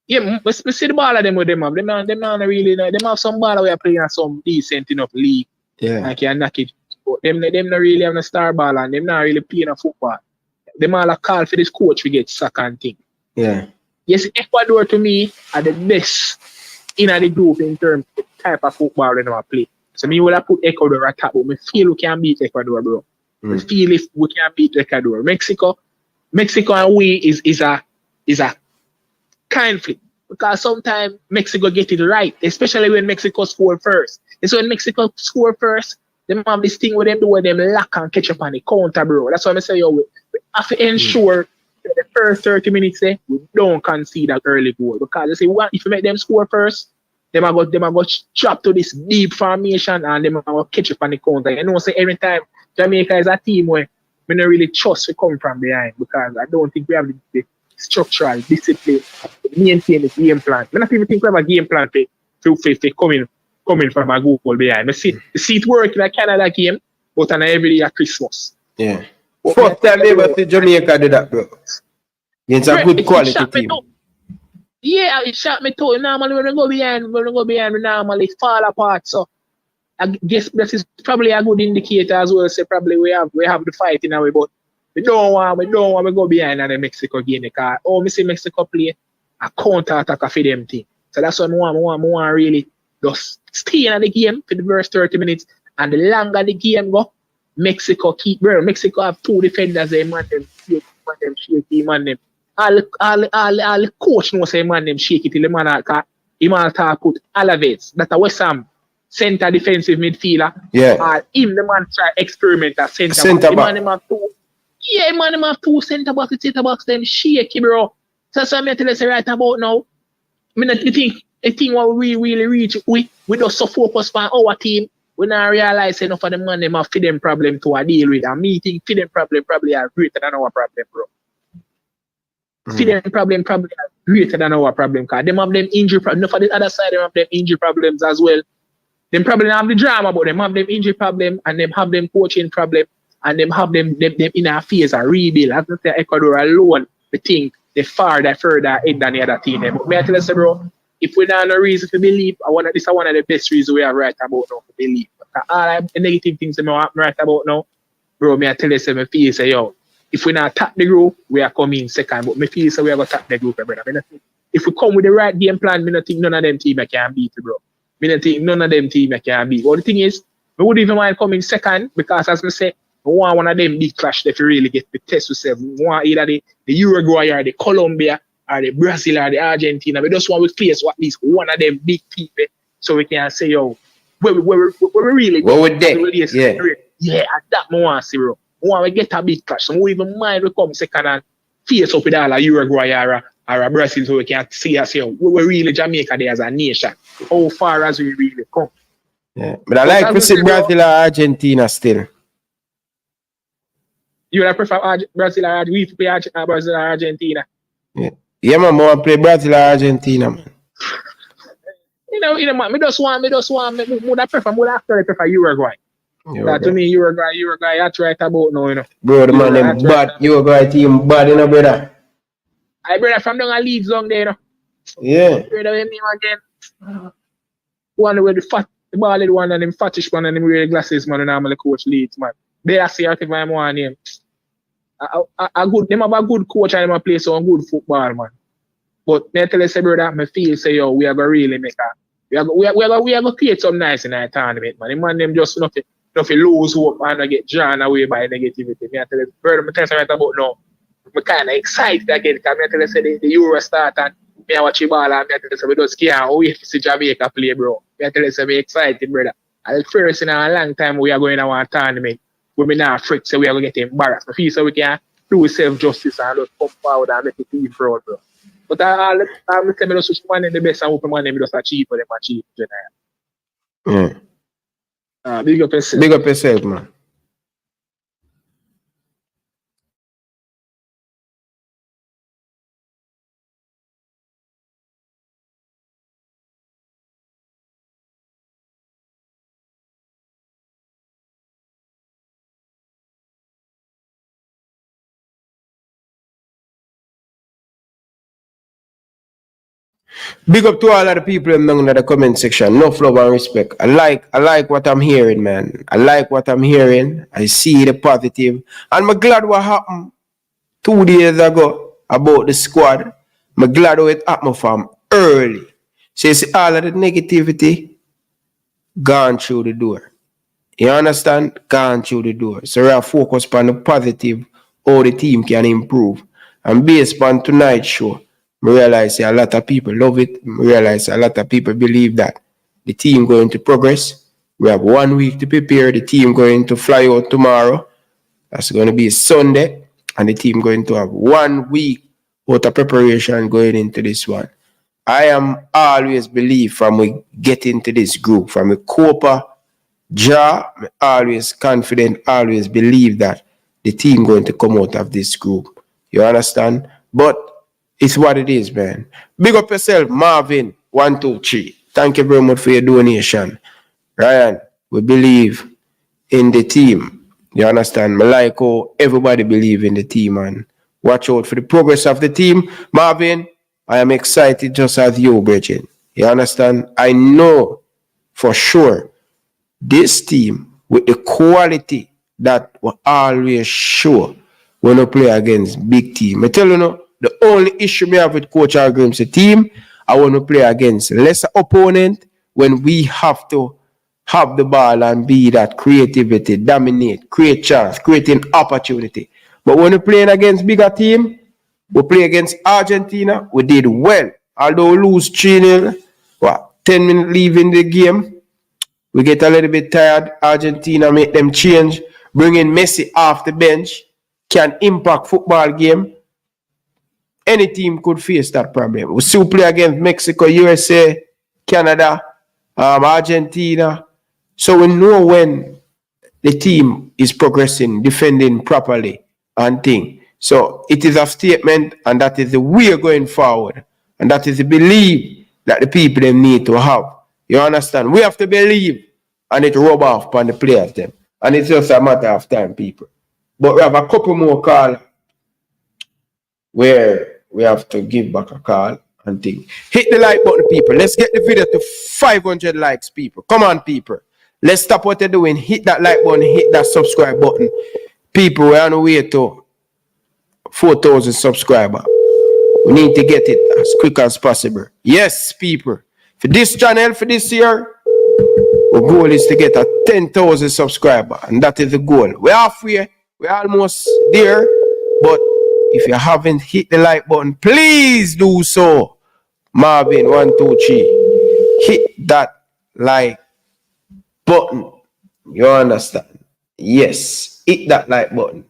Yeah, but we see the ball of them with them have. Them not really, them have some ball we are playing at some decent enough league. Yeah. I can knock it. But them not really have a star ball and them not really playing a football. Them all a call for this coach we get sack and thing. Yeah. Yes, Ecuador to me are the best in the group in terms of the type of football they never play. So me will have put Ecuador at top, but I feel we can beat Ecuador, bro. I feel if we can beat Ecuador. Mexico and we is a conflict, because sometimes Mexico get it right, especially when Mexico score first. And so when Mexico score first, they have this thing with them do where them lock and catch up on the counter, bro. That's why I say, we have to ensure that the first 30 minutes we don't concede that early goal, because they say if you make them score first, them are go trap to this deep formation and them are go catch up on the counter. You know, say every time Jamaica is a team where we don't really trust we come from behind because I don't think we have the structural discipline to maintain the game plan. I don't even think we have a game plan to coming from a goal behind. I see it work in a Canada game, but on every day at Christmas. Yeah. First time ever see Jamaica do that, bro. It's a good quality team. Yeah, it shot me too. Normally when we go behind, we normally fall apart. So I guess that is probably a good indicator as well. Say probably we have the fight in our way, but we don't want to go behind in the Mexico game because we see Mexico play a counter attack for them team. So that's what I want really just stay in the game for the first 30 minutes. And the longer the game go, Mexico have two defenders, they man them shaky, man them. All the coach knows say man them shaky till the man put Alaves, that a West Ham center defensive midfielder. Yeah. Him the man try experiment at center back. Man have two center backs, them shaky, bro. So I'm tell you right about now. The thing what we really reach, we just so focus on our team. We not realize enough of the man them have feeding problem to deal with. And me think feeding problem probably are greater than our problem, bro. Feeding problem probably are greater than our problem because them have them injury problems. Enough of the other side, them have them injury problems as well. Them probably have the drama, but them have them injury problem and them have them coaching problem and them have them in a phase of rebuild. As I say, Ecuador alone, we think they further ahead than the other team. But may I tell you, bro, if we don't have no reason to believe, this is one of the best reasons we have right about now to believe. All the negative things that I'm right about now, bro, may I tell you, me feel say, yo, if we not tap the group, we are coming second. But me feel say we are going to tap the group, brother. If we come with the right game plan, I don't think none of them teams can beat it, bro. I don't think none of them teams can beat. But the thing is, we would even mind coming second because, as I say, we want one of them big clash that we really get to test ourselves. We want either the Uruguay or the Colombia or the Brazil or the Argentina. We just want to face at least one of them big people so we can say, yo, where we really go. Yeah, at that we want to see, bro. We want to get a big clash. So we even mind we come second and face up with all a Uruguay or a Brazil so we can see us, yo, we really Jamaica there as a nation. How far as we really come. Yeah, but I like to see Brazil or Argentina still. You would prefer Brazil or we play Brazil or Argentina? Yeah, man, I want to play Brazil or Argentina, man. You know, man, I prefer Uruguay. That to me, Uruguay, that's right about now, you know. Bro, the man, them bad, Uruguay team bad, you know, brother. I brother from down a league zone there, you know. Yeah. Brother, with me again. One with the bald one and them fattish one and them wear glasses, man, and normally coach Leeds, man. They are say if I'm one name. Them have a good coach and them play some good football, man. But me tell you, say, brother, me feel say, yo, we are gonna really make we are gonna create some nice in our tournament, man. The man them just nothing lose hope and get drawn away by negativity. Me tell you, brother, me tell you right about now. I'm kind of excited again because me tell you, say the Euro start and me watch the ball and me tell you, say we just can't wait to see Jamaica play, bro. Me tell you, say me excited, brother. And first in a long time we are going to our tournament. We not afraid, so we are going to get embarrassed. I feel so we can do self-justice and just come forward and make the team proud, bro. But I'm telling you, just one in the best and open one, them just achieve for them achieve. Yeah. Big up yourself. Big up yourself, man. Big up to all of the people in the comment section. No love and respect. I like what I'm hearing, man. I like what I'm hearing. I see the positive. And I'm glad what happened 2 days ago about the squad. I'm glad what it happened from early. So you see all of the negativity gone through the door. You understand? Gone through the door. So we are focused on the positive, how the team can improve. And based on tonight's show, I realize a lot of people love it. I realize a lot of people believe that the team going to progress. We have 1 week to prepare. The team going to fly out tomorrow. That's going to be Sunday. And the team going to have 1 week out of preparation going into this one. I am always believe from we get into this group, from the Copa, I'm always confident, always believe that the team going to come out of this group. You understand? But it's what it is, man. Big up yourself, Marvin. 1, 2, 3. Thank you very much for your donation. Ryan, we believe in the team. You understand? I like how everybody believe in the team, and watch out for the progress of the team. Marvin, I am excited just as you, Bridget. You understand? I know for sure this team with the quality that we always show when we play against big team. I tell you now, the only issue we have with Coach Agrim's team, I want to play against lesser opponent when we have to have the ball and be that creativity, dominate, create chance, creating opportunity. But when we're playing against bigger team, we play against Argentina, we did well. Although we lose 3-0, 10 minutes leaving the game, we get a little bit tired. Argentina make them change, bring in Messi off the bench, can impact football game. Any team could face that problem. We still play against Mexico, USA, Canada, Argentina. So we know when the team is progressing, defending properly and things. So it is a statement, and that is the way going forward. And that is the belief that the people them need to have. You understand? We have to believe, and it rub off upon the players them. And it's just a matter of time, people. But we have a couple more calls where we have to give back a call and things. Hit the like button, people. Let's get the video to 500 likes, people. Come on, people. Let's stop what they're doing. Hit that like button, hit that subscribe button. People, we're on the way to 4,000 subscribers. We need to get it as quick as possible. Yes, people. For this channel, for this year, our goal is to get a 10,000 subscribers. And that is the goal. We're halfway. We're almost there. But if you haven't hit the like button, please do so. Marvin, 1, 2, 3. Hit that like button. You understand? Yes. Hit that like button.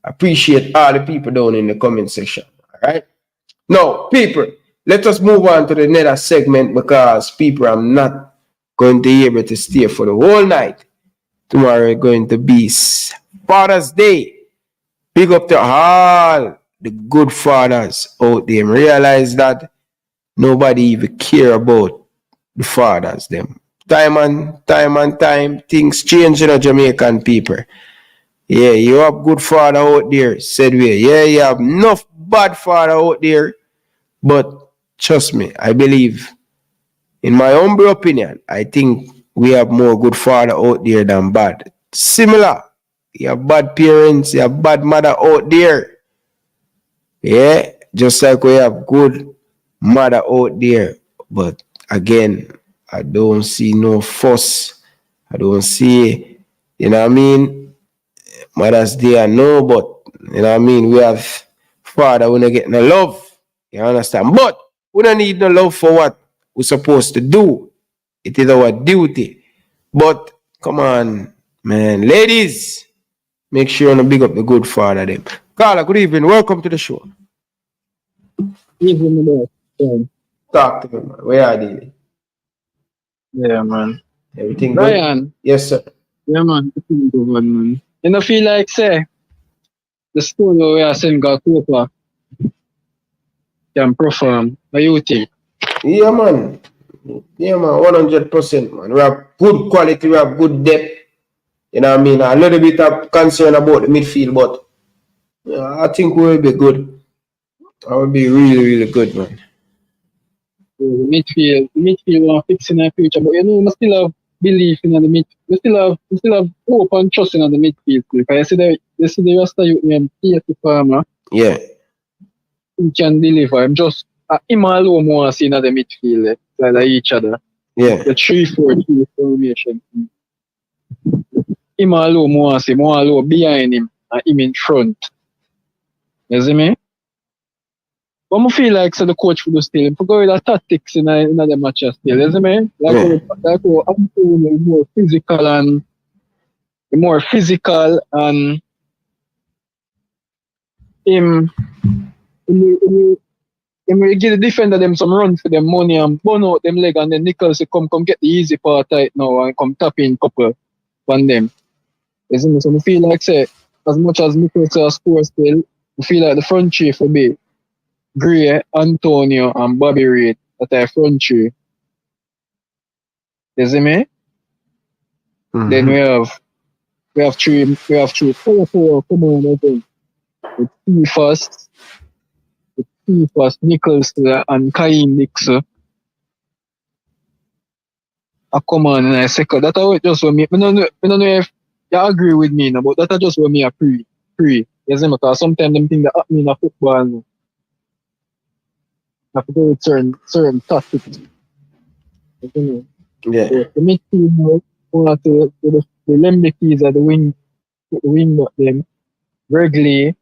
Appreciate all the people down in the comment section. Alright? Now, people, let us move on to the next segment, because people, I'm not going to be able to stay for the whole night. Tomorrow is going to be Father's Day. Big up to all the good fathers out there. Realize that nobody even care about the fathers them. Time and time, things change in the Jamaican people. Yeah, you have good father out there, said we. Yeah, you have enough bad father out there. But trust me, I believe, in my humble opinion, I think we have more good father out there than bad. Similar. You have bad parents, you have bad mother out there. Yeah, just like we have good mother out there. But again, I don't see no fuss. I don't see, you know what I mean? Mother's Day, I know, but, you know what I mean? We have father, we don't get no love. You understand? But we don't need no love for what we're supposed to do. It is our duty. But, come on, man. Ladies, make sure you big up the good father them. Carla, good evening. Welcome to the show. Evening, Talk to me, man. Where are they? yeah, man. Everything Ryan. good? Yes, sir. Yeah, man. Everything good, man. You know, feel like, say, the school where we are sending Copa can perform. What you think? Yeah, man. Yeah, man. 100%, man. We have good quality. We have good depth. You know what I mean? A little bit of concern about the midfield, but yeah, I think we'll be good. I will be really, really good, man. The midfield will fix in the future, but you know, we still have belief in the midfield. We still have hope and trust in the midfield. Because you see the rest of you named P.S. Farmer. Yeah. He can deliver. I'm just him alone more see in the midfield, like each other. Yeah. The 3-4-3 formation. Him alone more see more alone behind him and him in front. You see me? But I feel like so the coach would still go with the tactics in the matches still, you see me? Like I'm more physical and him will give the defender them some run for them money and burn out them leg, and then Nichols will come get the easy part right now and come tap in couple on them. You see me? So I feel like say as much as me could say a score still, I feel like the front three for me, Gray, Antonio, and Bobby Reid, that are front three. You see me? Then we have three 4-4, come on, I think. With T first, Nichols and Kaim Dixon. I come on and I second. That's how it just for me. I don't know if you agree with me, no, but that's just for me a pre. You see me? Because sometimes them things that happen in a football, you have to go with certain tactics. You see me? Yeah. So the midfield now, the Lembe keys are the wing back them. Reggae,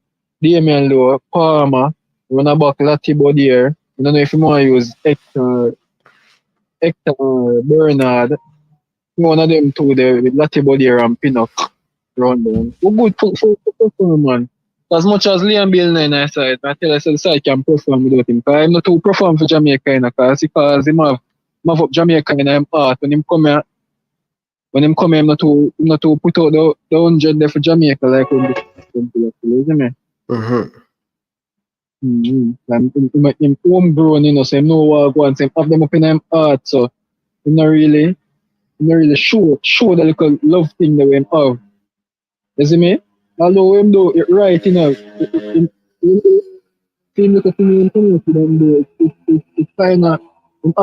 Damion Lowe, Palmer, run a back Latibo there. I don't know if you want to use Hector Bernard. One of them two there with Latibo there and Pinnock round them. We're good for man. As much as Liam Bill in our side, I tell us the side can perform without him. Because I'm not too perform for Jamaica because he have up Jamaica in him heart. When him come here, I'm not to put out the 100 there for Jamaica like when isn't me? Him homegrown, you know, so him know what wants him have them up in him heart, so him not really show the little love thing that we have. You see me? Although him do it right, you know, same little thing in community them do it's kinda him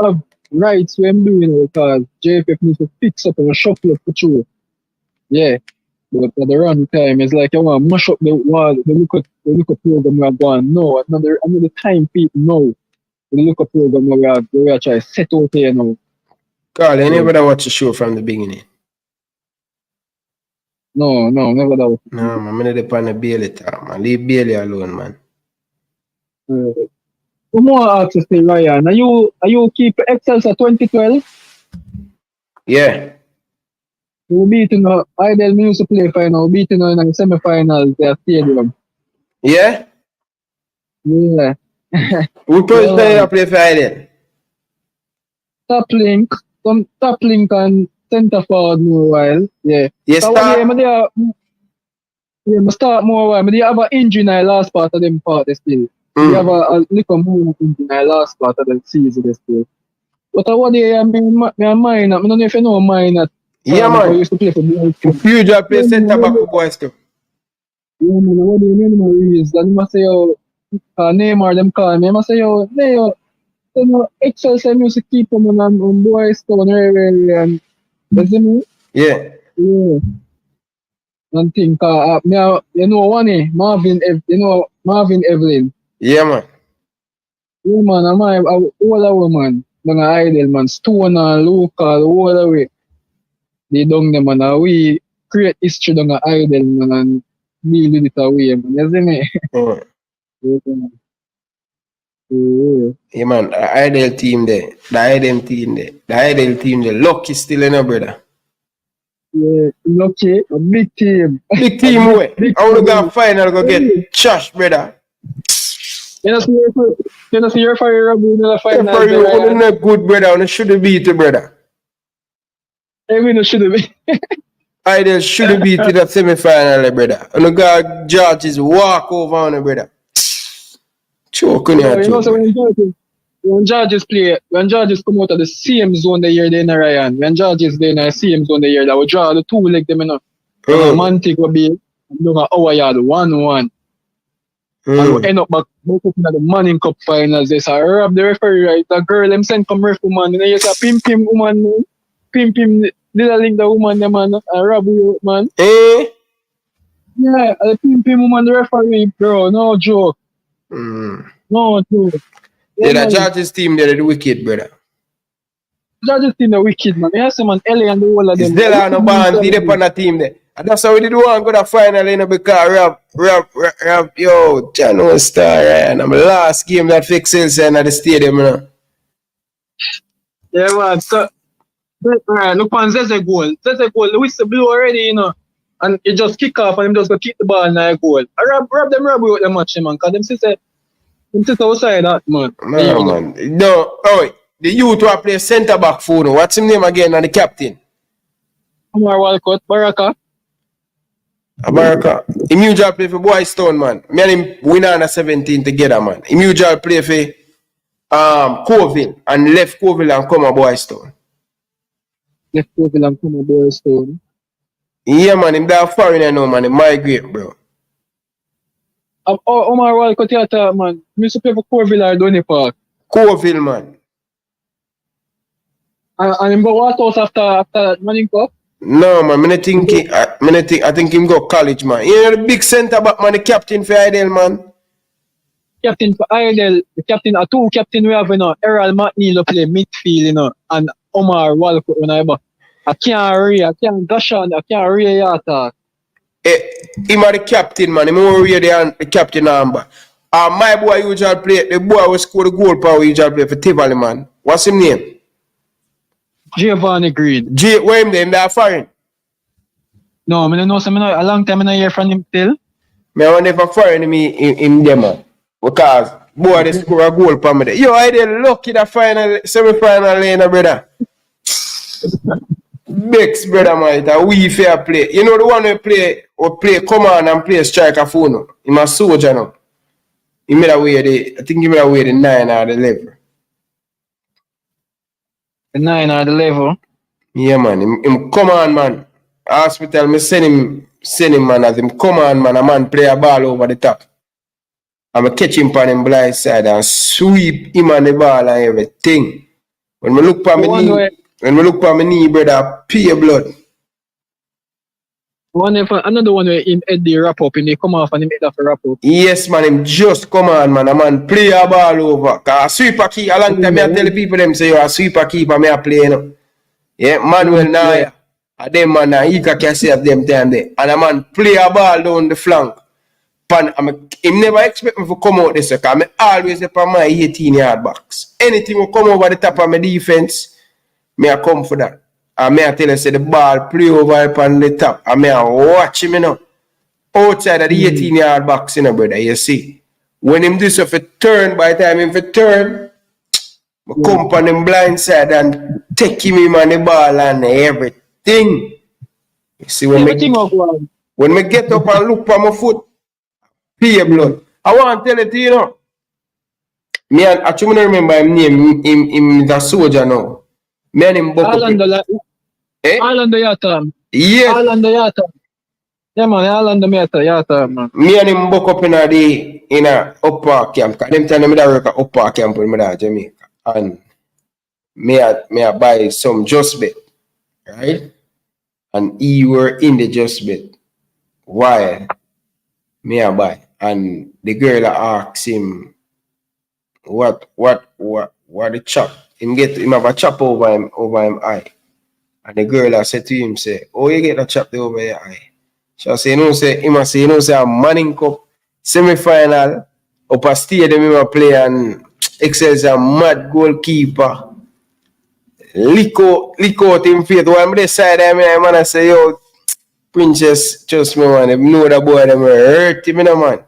have rights when him do, you know, because JFF needs to fix up and shuffle up the truth. Yeah. But at the wrong time, it's like you want to mash up the wall, the look at program we are going. No, another time people know the look at program we are trying to set out here now. Carl, you never watch the show from the beginning? No, never that. No, man, I'm not depend on Bailey talk, man. Leave Bailey alone, man. One more ask you, say, Ryan, are you keep Excel for 2012? Yeah. We beating Idle Music play final, beating in the semi-finals at stadium. Yeah? Yeah. We play for Idle. Top link and centre forward more while. Yeah. Yes, so start. I start more while. I have an injury in the last part of them part still. We have a little more injury in the last part of the season still. But I want to mine. I don't know if you know mine. Yeah, man. Used to play for Huge play centre back for boys too. Yeah, man. What do you mean, Maurice? Then you must say, Neymar, them call me. I must say, Excel say music keep them on boys town and you see me? Yeah. Yeah. And think, you know one, Marvin Evelyn. Yeah, man. Yeah, man. I'm all a woman. I'm Idle, man. Stone and local, all the way. They done them and we create history down at Idle man and deal with it away, man. You see me? Yeah, man. The Idle team there. The Idle team there. Lucky still in a brother. Yeah, lucky. A big team. Big team way. I want to go final go get trash, brother. You know, see your fire in the final. Yeah, for you, you're not good, brother. You should have beat you, brother. I mean, it should have been. Idle should have beat that semi-final, brother. And the guy George's walk over on the brother. Choke on your you know, so when Georges come out of the same zone the year they in Ryan, when Georges they in the same zone the year, that would draw the two leg them, you know. Mantic would be doing an hour yard 1-1. And we end up back in the Manning Cup finals. They say, rob the referee, right? The girl them send come ref woman. And they say, pim woman, pim, did I link the woman, the man, rob you, man. Yeah, the pim woman, the referee, bro, no joke. No joke. Yeah, the George's team, they're the wicked, brother. George's team, the wicked, man. Yes, man, Ellie and the whole of them. It's Della and the band, they up on the team there. And that's how we did one go to final, you know, because Rob, yo, John Star, and I'm the last game that fixed sales at the stadium, you know. Yeah, man, so, look on Zeze goal. The whistle blew already, you know, and it just kick off and him just go kick the ball in the goal. Rob with the match, man, because them sit outside that, man. No, man. No, oh, the youth who play centre back for now. What's his name again, and the captain? Omar Walcott, Baraka. Yeah, man. The youth who play centre back for now. What's his name again, and the captain? Omar Walcott, Baraka. Omar Walcott, Baraka. Omar Walcott, Baraka. Omar Walcott, Baraka. America. Him usually play for Boys Town, man. Me and him win under 17 together, man. Him usually play for Coville and left Coville and come a Boys Town. Left Coville and come a Boys Town. Yeah, man. Him that foreigner now, man. He migrate, bro. Omar Walcott theater, man. Me used to play for Coville or Donny Park. Coville, man. And him go what else after that Manning Cup? No, man. I think him go college, man. You know the big centre back, man. The captain for Idle, man. Captain for Idle. The captain, two captain we have, you know. Errol McNeil play midfield, you know. And Omar Walcott when I can't dash on, I can't read your talk. Him are the captain, man. Him over here the captain number. My boy usually play, the boy who score the goal power usually play for Tivoli, man. What's his name? Giovanni Green. Where him then? That foreign? No, I don't know. So a long time I don't hear from him still. I wonder if I foreign him there, man. Because boy they score a goal for me there. Yo, I did lucky that semi-final lane, brother. Bex, brother, man, it's a wee fair play. You know the one who play command and play striker phone. He's a soldier now. He made away I think he made away the 9 or the 11. The 9 or the 11? Yeah, man. Him command, man. Hospital, me send him, man, as him command, man. A man play a ball over the top. I'm catch him on him blind side and sweep him on the ball and everything. When we look for my knee, brother, pee blood. Another one where him head the wrap up and he come off and him head off the wrap up. Yes, man, him just come on, man. A man play a ball over. Cause a sweeper keeper, a long time I tell the people them say you're a sweeper keeper, me a play, you know. Yeah, Manuel Naya. A them man he can save them time there. And a man play a ball down the flank. Him never expect me to come out this because I always upon my 18-yard box. Anything will come over the top of my defense, me I come for that. And me I tell you, say the ball play over upon the top. And me I watch him, you know. Outside of the 18-yard box, you know, brother, you see. When him do so for turn, by the time him for turn, I come on him blind side and take him on the ball and everything. You see, when me get up and look for my foot, pee blood. I want to tell it to you, know. Me and actually remember him name, him is a soldier now. Me and him book Orlando Yatam. Yes. Orlando Yatam. Yeah, man, Orlando Yatam, man. Me and him book up in a upper camp. Cause them time me that work at upper camp with me that Jamaica. And me I buy some just bet. Right? And he were in the just bet. Why? Me I buy. And the girl asks him what the chop. Him have a chop over him eye. And the girl said to him, say, oh, you get a chop over your eye. She say, a Manning Cup semi-final up a stadium him play and excels a mad goalkeeper. Lick out him face. While I'm this side of me, I say, yo, Princess, trust me, man. Them know that boy, them hurt him, man.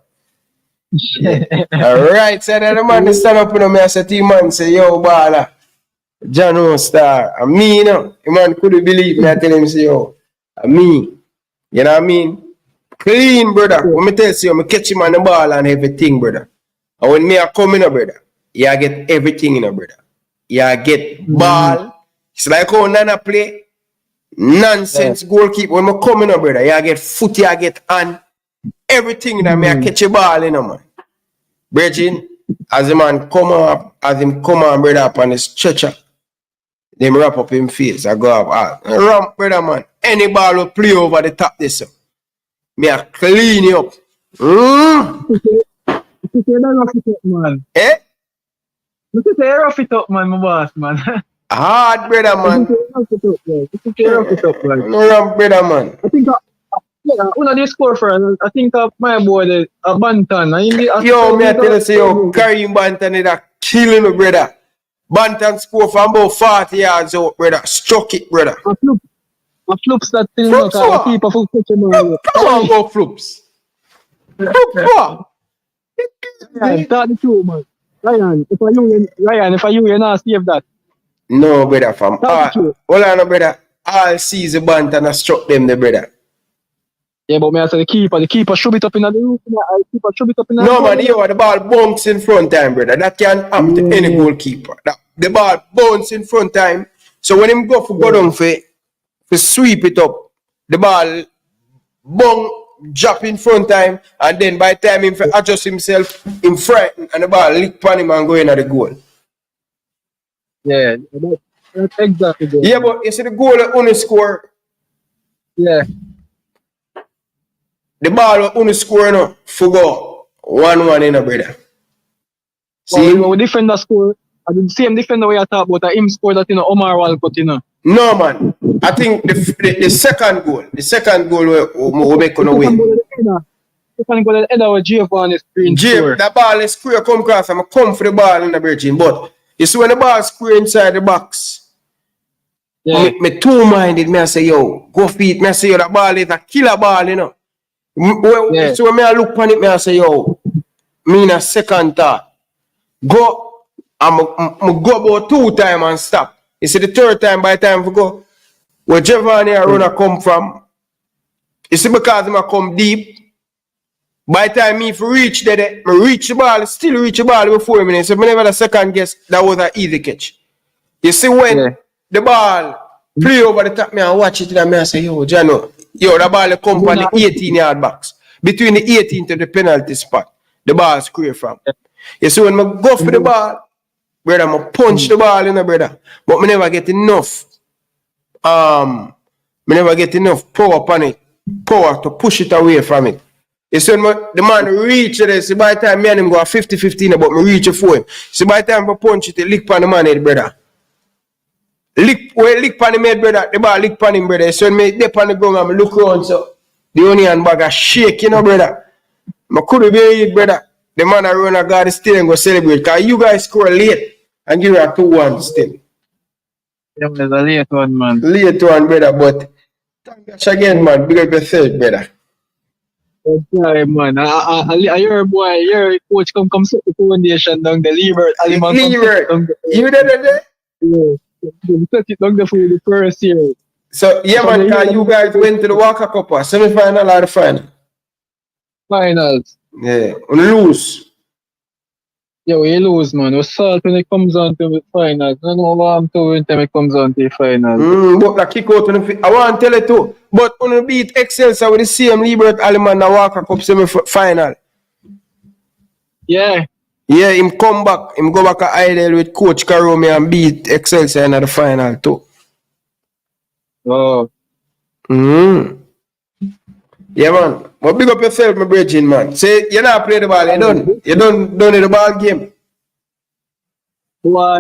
Alright, side of the man, they stand up in me, I say to him, man, say, yo, baller. John O Star. And me, you know, the man couldn't believe me. I tell him, say, yo, and me. You know what I mean? Clean, brother. When me tell you, I catch him on the ball and everything, brother. And when me I come in, brother, you get everything, brother. You get ball. It's like how Nana play. Nonsense goalkeeper. When I come in, brother, you get foot, you get hand. Everything that me I catch a ball, man. Bridging, as the man come up, as him come on, brother, up on the stretcher, them wrap up him face. I go up, ramp, brother, man. Any ball will play over the top this. Me I clean you up. Man. Eh? Look at the rough it up, man, my boss, man. Hard, brother, man. Rough it up, man. No ramp, brother, man. I think one of the score for I think my boy, a Bantan. Yo, me I tell you, say, yo, Karim Bantan is a killing me, brother. Bantan score from about 40 yards out, brother. Struck it, brother. A floops that thing, Floops what? people for catching Come on, go floops. Floops what? Yeah, that's the truth, man. Ryan, if I you not save that. No, brother, hold on, brother. All season Bantan struck them, the brother. Yeah, but me I say the keeper should be up in the roof. The keeper should be up in the No, man, the ball bounce in front time, brother. That can happen to any goalkeeper. The ball bounce in front time. So when him go down for sweep it up, the ball drop in front time, and then by the time him adjust himself, him frightened, and the ball lick pan him and go in at the goal. Yeah, that's exactly good. Yeah, but you see the goal that only score. Yeah. The ball that only score no for go 1-1 in a brother. See, when defender score, I the same defender we are talking about, him score that Omar Walcott, No, man. I think the second goal we make on the win. Second goal, the header with Giovanni screen. That ball is square come across and I come for the ball in the virgin. But you see when the ball square inside the box, me two-minded, me I say, yo, go feet. Me I say, yo, that ball is a killer ball, So when I look on it, me I say, yo, me in a second thought. Go, I'm go about 2 times and stop. You see the third time, by the time we go, where Giovanni and Rona come from, you see because I come deep, by the time me reach there, I reach the ball, still reach the ball before me. So I never the second guess, that was an easy catch. You see when the ball play over the top, me and watch it and I say, yo, Jano, the ball come from the 18-yard box. Between the 18 to the penalty spot, the ball square from. You see when I go for the ball, brother, I punch the ball in the brother. But I never get enough power upon it. Power to push it away from it. You see when the man reach it, see by the time me and him go 50-15, but me reach it for him. See by the time I punch it, lick on the man head, brother. Lick on him head, brother. The ball lick on him, brother. So when me dip on the ground and I look around, so the onion bag a shake, brother. I couldn't believe it, brother. The man I run a guard still and go celebrate. Because you guys score late and give you a 2-1 still. Yeah, there's a late one, man. Late one, brother, but thank gosh again, man. Big up yourself, brother. Okay, man. I hear boy, your coach come set the foundation down the Liebert. You there? Yeah. Set it down there for the first year. So, yeah, man, you guys went to the Walker Cup, semi-final or the final? Finals. Yeah, and lose. Yeah, we lose, man. We salt when it comes on to the finals. I don't know what I'm doing when it comes on to the finals. But the kick out on the I want to tell you too. But when we beat Excelsior with the same Liebert Aliman and Walker Cup semi-final. Yeah. Yeah, him come back. Him go back at Idle with Coach Karomi and beat Excelsior in the final too. Oh. Yeah, man. But big up yourself, my brethren, man. Say, you not play the ball. You done in the ball game. Why?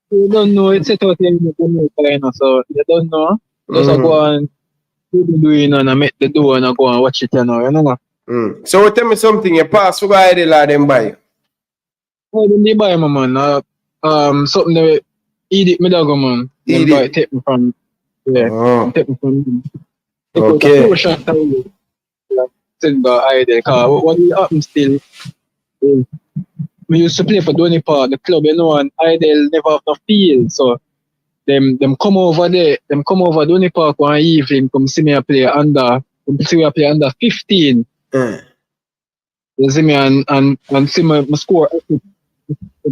You don't know. It's set out in the final, so you don't know. Just go and do the doing and I make the door and I go and watch it, you know. So tell me something. You pass for Idle or them buy you? Oh, they buy me, man. Something that Edith Medago, man. Edith? Take me from. Yeah. Take me from. Okay. What happened still? We used to play for Donny Park, the club, and Idle never have no field. So them come over there, Donny Park one evening, come see me play under 15. You see me and see me score.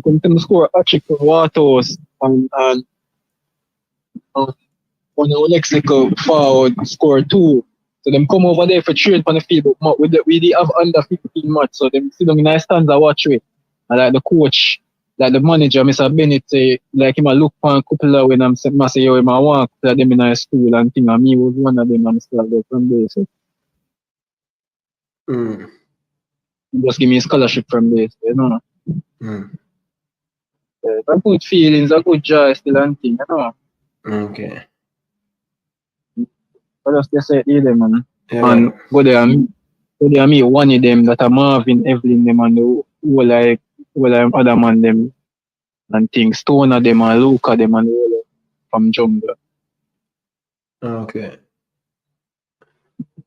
Come to me score a trick for Waterhouse and on the Lexico forward score 2. So them come over there for trade on the field, but we have under 15 match. So them sit down in the stands and watch it. And like the coach, like the manager, Mr. Bennett, say, like him a look for a couple of when I'm saying, yo, him a want to them in high school and thing, and me was one of them and still there from there. So just give me a scholarship from there, so, you know. A good feelings, a good joy still and thing, you know. Okay. I just say it man. Yeah, and go there and meet one of them that are Marvin, Evelyn them and the whole other man them and things, Stoner them and Luca them and all from Jungle. Okay.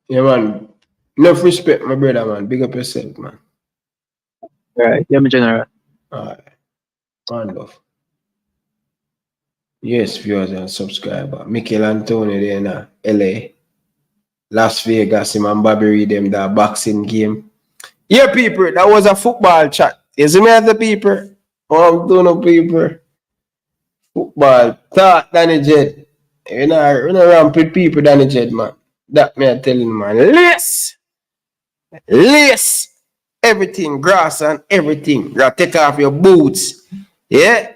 Yeah, man. Enough respect, my brother, man. Big up yourself, man. Right. Yeah, my general. Alright. One love. Yes, viewers and subscribers. Michael Antonio there in LA. Las Vegas, him and Bobby Reed them that boxing game. Yeah, people, that was a football chat. You see me as the people? Oh, I'm doing no people. Football. Talk, Danny Jed. You know ramp with people, Danny Jed, man. That me I telling you, man. Lace. Everything, grass and everything. You gotta take off your boots. Yeah?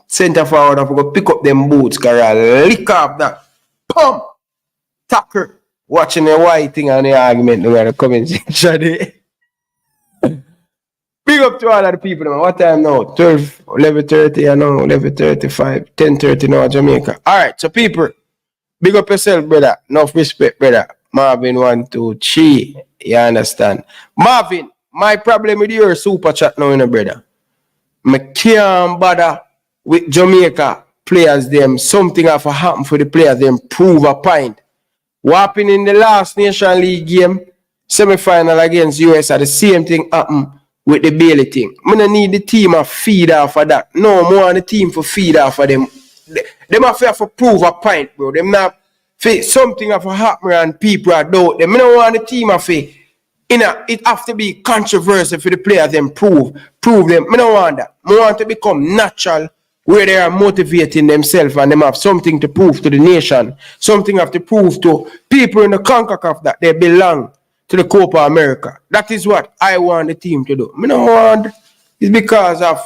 Center forward, I'm gonna pick up them boots, cause I lick off that. Pump. Tackle. Watching the white thing on the argument, no matter comment section there. Big up to all of the people, man. What time now? 12, 11:30, I know, 11:35, 10:30 now, Jamaica. Alright, so people, big up yourself, brother. Enough respect, brother. Marvin 1, 2, 3. You understand? Marvin, my problem with your super chat now, brother. I can't bother with Jamaica players, them. Something have to happen for the players, them prove a point. What happened in the last Nation League game, semi-final against US, the same thing happened with the Bailey thing. I don't need the team to feed off of that. No, more on the team for feed off of them. Them have to prove a point, bro. Them not something have to happen and people are doubt them. I don't want the team to it have to be controversial for the players them prove them. I don't want that. I want to become natural where they are motivating themselves and them have something to prove to the nation. Something have to prove to people in the CONCACAF that they belong to the Copa America. That is what I want the team to do. I don't want it's because of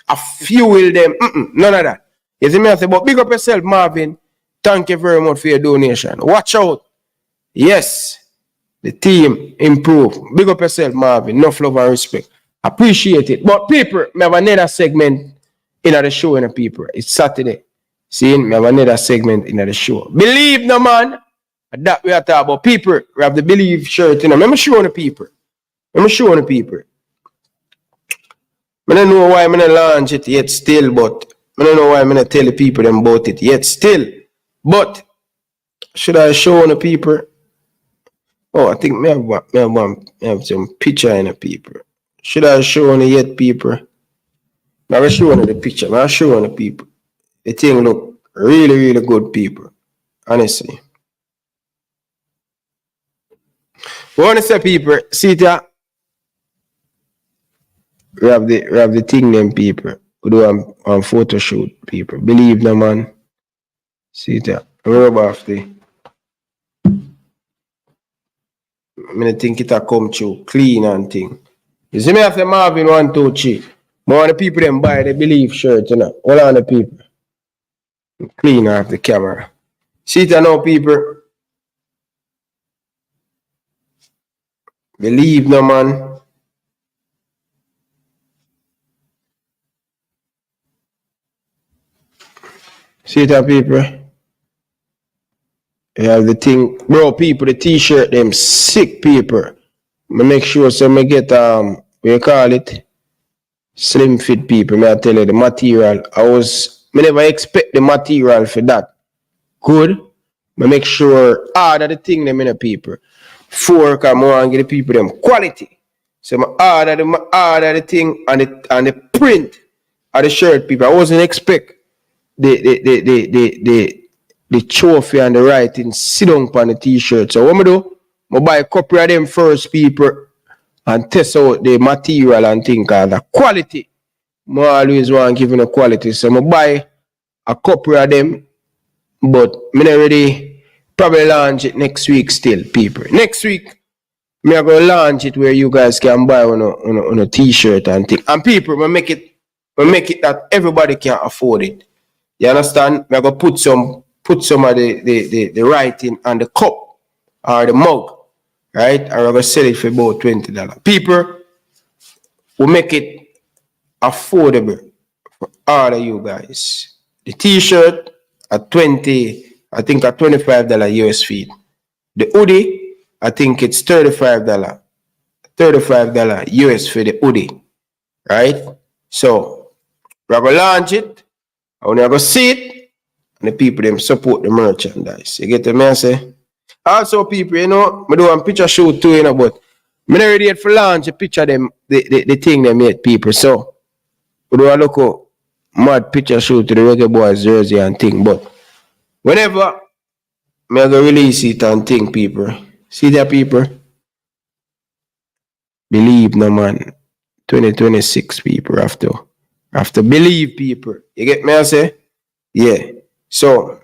I fuel them. None of that. You see me I say, but big up yourself, Marvin. Thank you very much for your donation. Watch out. Yes. The team improve. Big up yourself, Marvin. Enough love and respect. Appreciate it. But people, I have another segment in the show, in the people. It's Saturday. See, I have another segment in the show. Believe no man. That we are talking about. People, we have the Believe shirt. I'm showing the people. I don't know why I'm not launch it yet still, but I don't know why I'm not tell the people them about it yet still. But should I show the people? Oh, I think I have some picture in the people. Should I show the yet people? I will show the picture. I will show the people. The thing look really, really good, people. Honestly. We want to say, people, see that we have the thing them, people. We do on photo shoot, people. Believe no man. See that. Rub off the. I think it'll come through clean and thing. You see me after Marvin 1, 2, 3. More the people them buy the Believe shirt, you know. All on the people. Clean off the camera. See it now, people. Believe no man. See it, people. You have the thing, bro. People, the t-shirt, them sick, people. I make sure so I get what you call it, slim fit, people. May I tell you the material. I never expect the material for that. Good. I make sure that the thing them in the people. Fork and more and get the people them quality. So I order the thing and the print of the shirt, people. I wasn't expect the trophy and the writing sit down on the t-shirt. So what I do? I buy a couple of them first, people, and test out the material and think of the quality. I always want to give the quality. So I buy a couple of them, but I'm not ready. Probably launch it next week still, people. Next week, I'm going to launch it where you guys can buy on a t-shirt and thing. And people, I make it that everybody can afford it. You understand? I'm going to put some of the writing on the cup or the mug, right? And I'm going to sell it for about $20. People, we make it affordable for all of you guys. The t-shirt at $25 US fee. The hoodie, I think it's $35 US for the hoodie, right? So we're going to launch it, and we're going to see it, and the people them support the merchandise. You get the message? Also, people, you know, I do a picture shoot too, you know, but I'm not ready yet for launch a picture them, the thing they made, people. So we do a local mad picture shoot to the Reggae Boyz jersey and thing, but whenever I'm going to release it and thing, people, See that, people? Believe, no man. 2026 people have to believe, people. You get me, I say? Yeah. So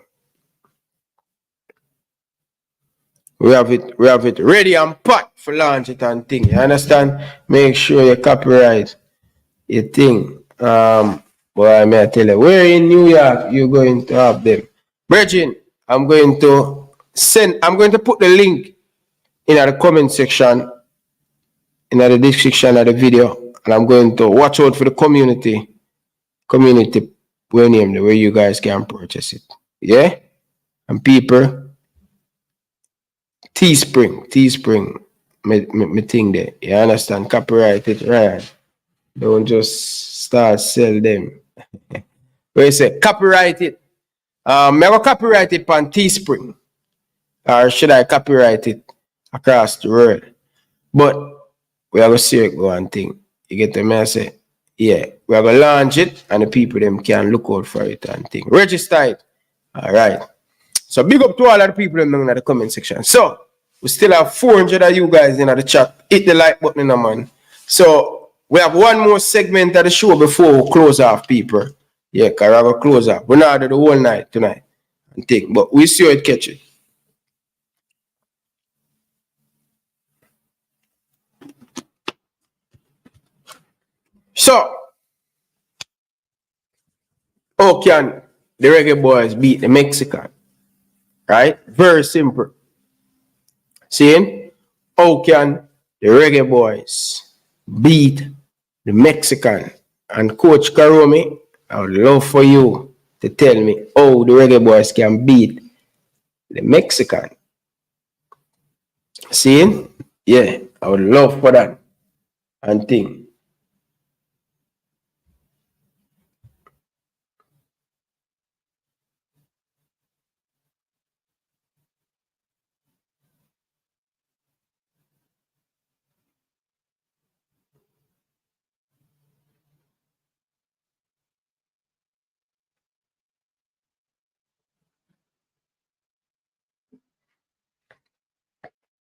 we have it ready and pot for launch it and thing. You understand? Make sure you copyright your thing. But I may tell you, where in New York you're going to have them. Brethren, I'm going to put the link in the comment section, in the description of the video, and I'm going to watch out for the community where you guys can purchase it. Yeah? And people, Teespring, me thing there. You understand? Copyright it, right? Don't just start sell them. Where you say copyright it. I will copyright it on Teespring. Or should I copyright it across the world? But we are going to see it go and thing. You get the message? Yeah. We are going to launch it and the people them can look out for it and thing. Register it. Alright. So big up to all of the people in the comment section. So we still have 400 of you guys in the chat. Hit the like button, man. So we have one more segment of the show before we close off, people. Yeah, because we're going to close off. We're not do the whole night tonight and thing. But we see how it catch it. So, how can the Reggae Boyz beat the Mexican? Right? Very simple. Seeing? How can the Reggae Boyz beat the Mexican? And Coach Karomi, I would love for you to tell me how the Reggae Boyz can beat the Mexican. Seeing? Yeah, I would love for that. And thing.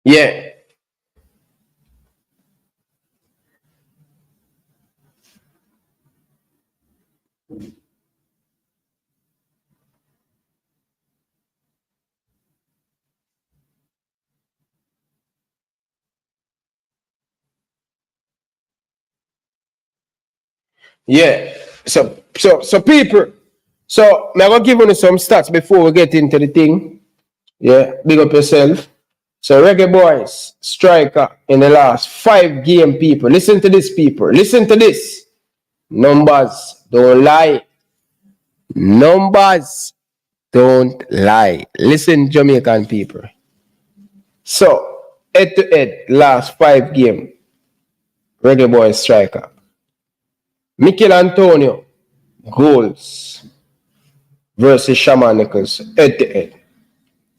Yeah. Yeah. So people. So I'm gonna give you some stats before we get into the thing. Yeah, big up yourself. So Reggae Boyz striker in the last 5 game, people. Listen to this, people. Listen to this. Numbers don't lie. Numbers don't lie. Listen, Jamaican people. So head-to-head, last 5 game, Reggae Boyz striker. Mikel Antonio goals versus Shaman Nichols head-to-head.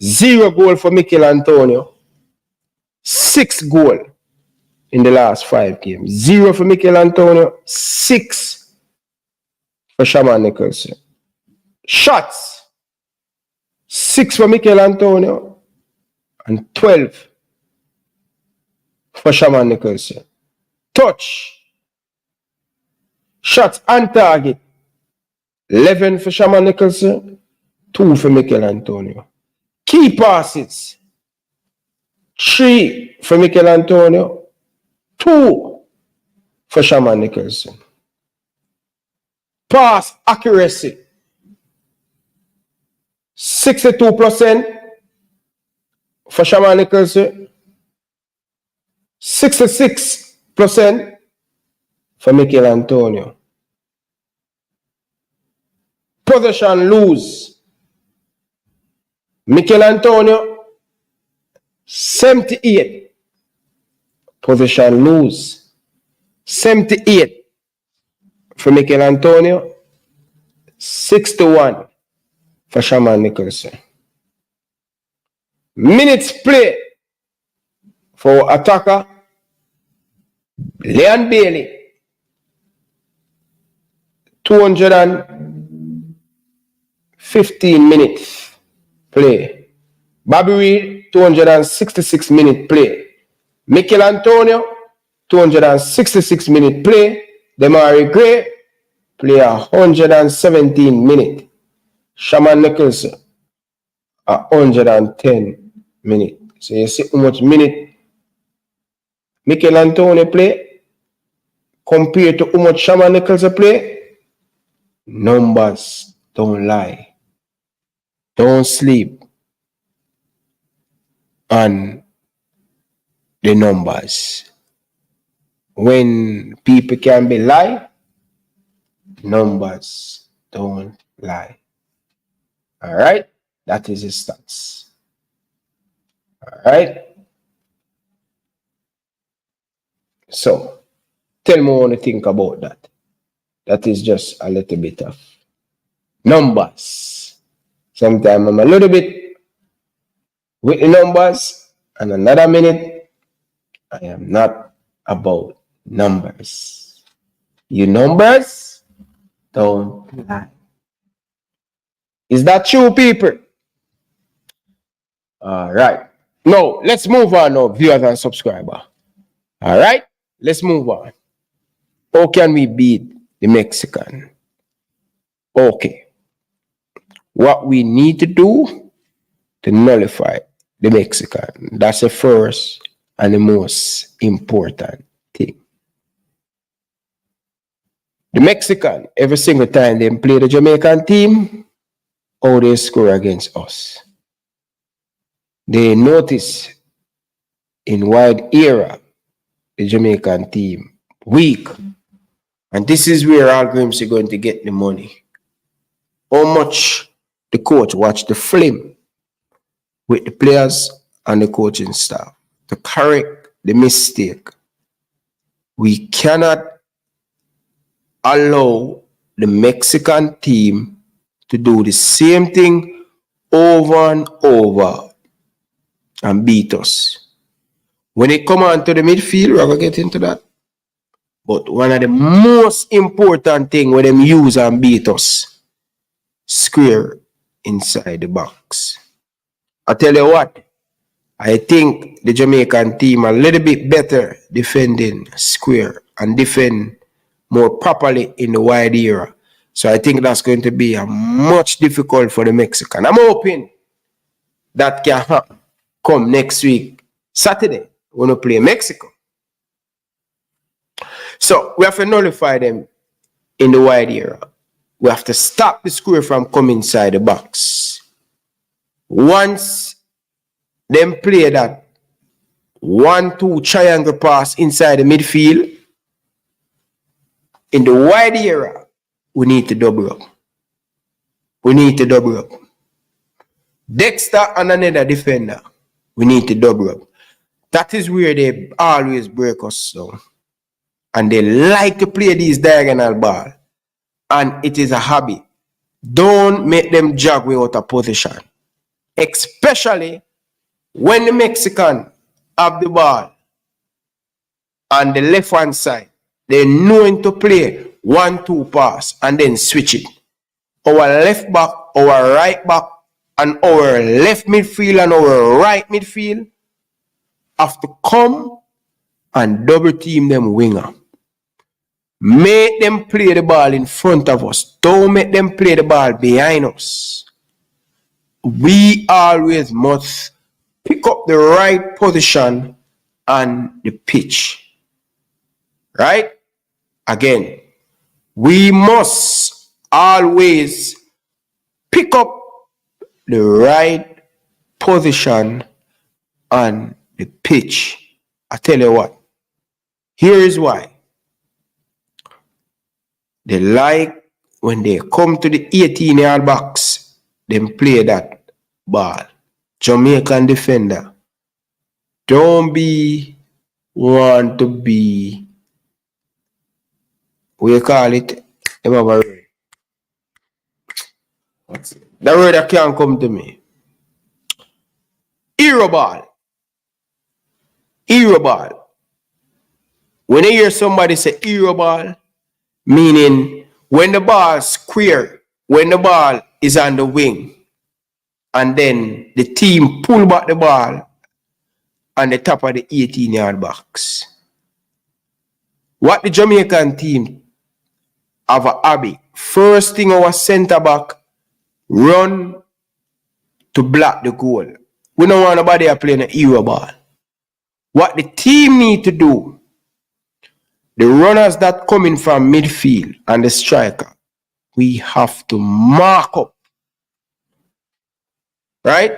0 goal for Mikel Antonio. 6 goal in the last 5 games. 0 for Mikel Antonio. 6 for Shaman Nichols. Shots. 6 for Mikel Antonio. And 12 for Shaman Nichols. Touch. Shots on target. 11 for Shaman Nichols. 2 for Mikel Antonio. Key passes. 3 for Mikel Antonio. 2 for Shaman Nicholson. Pass accuracy. 62% for Shaman Nicholson. 66% for Mikel Antonio. Possession lose. Mikel Antonio, 78. Possession lose. 78 for Mikel Antonio. 61 for Shaman Nicholson. Minutes play for attacker Leon Bailey. 215 minutes play. Bobby Reed, 266 minute play. Mikel Antonio, 266 minute play. Demari Gray, play 117 minute. Shaman Nicholson, 110 minute. So you see how much minute Mikel Antonio play compared to how much Shaman Nicholson play. Numbers don't lie. Don't sleep on the numbers. When people can be lie, numbers don't lie. All right? That is his stats. All right? So, tell me what you think about that. That is just a little bit of numbers. Sometimes I'm a little bit with the numbers, and another minute, I am not about numbers. You numbers don't lie. Is that true, people? All right. Now, let's move on now, viewers and subscribers. All right? Let's move on. How can we beat the Mexican? Okay. What we need to do to nullify the Mexican. That's the first and the most important thing. The Mexican, every single time they play the Jamaican team, how they score against us. They notice in wide era, the Jamaican team weak. And this is where Al Grims are going to get the money. How much the coach watch the film with the players and the coaching staff to correct the mistake. We cannot allow the Mexican team to do the same thing over and over and beat us. When it come on to the midfield, we're going to get into that. But one of the most important things when them use and beat us, square inside the box. I tell you what, I think the Jamaican team a little bit better defending square and defend more properly in the wide area. So I think that's going to be a much difficult for the Mexican. I'm hoping that can happen come next week, Saturday, when we play Mexico. So we have to nullify them in the wide area. We have to stop the square from coming inside the box. Once them play that 1-2 triangle pass inside the midfield, in the wide area, we need to double up. We need to double up. Dexter and another defender, we need to double up. That is where they always break us down. And they like to play these diagonal ball. And it is a hobby. Don't make them jog without a position. Especially when the Mexican have the ball on the left hand side. They know when to play 1-2 pass and then switch it. Our left back, our right back, and our left midfield and our right midfield have to come and double team them winger. Make them play the ball in front of us. Don't make them play the ball behind us. We always must pick up the right position on the pitch. Right? Again, we must always pick up the right position on the pitch. I tell you what, here is why. They like when they come to the 18-yard box, them play that ball. Jamaican defender, don't be want to be, what you call it? The word that can't come to me. Hero ball. Hero ball. When you hear somebody say hero ball, meaning when the ball is square, when the ball is on the wing, and then the team pull back the ball on the top of the 18-yard box. What the Jamaican team have a habit, first thing our center back run to block the goal. We don't want nobody playing a hero ball. What the team need to do, the runners that coming from midfield and the striker, we have to mark up. Right?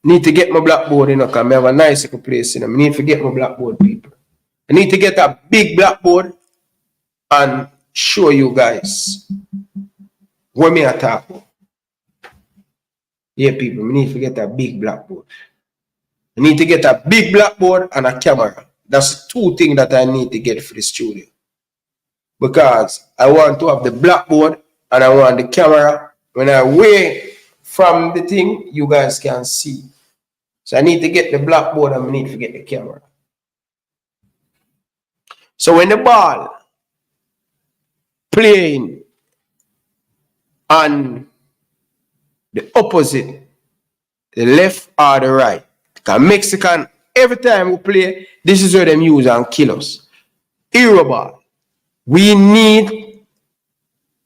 Need to get my blackboard, because I have a nice place in them. I need to get my blackboard, people. I need to get a big blackboard and show you guys what me talk about. Yeah, people, I need to get a big blackboard. I need to get a big blackboard and a camera. That's two things that I need to get for the studio. Because I want to have the blackboard and I want the camera. When I away from the thing, you guys can see. So I need to get the blackboard and I need to get the camera. So when the ball playing on the opposite, the left or the right, because Mexican, every time we play, this is where them use and kill us. Hero ball. We need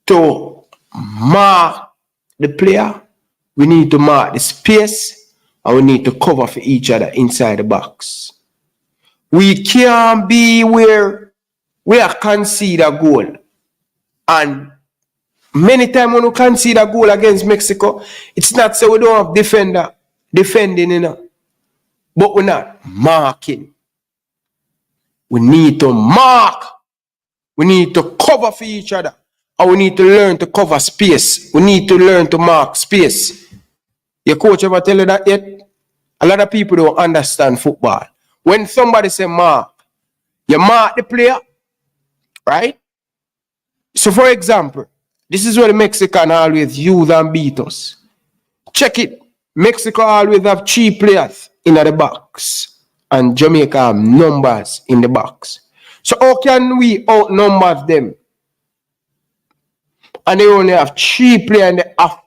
to mark the player, we need to mark the space, and we need to cover for each other inside the box. We can't be where we are concede a goal. And many times when we concede a goal against Mexico, it's not so we don't have defender defending, you know. But we're not marking. We need to mark. We need to cover for each other. And we need to learn to cover space. We need to learn to mark space. Your coach ever tell you that yet? A lot of people don't understand football. When somebody say mark, you mark the player, right? So for example, this is what the Mexican always use and beat us. Check it. Mexico always have 3 players in the box. And Jamaica have numbers in the box. So how can we outnumber them? And they only have 3 players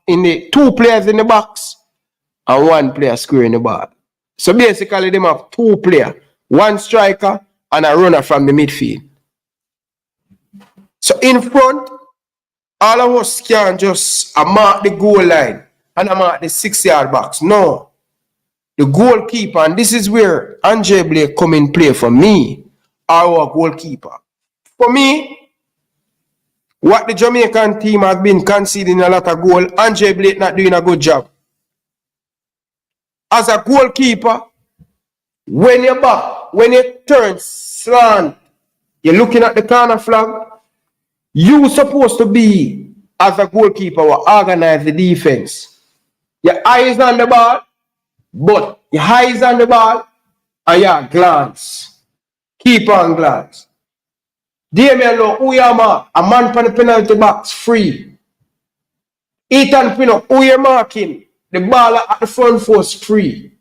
in the 2 players in the box and 1 player scoring the ball. So basically they have 2 players, 1 striker and a runner from the midfield. So in front, all of us can just mark the goal line and mark the 6-yard box. No. The goalkeeper, and this is where Andre Blake come in play for me, our goalkeeper. For me, what the Jamaican team has been conceding a lot of goal, Andre Blake not doing a good job. As a goalkeeper, when you're back, when you turn slant, you're looking at the corner flag, you're supposed to be, as a goalkeeper, will organize the defense. Your eyes on the ball, but your eyes on the ball, and your glance. Keep on glance. Damion Lowe, who you mark? A man from the penalty box, free. Ethan Pino, who you marking? The ball at the front force, free.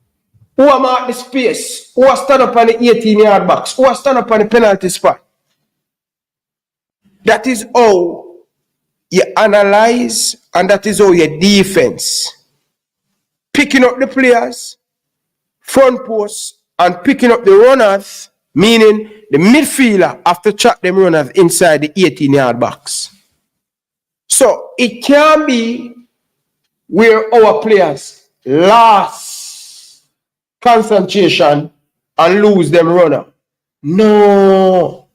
Who are mark the space? Who are stand up on the 18-yard box? Who are stand up on the penalty spot? That is how you analyze, and that is how your defense. Picking up the players, front post, and picking up the runners, meaning the midfielder have to track them runners inside the 18-yard box. So it can be where our players lost concentration and lose them runner. No.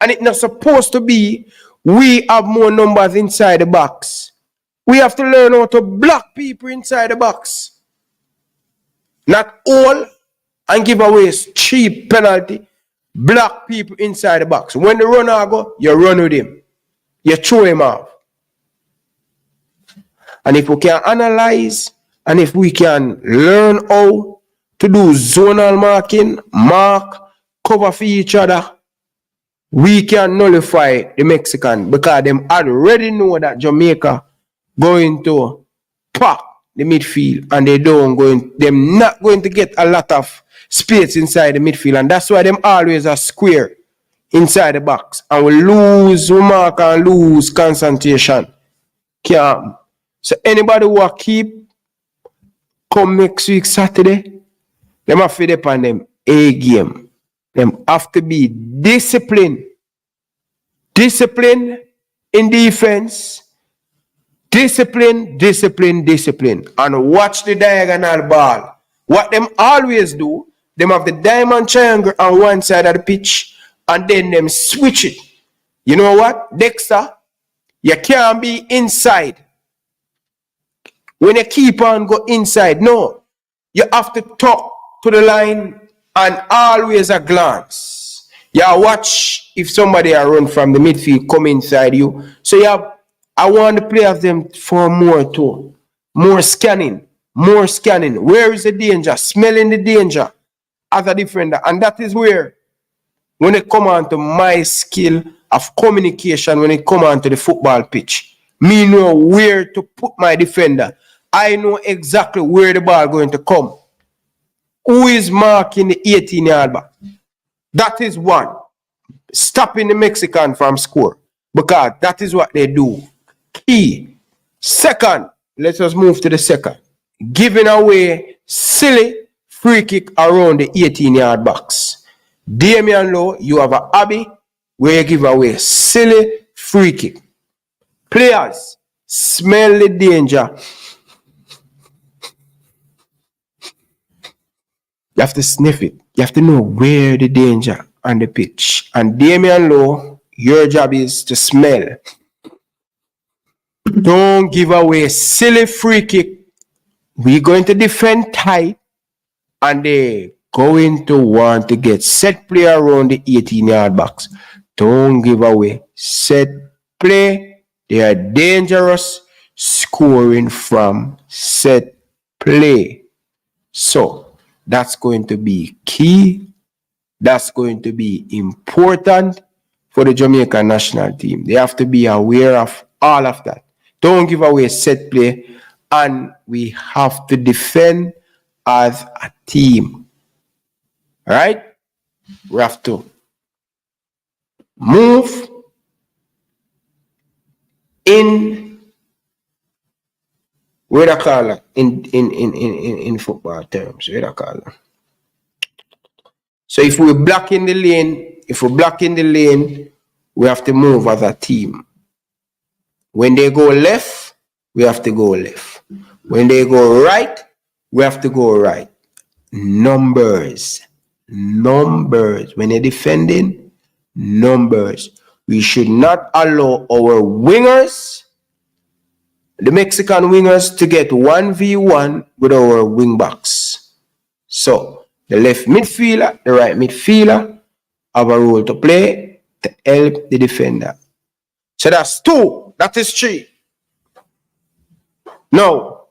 And it's not supposed to be we have more numbers inside the box. We have to learn how to block people inside the box. Not all and give away cheap penalty. Block people inside the box. When the runner go, you run with him. You throw him off. And if we can analyze and if we can learn how to do zonal marking, mark, cover for each other, we can nullify the Mexican because them already know that Jamaica going to pack the midfield and them not going to get a lot of space inside the midfield, and that's why them always are square inside the box and we lose mark and lose concentration. So anybody who keep come next week Saturday, them have to depend them A game. Them have to be disciplined. Discipline in defense. Discipline. And watch the diagonal ball. What them always do, them have the diamond triangle on one side of the pitch and then them switch it. You know what, Dexter? You can't be inside. When you keep on go inside, no. You have to talk to the line and always a glance. You watch if somebody run from the midfield come inside you. So I want the players them for more too. More scanning. Where is the danger? Smelling the danger as a defender. And that is where, when it come on to my skill of communication, when it come on to the football pitch, me know where to put my defender. I know exactly where the ball going to come. Who is marking the 18-yard back? That is one. Stopping the Mexican from score. Because that is what they do. Key. Second, let us move to the second. Giving away silly free kick around the 18-yard box. Damion Lowe, you have a hobby where you give away silly free kick. Players, smell the danger. You have to sniff it. You have to know where the danger on the pitch. And Damion Lowe, your job is to smell. Don't give away silly free kick. We're going to defend tight and they're going to want to get set play around the 18-yard box. Don't give away set play. They are dangerous scoring from set play. So that's going to be key. That's going to be important for the Jamaican national team. They have to be aware of all of that. Don't give away set play. And we have to defend as a team. All right? We have to move in, where they call it, in football terms, where they call it. So if we block in the lane, we have to move as a team. When they go left, we have to go left. When they go right, we have to go right. Numbers. When you're defending, numbers. We should not allow our wingers, the Mexican wingers, to get 1v1 with our wing backs. So the left midfielder, the right midfielder have a role to play to help the defender. So that's 2. That is 3. Now,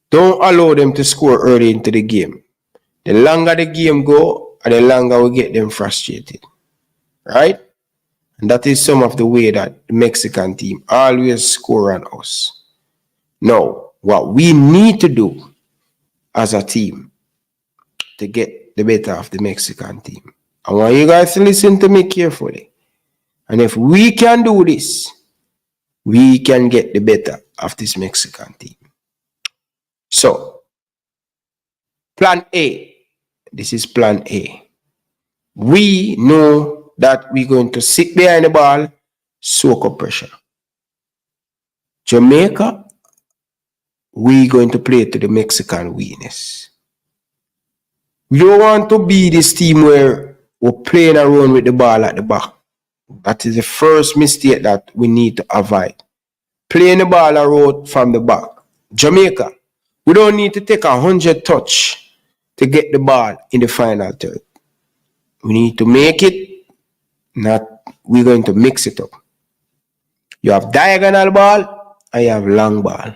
don't allow them to score early into the game. The longer the game go, the longer we get them frustrated. Right? And that is some of the way that the Mexican team always score on us. Now, what we need to do as a team to get the better of the Mexican team, I want you guys to listen to me carefully. And if we can do this, we can get the better of this Mexican team. So, plan A. This is plan A. We know that we're going to sit behind the ball, soak up pressure. Jamaica, we're going to play to the Mexican weakness. We don't want to be this team where we're playing around with the ball at the back. That is the first mistake that we need to avoid. Playing the ball around from the back. Jamaica, we don't need to take 100 touch to get the ball in the final third. We need to make it, we're going to mix it up. You have diagonal ball and you have long ball.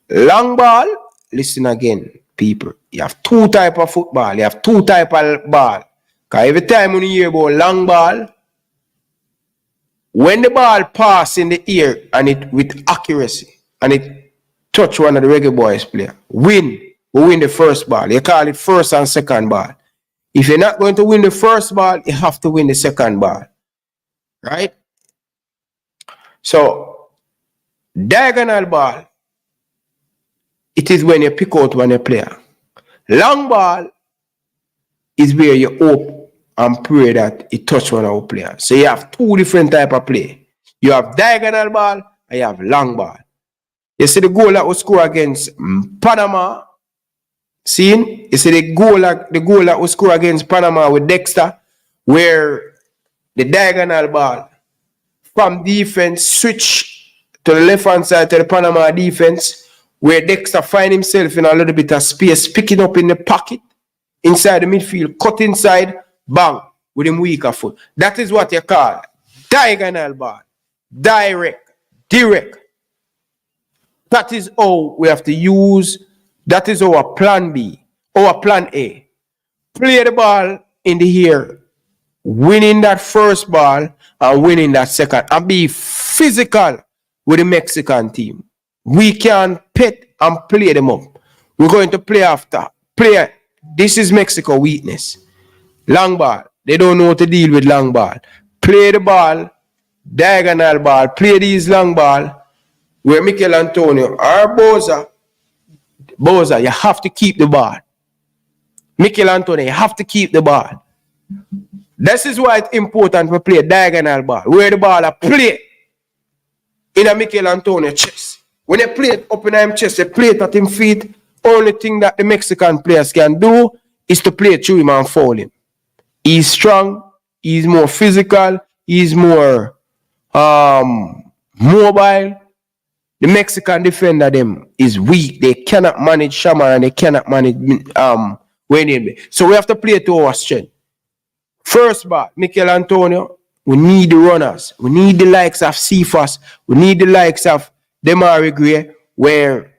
Long ball, listen again, people. You have 2 types of football. You have 2 types of ball. Because every time when you hear about long ball, when the ball pass in the air and it with accuracy and it touch one of the Reggae Boyz player, we win the first ball. You call it first and second ball. If you're not going to win the first ball, you have to win the second ball. Right? So, diagonal ball, it is when you pick out one player. Long ball is where you hope and pray that it touch one of our players. So you have two different type of play. You have diagonal ball and you have long ball. You see the goal that was scored against Panama. See? You see the goal that was scored against Panama with Dexter, where the diagonal ball from defense switch to the left hand side to the Panama defense, where Dexter find himself in a little bit of space, picking up in the pocket inside the midfield, cut inside, bang, with him weaker foot. That is what you call diagonal ball. Direct. That is how we have to use. That is our plan B, our plan A. Play the ball in the air, winning that first ball and winning that second, and be physical with the Mexican team. We can pet and play them up. We're going to play after. Play. This is Mexico weakness. Long ball. They don't know how to deal with long ball. Play the ball, diagonal ball. Play these long ball where Mikel Antonio or Boza, you have to keep the ball. Mikel Antonio, you have to keep the ball. This is why it's important to play diagonal ball, where the ball are play in a Mikel Antonio chest. When they play it up in his chest, they play it at his feet. Only thing that the Mexican players can do is to play through him and foul him. He's strong, he's more physical, he's more mobile. The Mexican defender them is weak. They cannot manage Shaman and they cannot manage Wayne. So we have to play to our strength. First ball, Mikel Antonio, we need the runners. We need the likes of Cephas. We need the likes of Demari Gray, where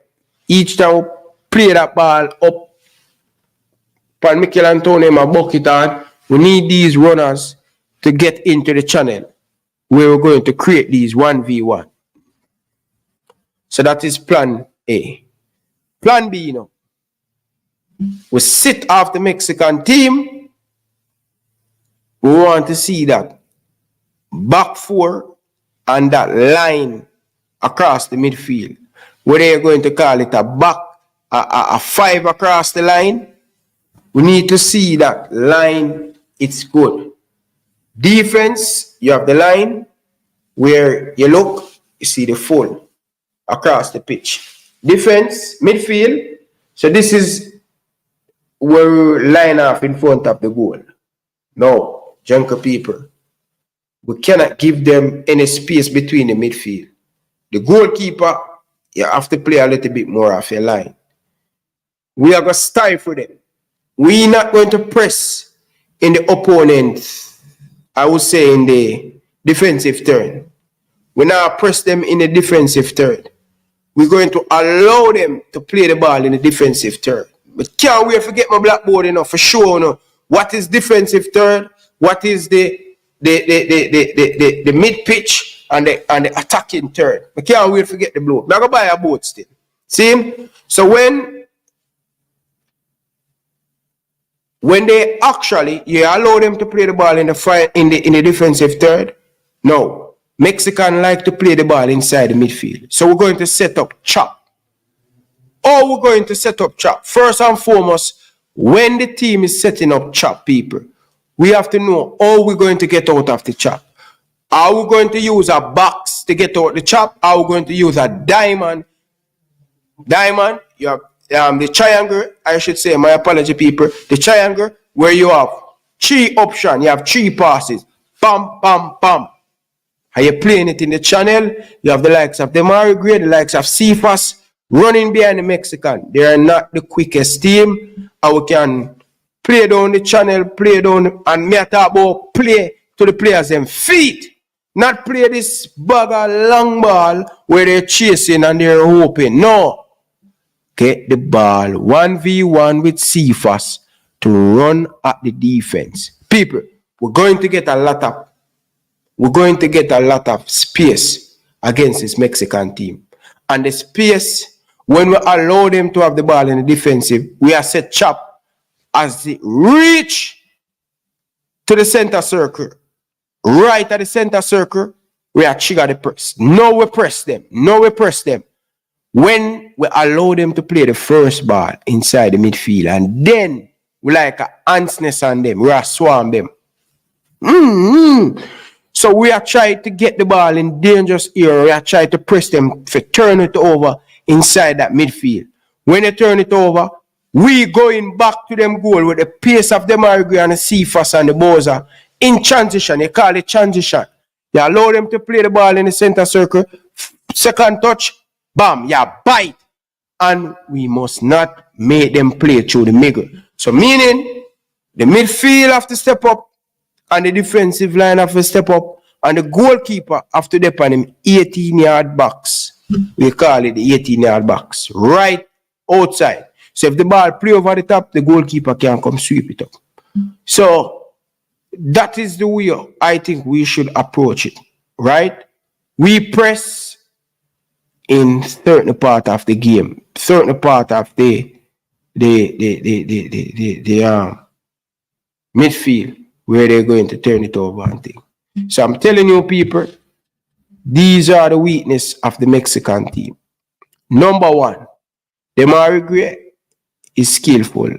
each time we play that ball up for Mikel Antonio and bucket on, we need these runners to get into the channel where we're going to create these 1v1. So that is plan A. Plan B, you know. We sit off the Mexican team. We want to see that back four and that line across the midfield. Whether you're going to call it a five across the line, we need to see that line, it's good. Defense, you have the line where you look, you see the full across the pitch. Defense, midfield, so this is where we line up in front of the goal. No, junker people, we cannot give them any space between the midfield. The goalkeeper, you have to play a little bit more off your line. We are going to stifle them. We're not going to press in the opponent, I would say in the defensive third. We're not press them in the defensive third. We're going to allow them to play the ball in the defensive third. But can't wait to get my blackboard enough for sure. No. What is defensive third? What is the mid pitch and the attacking third? I can't wait to get the blow. I'm going to buy a boat still. See? So when they actually, you allow them to play the ball in the defensive third, no. Mexican like to play the ball inside the midfield. So we're going to set up chop. We're going to set up chop. First and foremost, when the team is setting up chop, people, we have to know how we're going to get out of the chop. Are we going to use a box to get out the chop? Are we going to use a diamond? Diamond, you have the triangle, I should say, my apology, people. The triangle where you have three options, you have three passes. Bam, bam, bam. Are you playing it in the channel? You have the likes of Demari Gray, the likes of Cephas running behind the Mexican. They are not the quickest team. And we can play down the channel, play down, and me talk about play to the players' them feet. Not play this bag of long ball where they're chasing and they're hoping. No. Get the ball 1v1 with Cephas to run at the defense. People, we're going to get a lot of space against this Mexican team. And the space, when we allow them to have the ball in the defensive, we are set chop as they reach to the center circle. Right at the center circle, we are trigger the press. No, we press them. when we allow them to play the first ball inside the midfield, and then we like a ants nest on them, we are swarm them. So we are trying to get the ball in dangerous area. We are trying to press them to turn it over inside that midfield. When they turn it over, we going back to them goal with the pace of the Marigre and the Cephas and the Boza in transition. They call it transition. You allow them to play the ball in the center circle. Second touch, bam, you bite. And we must not make them play through the middle. So meaning, the midfield have to step up, and the defensive line have to step up, and the goalkeeper have to dip on him 18-yard box. We call it the 18-yard box. Right outside. So if the ball play over the top, the goalkeeper can come sweep it up. So that is the way I think we should approach it. Right? We press in certain part of the game, certain part of the midfield, where they're going to turn it over and things. So I'm telling you, people, these are the weakness of the Mexican team. Number one, the Marigre is skillful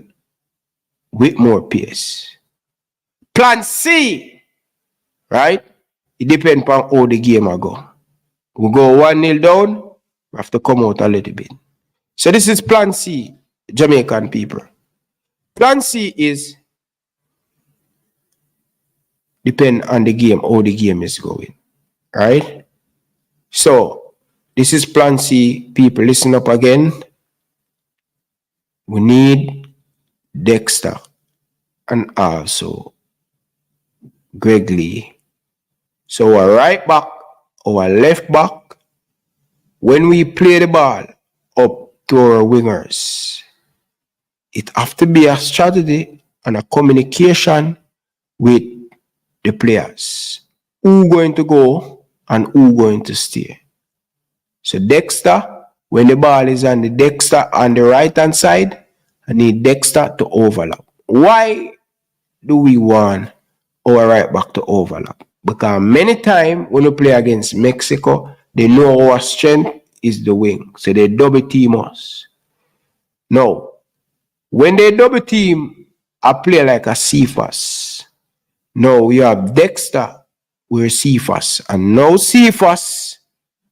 with more pace. Plan C, right? It depends on how the game will go. We go 1-0 down, we have to come out a little bit. So this is plan C, Jamaican people. Plan C is depend on the game, how the game is going. Right? So this is plan C. People, listen up again. We need Dexter and also Greg Lee. So our right back, our left back, when we play the ball up to our wingers, it have to be a strategy and a communication with the players. Who going to go and who going to stay. So Dexter, when the ball is on the Dexter on the right hand side, I need Dexter to overlap. Why do we want our right back to overlap? Because many times when we play against Mexico, they know our strength is the wing. So they double team us. Now, when they double team a player like a Cephas, now we have Dexter, we're Cephas. And now Cephas,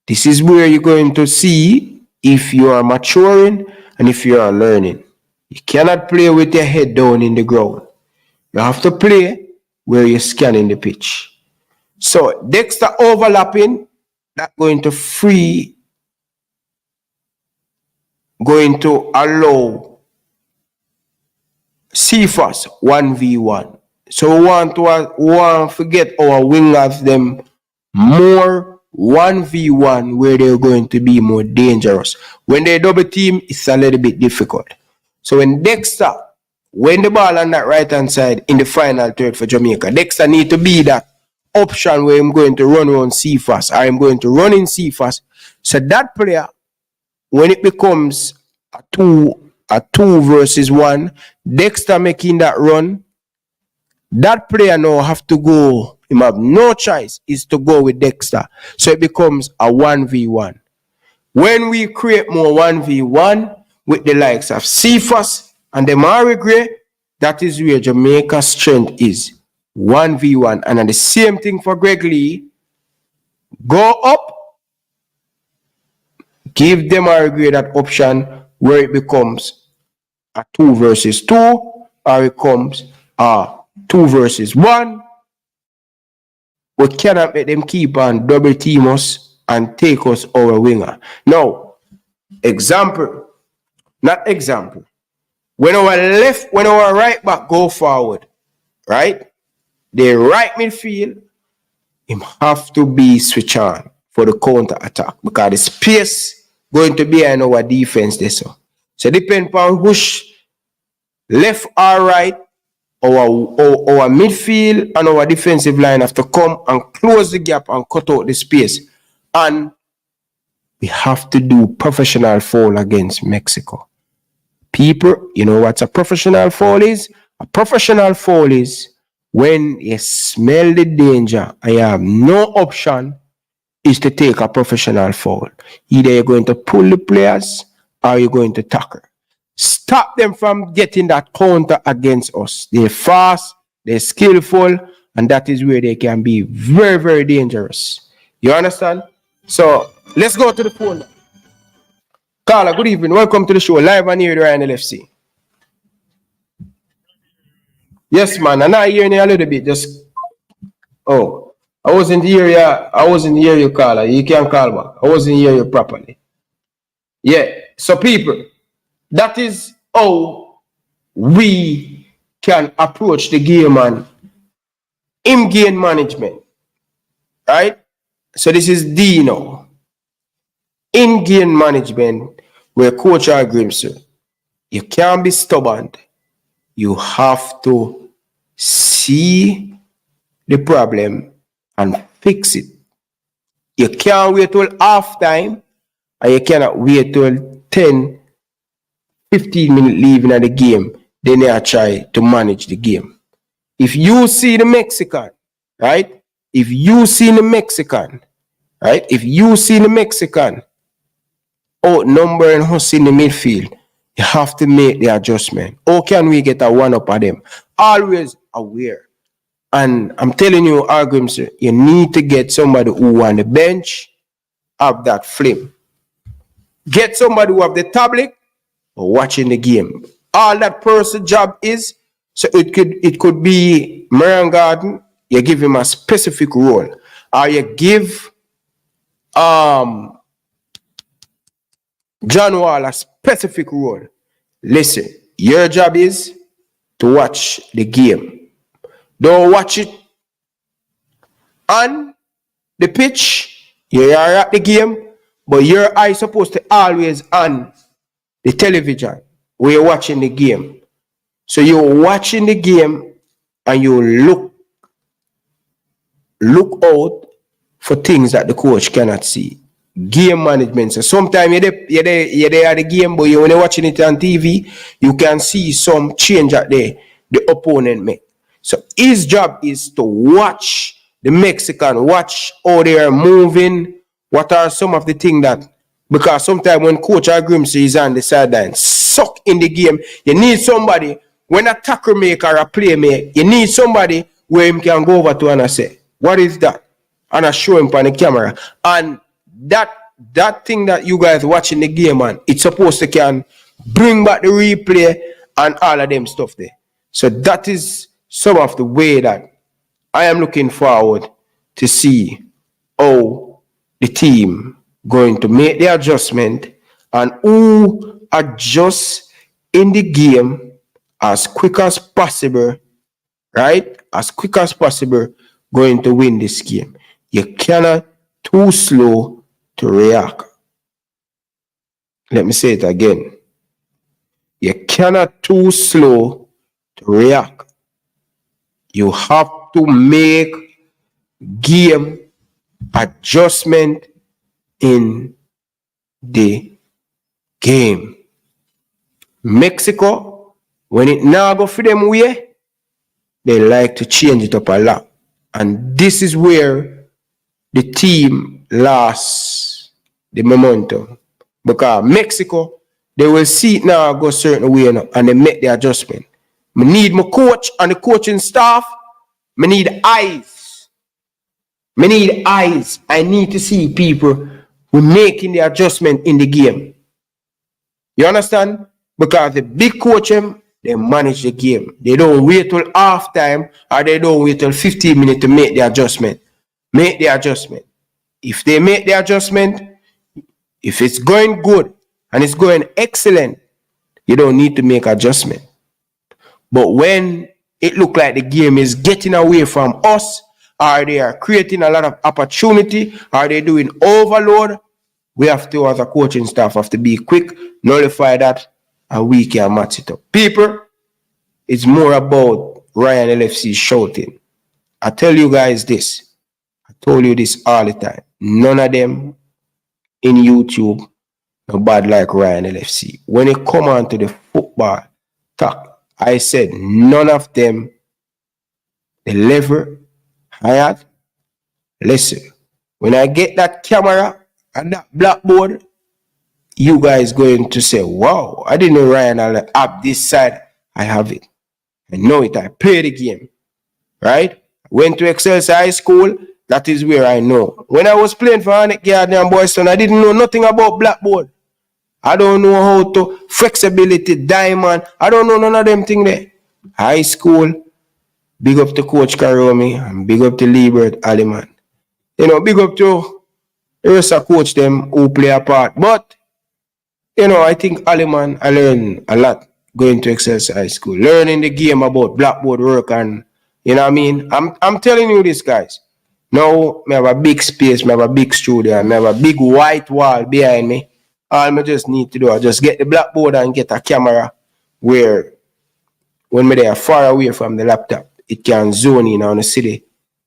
this is where you're going to see if you are maturing and if you are learning. You cannot play with your head down in the ground. You have to play where you're scanning the pitch. So Dexter overlapping, that's going to free, going to allow Cephas 1v1. So we want to forget our wingers them more 1v1 where they're going to be more dangerous. When they double team, it's a little bit difficult. So when Dexter, when the ball on that right hand side in the final third for Jamaica, Dexter need to be that option where I'm going to run around Cephas or I'm going to run in Cephas. So that player, when it becomes a two versus one, Dexter making that run, that player now have to go, he have no choice, is to go with Dexter. So it becomes a 1v1. When we create more 1v1 with the likes of Cephas and the Marigre, that is where Jamaica's strength is. 1v1. And then the same thing for Greg Lee. Go up, give them Marigre that option where it becomes a 2 versus 2, or it becomes a 2 versus 1. We cannot let them keep on double team us and take us our winger. Now, example, not example. When our right back go forward, right? The right midfield, him have to be switch on for the counter attack because the space going to be in our defense there. So depend on which left or right, our midfield and our defensive line have to come and close the gap and cut out the space. And we have to do professional foul against Mexico. People, you know what a professional foul is? A professional foul is when you smell the danger and you have no option is to take a professional foul. Either you're going to pull the players or you're going to tackle. Stop them from getting that counter against us. They're fast, they're skillful, and that is where they can be very, very dangerous. You understand? So let's go to the phone now. Carla, good evening. Welcome to the show. Live on here, Ryan LFC. Yes, man. I'm not hearing you a little bit. Just I wasn't hear you, Carla. You can call back. I wasn't hear you properly. Yeah. So people, that is how we can approach the game and in-game management. Right? So this is Dino. In-game management where coach agrees, you can't be stubborn. You have to see the problem and fix it. You can't wait till half time, and you cannot wait till 10, 15 minutes leaving of the game. Then you try to manage the game. If you see the Mexican, right? If you see the Mexican outnumbering us in the midfield, you have to make the adjustment. How can we get a one-up of them? Always aware. And I'm telling you, arguments, you need to get somebody who on the bench have that flame. Get somebody who have the tablet or watching the game. All that person's job is, so it could be Marion Garden, you give him a specific role. Or you give John Wall a specific role. Listen, your job is to watch the game. Don't watch it on the pitch. You are at the game, but your eye is supposed to always on the television where you're watching the game. So you're watching the game and you look out for things that the coach cannot see. Game management. So sometimes you're there at the game, but when you're watching it on TV, you can see some change that the opponent make. So his job is to watch the Mexican, watch how they are moving, what are some of the things that, because sometimes when Coach Agrimsey is on the sideline, suck in the game, you need somebody, when a tackle maker or a play maker, you need somebody where him can go over to and say, what is that? And I show him on the camera. And that thing that you guys watching the game, man, it's supposed to can bring back the replay and all of them stuff there. So that is some of the way that I am looking forward to see how the team going to make the adjustment and who adjusts in the game as quick as possible, right? As quick as possible going to win this game. You cannot too slow to react. Let me say it again. You cannot too slow to react. You have to make game adjustment in the game. Mexico, when it now go for them way, they like to change it up a lot. And this is where the team lost the momentum. Because Mexico, they will see it now go a certain way now, and they make the adjustment. I need my coach and the coaching staff. I need eyes. I need eyes. I need to see people who making the adjustment in the game. You understand? Because the big coach, they manage the game. They don't wait till half time or they don't wait till 15 minutes to make the adjustment. Make the adjustment. If they make the adjustment, if it's going good and it's going excellent, you don't need to make adjustment. But when it look like the game is getting away from us, or they are creating a lot of opportunity, or they're doing overload, we have to, as a coaching staff, have to be quick, nullify that, and we can match it up. People, it's more about Ryan LFC shouting. I tell you guys this. I told you this all the time. None of them in YouTube are bad like Ryan LFC. When it come on to the football talk, I said none of them, the level, hired. Listen, When I get that camera and that blackboard, you guys going to say, wow, I didn't know Ryan I'll have this side. I have it. I know it. I play the game. Right? Went to Excelsior High School. That is where I know. When I was playing for Hanek Garden and Boyston, I didn't know nothing about blackboard. I don't know how to flexibility, diamond. I don't know none of them things there. High school, big up to Coach Karomi and big up to Liebert Aliman. You know, big up to the rest of coach them who play a part. But, you know, I think Aliman, I learned a lot going to Excelsior High School. Learning the game about blackboard work and, you know what I mean? I'm telling you this, guys. Now, I have a big space, I have a big studio, I have a big white wall behind me. All I just need to do is just get the blackboard and get a camera where when they are far away from the laptop, it can zone in on the city,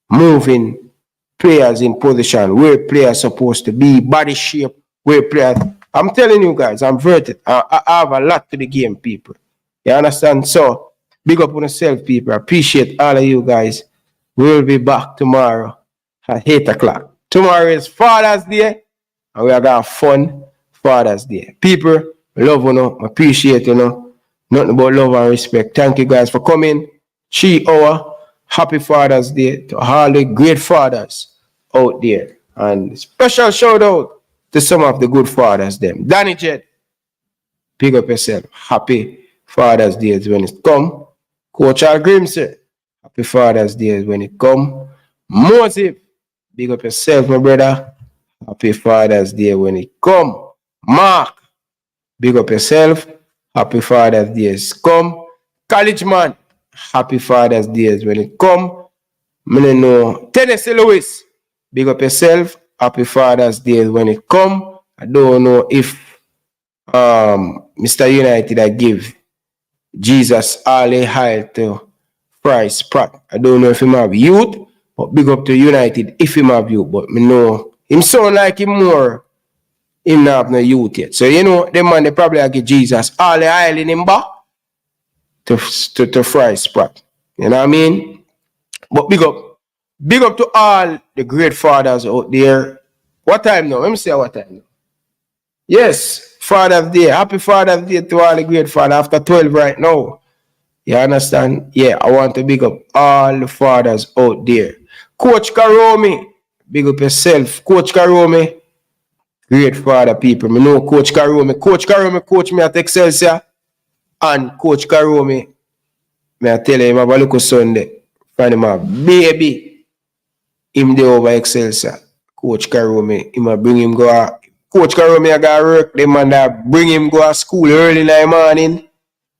moving players in position, where players supposed to be, body shape, where players. I'm telling you guys, I'm verted. I have a lot to the game, people. You understand? So, big up on yourself, people. I appreciate all of you guys. We'll be back tomorrow at 8 o'clock. Tomorrow is Father's Day, and we are going to have fun. Father's Day. People, love you know, appreciate you know. Nothing but love and respect. Thank you guys for coming. 3 hour. Happy Father's Day to all the great fathers out there. And special shout out to some of the good fathers them. Danny Jet, pick up yourself. Happy Father's Day when it come. Coach Al Grimsey, happy Father's Day when it come. Mosif, big up yourself, my brother. Happy Father's Day when it come. Mark, big up yourself. Happy Father's Day come. College man, happy Father's Day when it come. I know Tennessee Lewis, big up yourself. Happy Father's Day when it come. I don't know if Mr. United I give Jesus all the high to Price Pratt. I don't know if him have youth, but big up to United if him have youth. But me know him sound like him more. Him not have no youth yet. So, you know, them man, they probably give Jesus all the oil in him back to fry Sprat. You know what I mean? But big up. Big up to all the great fathers out there. What time now? Let me say what time now. Yes, Father's Day. Happy Father's Day to all the great fathers after 12 right now. You understand? Yeah, I want to big up all the fathers out there. Coach Karomi, big up yourself. Coach Karomi. Great father, people. I know Coach Karomi. Coach Karomi coach me at Excelsior. And Coach Karomi, I tell him, I have a little Sunday. Find him a baby. Him there over Excelsior. Coach Karomi, him bring him go. Coach Karomi, I got work. Them man that bring him go to school early in the morning.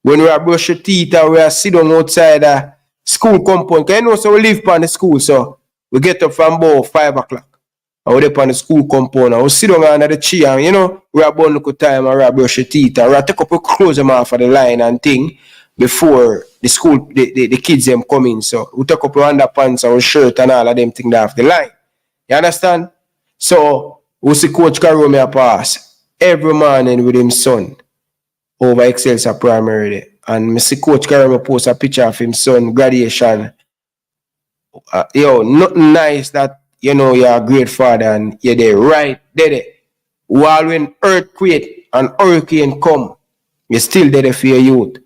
When we are brush your teeth and we are sit down outside the school compound. Because you know, so we live on the school. So we get up from about 5 o'clock. I was up on the school compound. I was sit down under the chair and, you know, we are born look time and we are brush your teeth and we are take up your clothes them off of the line and thing before the school, the kids them come in. So we take up your underpants and our shirt and all of them things off the line. You understand? So we see Coach Karomi a pass every morning with his son over Excelsior Primary. And I see Coach Karomi post a picture of his son graduation. Nothing nice that you know you're a great father and you're there right there. While when earthquake and hurricane come, you're still there for your youth.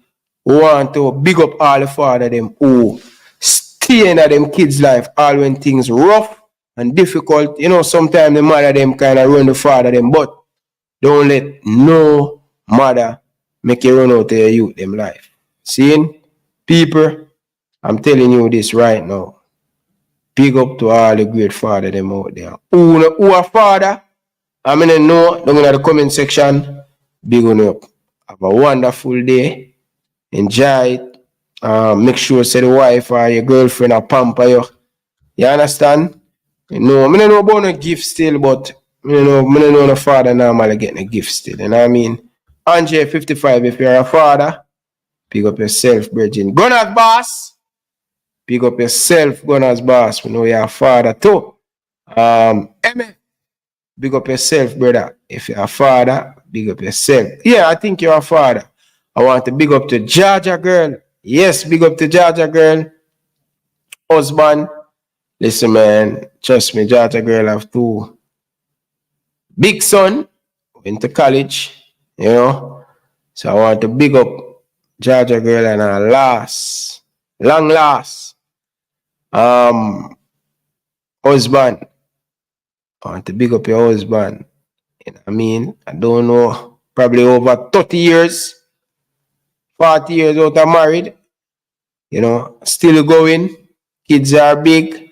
We want to big up all the father them who stay in them kids' life all when things rough and difficult. You know, sometimes the mother them kind of run the father them, but don't let no mother make you run out of your youth them life. Seeing people, I'm telling you this right now. Big up to all the great father them out there. Who are father? I mean, know down in the comment section. Big on up. Have a wonderful day. Enjoy it. Make sure say the wife or your girlfriend or pamper you. You understand? You know, I don't know about no gift still, but I don't know the father normally getting a gift still. You know what I mean? Andre 55, if you're a father, pick up yourself, Bridging. Gunners boss. Pick up yourself, Gunners boss. We know you're a father too. Emmett, big up yourself, brother. If you're a father, big up yourself. Yeah, I think you're a father. I want to big up to Georgia girl. Yes, big up to Georgia girl. Husband, Listen, man, trust me, Georgia girl have two big son, went to college, you know. So I want to big up Georgia girl and her long last, husband. I want to big up your husband. You know what I mean? I don't know, probably over 30 years, 40 years out of married, you know, still going. Kids are big.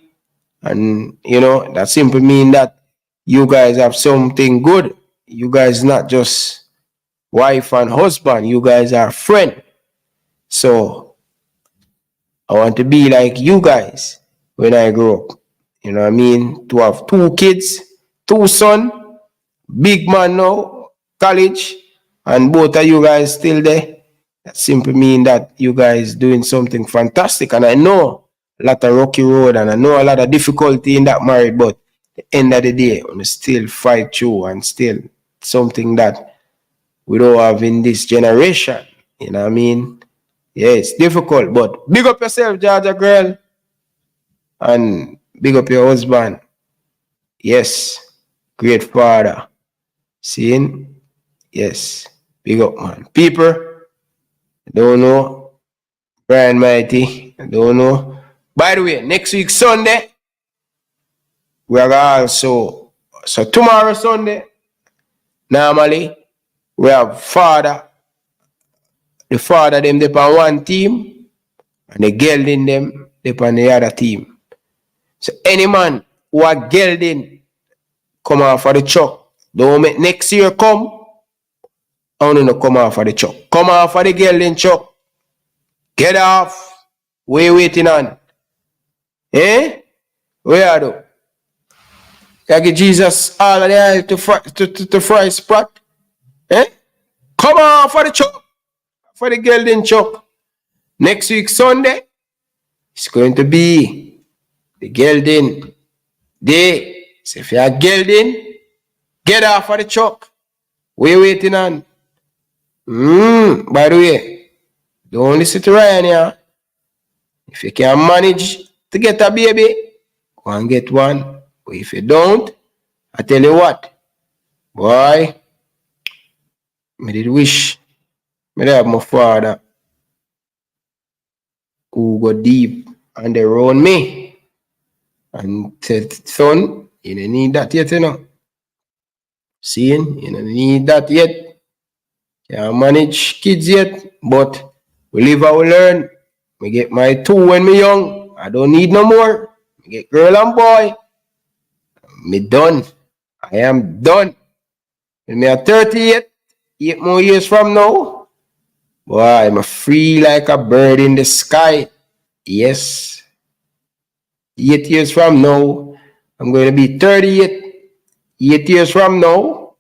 And, you know, that simply means that you guys have something good. You guys not just wife and husband. You guys are friends. So I want to be like you guys when I grow up. You know what I mean? To have two kids, two sons, big man now, college, and both of you guys still there. That simply means that you guys doing something fantastic. And I know a lot of rocky road and I know a lot of difficulty in that marriage, but at the end of the day, we still fight through and still something that we don't have in this generation. You know what I mean? Yeah, it's difficult, but big up yourself, Georgia girl, and big up your husband. Yes, great father. Seeing? Yes, big up, man. People, I don't know. Brian Mighty, I don't know. By the way, next week Sunday, we are also, so tomorrow Sunday, normally, we have the father them they on one team, and the girl in them they on the other team. So any man who are gelding come off for the chuck, don't make next year come, I want to come off for the chuck. Come off for the gelding chuck. Get off. We waiting on. Eh? Where are you? You give Jesus all of the oil to fry sprat. Eh? Come on for the chuck. For the gelding chuck. Next week Sunday, it's going to be the gelding day. So if you are gelding, get off for the chuck. We waiting on. By the way, don't listen to Ryan here. If you can manage to get a baby, go and get one. But if you don't, I tell you what, boy, I did wish I have my father who go deep and they around me. And said, son, you don't need that yet, you know. Seeing, you don't need that yet. Can't manage kids yet, but we live how we learn. We get my two when me young. I don't need no more. I get girl and boy. Me done. I am done. When me are 38, 8 more years from now, boy, I'm free like a bird in the sky. Yes. 8 years from now, I'm going to be 38. 8 years from now,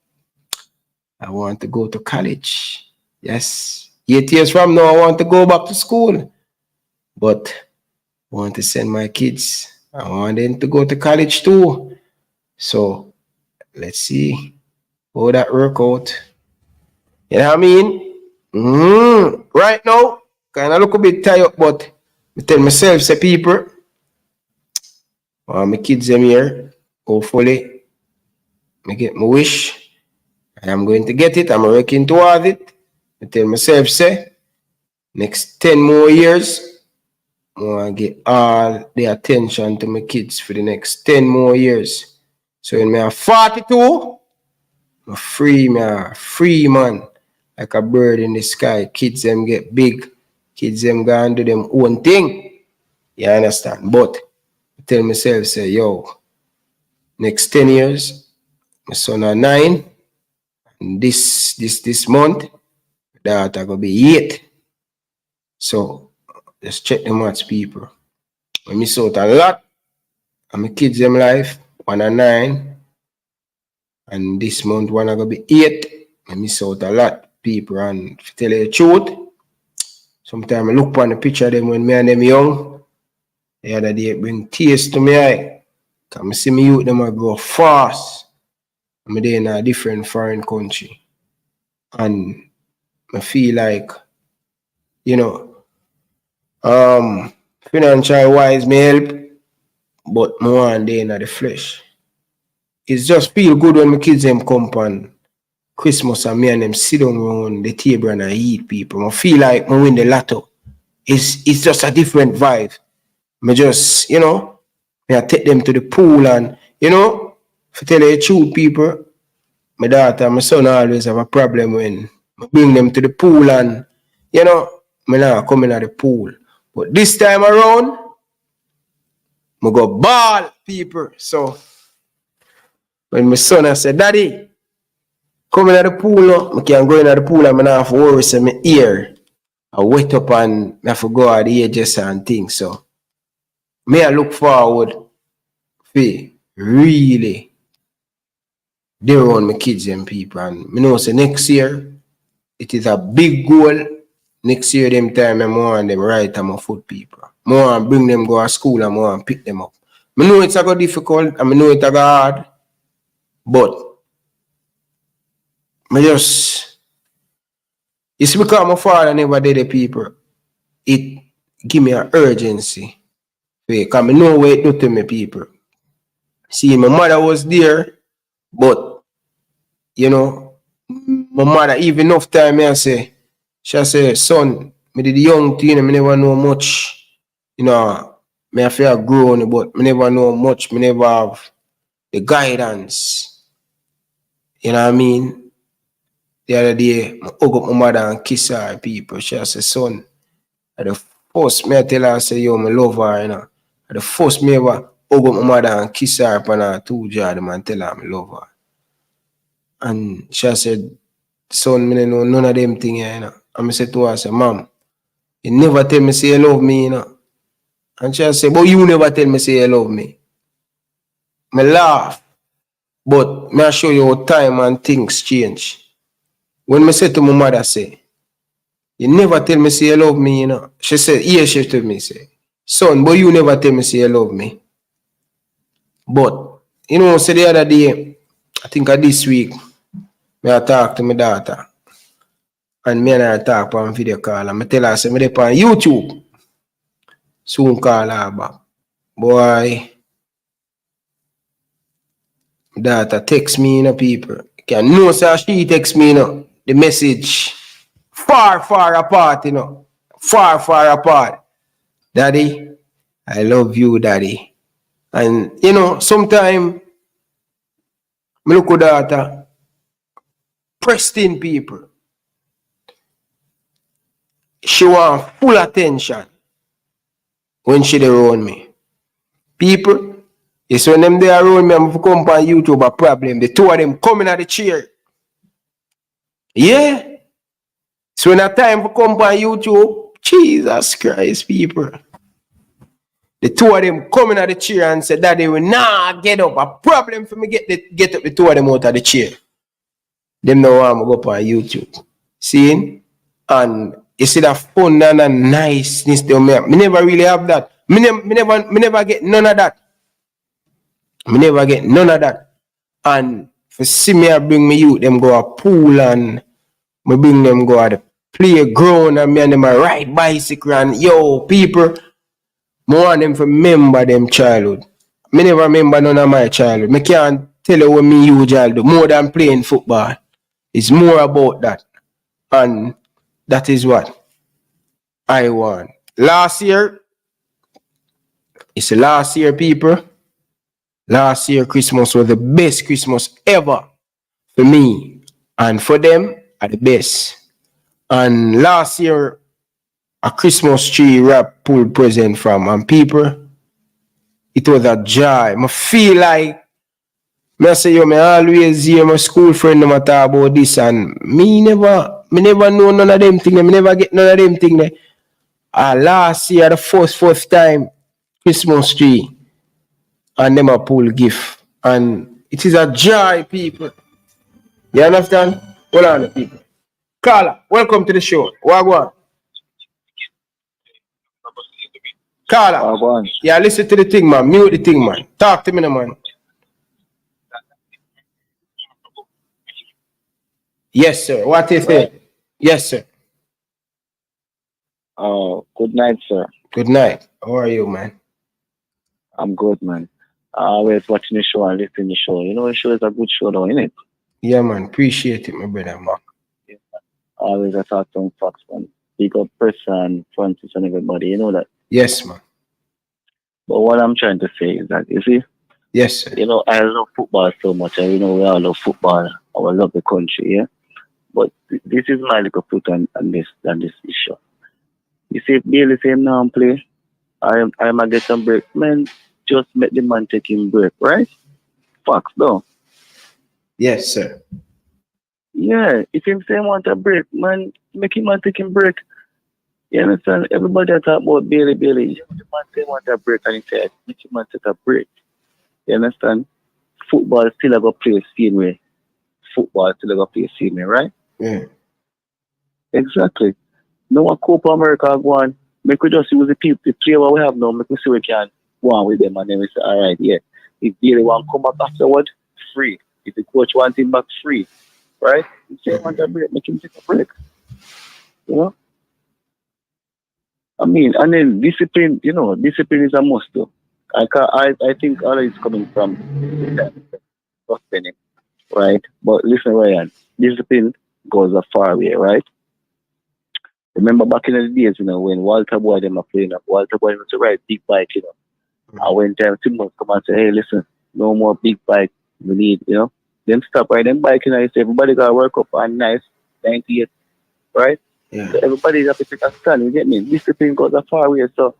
I want to go to college. Yes. 8 years from now, I want to go back to school. But I want to send my kids. I want them to go to college too. So let's see how that work out. You know what I mean? Right now, kind of look a bit tired, but I tell myself, say people, my kids them here, hopefully, I get my wish. I am going to get it. I'm working towards it. I tell myself, say, next 10 more years, I want to get all the attention to my kids for the next 10 more years. So when I'm 42, I'm free man. Like a bird in the sky. Kids them get big. Kids them go and do them own thing. You understand? But I tell myself, say, yo, next 10 years, my son are 9. And this month, daughter gonna be 8. So just check the maths, people. I miss out a lot. And my kids them life, 1 and 9. And this month one are gonna be 8. I miss out a lot, people. And to tell you the truth, sometimes I look on the picture of them when me and them young. The other day it bring tears to my eye. Cause I see me youth them a grow fast. I'm there in a different foreign country. And I feel like, you know, financial wise may help, but I want day in the flesh. It's just feel good when my kids them come on Christmas and me and them sit down around the table and I eat people. I feel like I win the lotto. It's just a different vibe. I just, I take them to the pool and, to tell you the truth, people, my daughter and my son always have a problem when I bring them to the pool and, I not come in at the pool. But this time around, I go ball, people. So, when my son I said, Daddy, come in at the pool now, I can go in at the pool and I have to worry so my ear I wet up and I have to go at the edges and things. So, I look forward to really there around my kids and people. And I know so next year, it is a big goal. Next year, them time, I want them right on my foot, people. I want to bring them go to school and I want to pick them up. I know it's a go difficult and I know it's a go hard, but I just, it's because my father never did the people. It give me an urgency. Because I know what it do to me, people. See, my mother was there, but, my mother, even enough time, she say, son, me did the young thing, I never know much. Me I feel grown, but I never know much. I never have the guidance. You know what I mean? The other day, I hug up my mother and kiss her, people. She say, son, at the first, me I tell her, I say, yo, I love her, At the first, me ever hug up my mother and kiss her upon her two jaw and tell her I love her. And she said, son, me know none of them things, And I said to her, I said, Mom, you never tell me say you love me, And she said, but you never tell me say you love me. I laugh. But I show you how time and things change. When I said to my mother, say, you never tell me say you love me, She said, yeah, she told me, say, son, but you never tell me say you love me. But, so the other day, I think this week, I talk to my daughter. And me and her talk on video call. And I tell her, say, I'm on YouTube. Soon call her back. Boy, daughter text me, people. Can know so she text me, the message far, far apart, Far, far apart. Daddy, I love you, Daddy. And, sometimes, I look at daughter, pristine people. She want full attention when she around me. People, it's when them they around me, I'm come on YouTube a problem. The two of them coming at the chair. Yeah. So when a time for come on YouTube, Jesus Christ, people. The two of them coming at the chair and said that they will not get up. A problem for me get up the two of them out of the chair. Them now want to go up on YouTube. See? And you see that fun and the niceness to me. Me never really have that. Me never get none of that. Me never get none of that. And for see me, I bring me youth, them go a pool and me bring them go at the playground and me and them a ride bicycle and yo, people, me want them to remember them childhood. Me never remember none of my childhood. Me can't tell you what me usually do more than playing football. It's more about that. And that is what I want. Last year, it's the last year, people. Last year, Christmas was the best Christmas ever for me. And for them, are the best. And last year, a Christmas tree wrap pulled present from. And people, it was a joy. I feel like, I say, yo, I always hear my school friend them talk about this. And me never know none of them things. I never get none of them things. Last year, the first time, Christmas tree. And them a pull gift. And it is a joy, people. You understand? Hold on, people. Carla, welcome to the show. Wagwan. Carla. Wagwan. Yeah, listen to the thing, man. Mute the thing, man. Talk to me, man. Yes, sir. What is it? Yes, sir. Oh, good night, sir. Good night. How are you, man? I'm good, man. I always watching the show and listening to the show. You know, the show is a good show, though, isn't it? Yeah, man. Appreciate it, my brother, man. Always I talk some facts, man. Big up Press and Francis and everybody. You know that. Yes, man. But what I'm trying to say is that, you see, Yes, sir. you know, I love football so much, and you know, we all love football. I love the country, yeah. But this is my little foot on this issue. You see, if Bailey say him now play, I'm a get some break. Man, just make the man take him break, right? Facts, though. Yes, sir. Yeah, if him say want a break, man, make him man take him break. You understand? Everybody talk about Bailey. If the man say want a break and he said, make him man take a break. You understand? Football still have a play same way. Football still have a play same way, right? Yeah. Exactly. No one Copa America go on. Make we just use the player what we have now, make we see we can go on with them and then we say, all right, yeah. If Bailey want to come back afterward, free. If the coach wants him back, free. Right? If he want a break, make him take a break. You know? I mean, and then discipline, you know, discipline is a must though. I think all is coming from suspending, right? But listen, Ryan, discipline goes a far way, right? Remember back in the days, you know, when Walter Boy them are playing up, Walter Boy was to ride big bike, you know. And when time Timber come and say, hey, listen, no more big bike, we need, you know. Then stop riding bike, you know, you say everybody gotta work up on nice 98, right? Yeah. So everybody have to take a stand, you get me? Discipline goes a far way, so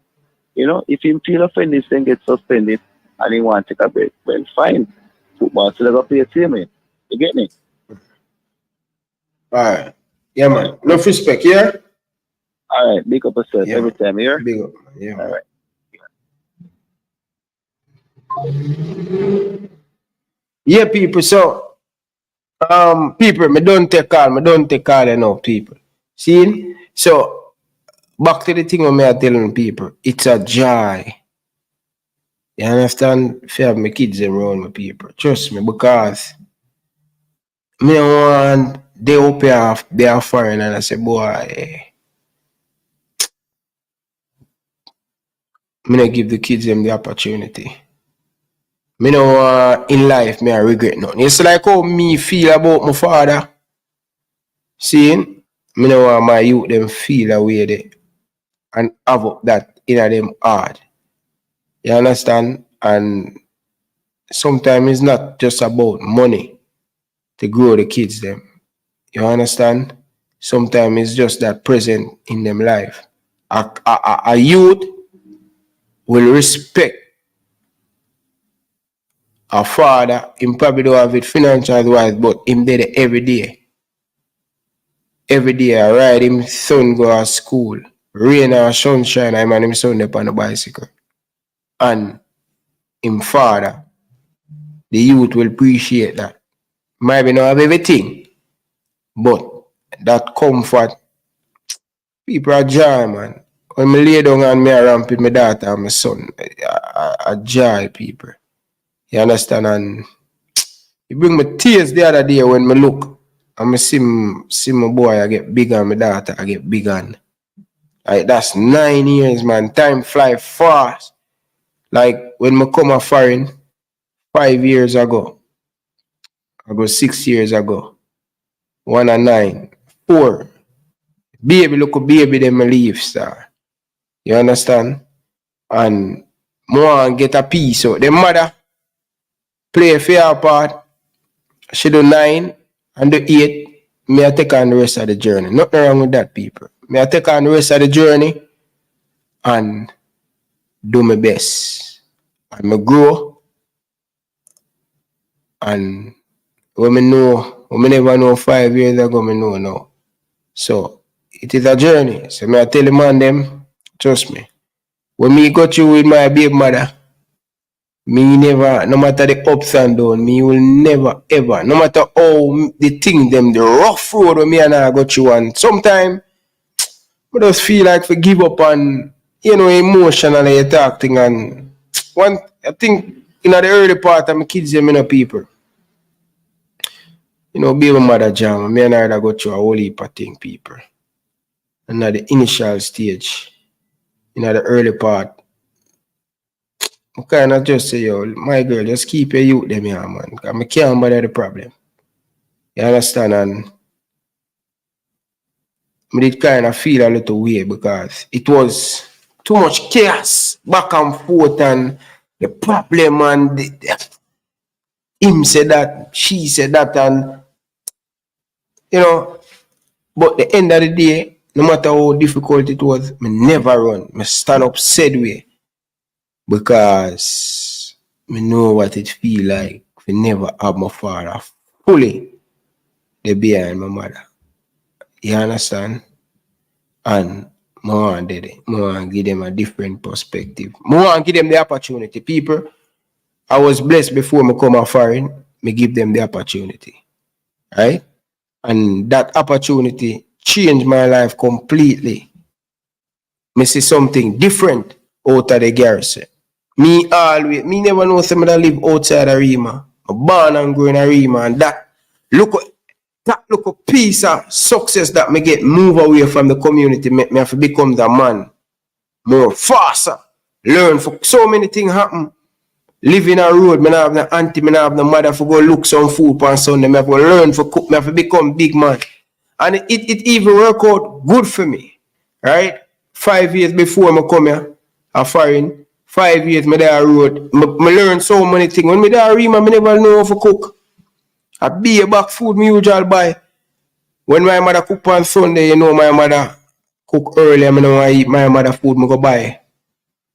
you know, if he feel offended, then get suspended and he want to take a break, well, fine. Football still got to play the same way. You get me? All right. Yeah, man. Enough respect, yeah? All right. Big up yourself every time, yeah? Big up. Yeah, man. All right. Yeah, people. So, people, me don't take call. Me don't take call enough, people. See? So, back to the thing what me are telling people. It's a joy. You understand? If you have my kids around my people. Trust me, because me don't want they up here, they are foreign and I say, boy, me not give the kids them the opportunity. Me no want in life me I regret nothing. It's like how me feel about my father. Seeing? Me no want my youth them feel away there and have up that in them heart. You understand? And sometimes it's not just about money to grow the kids them. You understand? Sometimes it's just that present in them life. A youth will respect a father. Him probably don't have it financial wise, but him there every day. Every day I ride him son go to school. Rain or sunshine, I man him son up on the bicycle. And him father, the youth will appreciate that. Maybe not have everything, but that comfort, people are joy, man. When me lay down and me ramp with my daughter and my son, I joy, people. You understand? And it bring me tears the other day when me look and me see my boy I get bigger and my daughter I get bigger. Like that's 9 years, man. Time fly fast. Like when me come a foreign 5 years ago, I go 6 years ago, 1 and 9, 4. Baby, look a baby, them leave, sir. You understand? And more get a piece. So the mother play a fair part. She do 9 and do 8. Me I take on the rest of the journey. Nothing wrong with that, people. Me I take on the rest of the journey and do my best. And me grow. And when me never know 5 years ago, me know now. So it is a journey. So me I tell the man them, trust me. When me go through with my baby mother, me never, no matter the ups and downs, me will never ever, no matter how the thing them, the rough road when me and I go through, and sometimes I just feel like to give up and, you know, emotionally attack thing. And one, I think in the early part of my kids, them, you know, people, you know, baby mother jam, me and I go through a whole heap of thing, people. And at the initial stage, in the early part, I kind of just say, yo, my girl, just keep your youth them here, man. Because I can't bother the problem. You understand? And I did kind of feel a little weird because it was too much chaos back and forth and the problem and him said that, she said that, and you know, but the end of the day, no matter how difficult it was, I never run. I stand up said way because I know what it feel like to never have my father fully there behind my mother. You understand? And I want to give them a different perspective. I want to give them the opportunity. People, I was blessed before I come out foreign. I give them the opportunity. Right? And that opportunity changed my life completely. I see something different out of the garrison. Me never know somebody that live outside of Rima. I'm born and grown in Rima, and that look a piece of success that me get move away from the community, make me have to become the man more faster. Learn for so many things happen. Live in a road, me have no auntie, me have no mother for go look some food on Sunday. Me have to learn for cook, me have to become big man. And it even work out good for me. Right? 5 years before I come here, I'm foreign. 5 years me there road. Me learn so many things. When me there Rima, me never know how to cook. I be a back food me usually buy. When my mother cook on Sunday, you know my mother cook early, I know I eat my mother food, me go buy.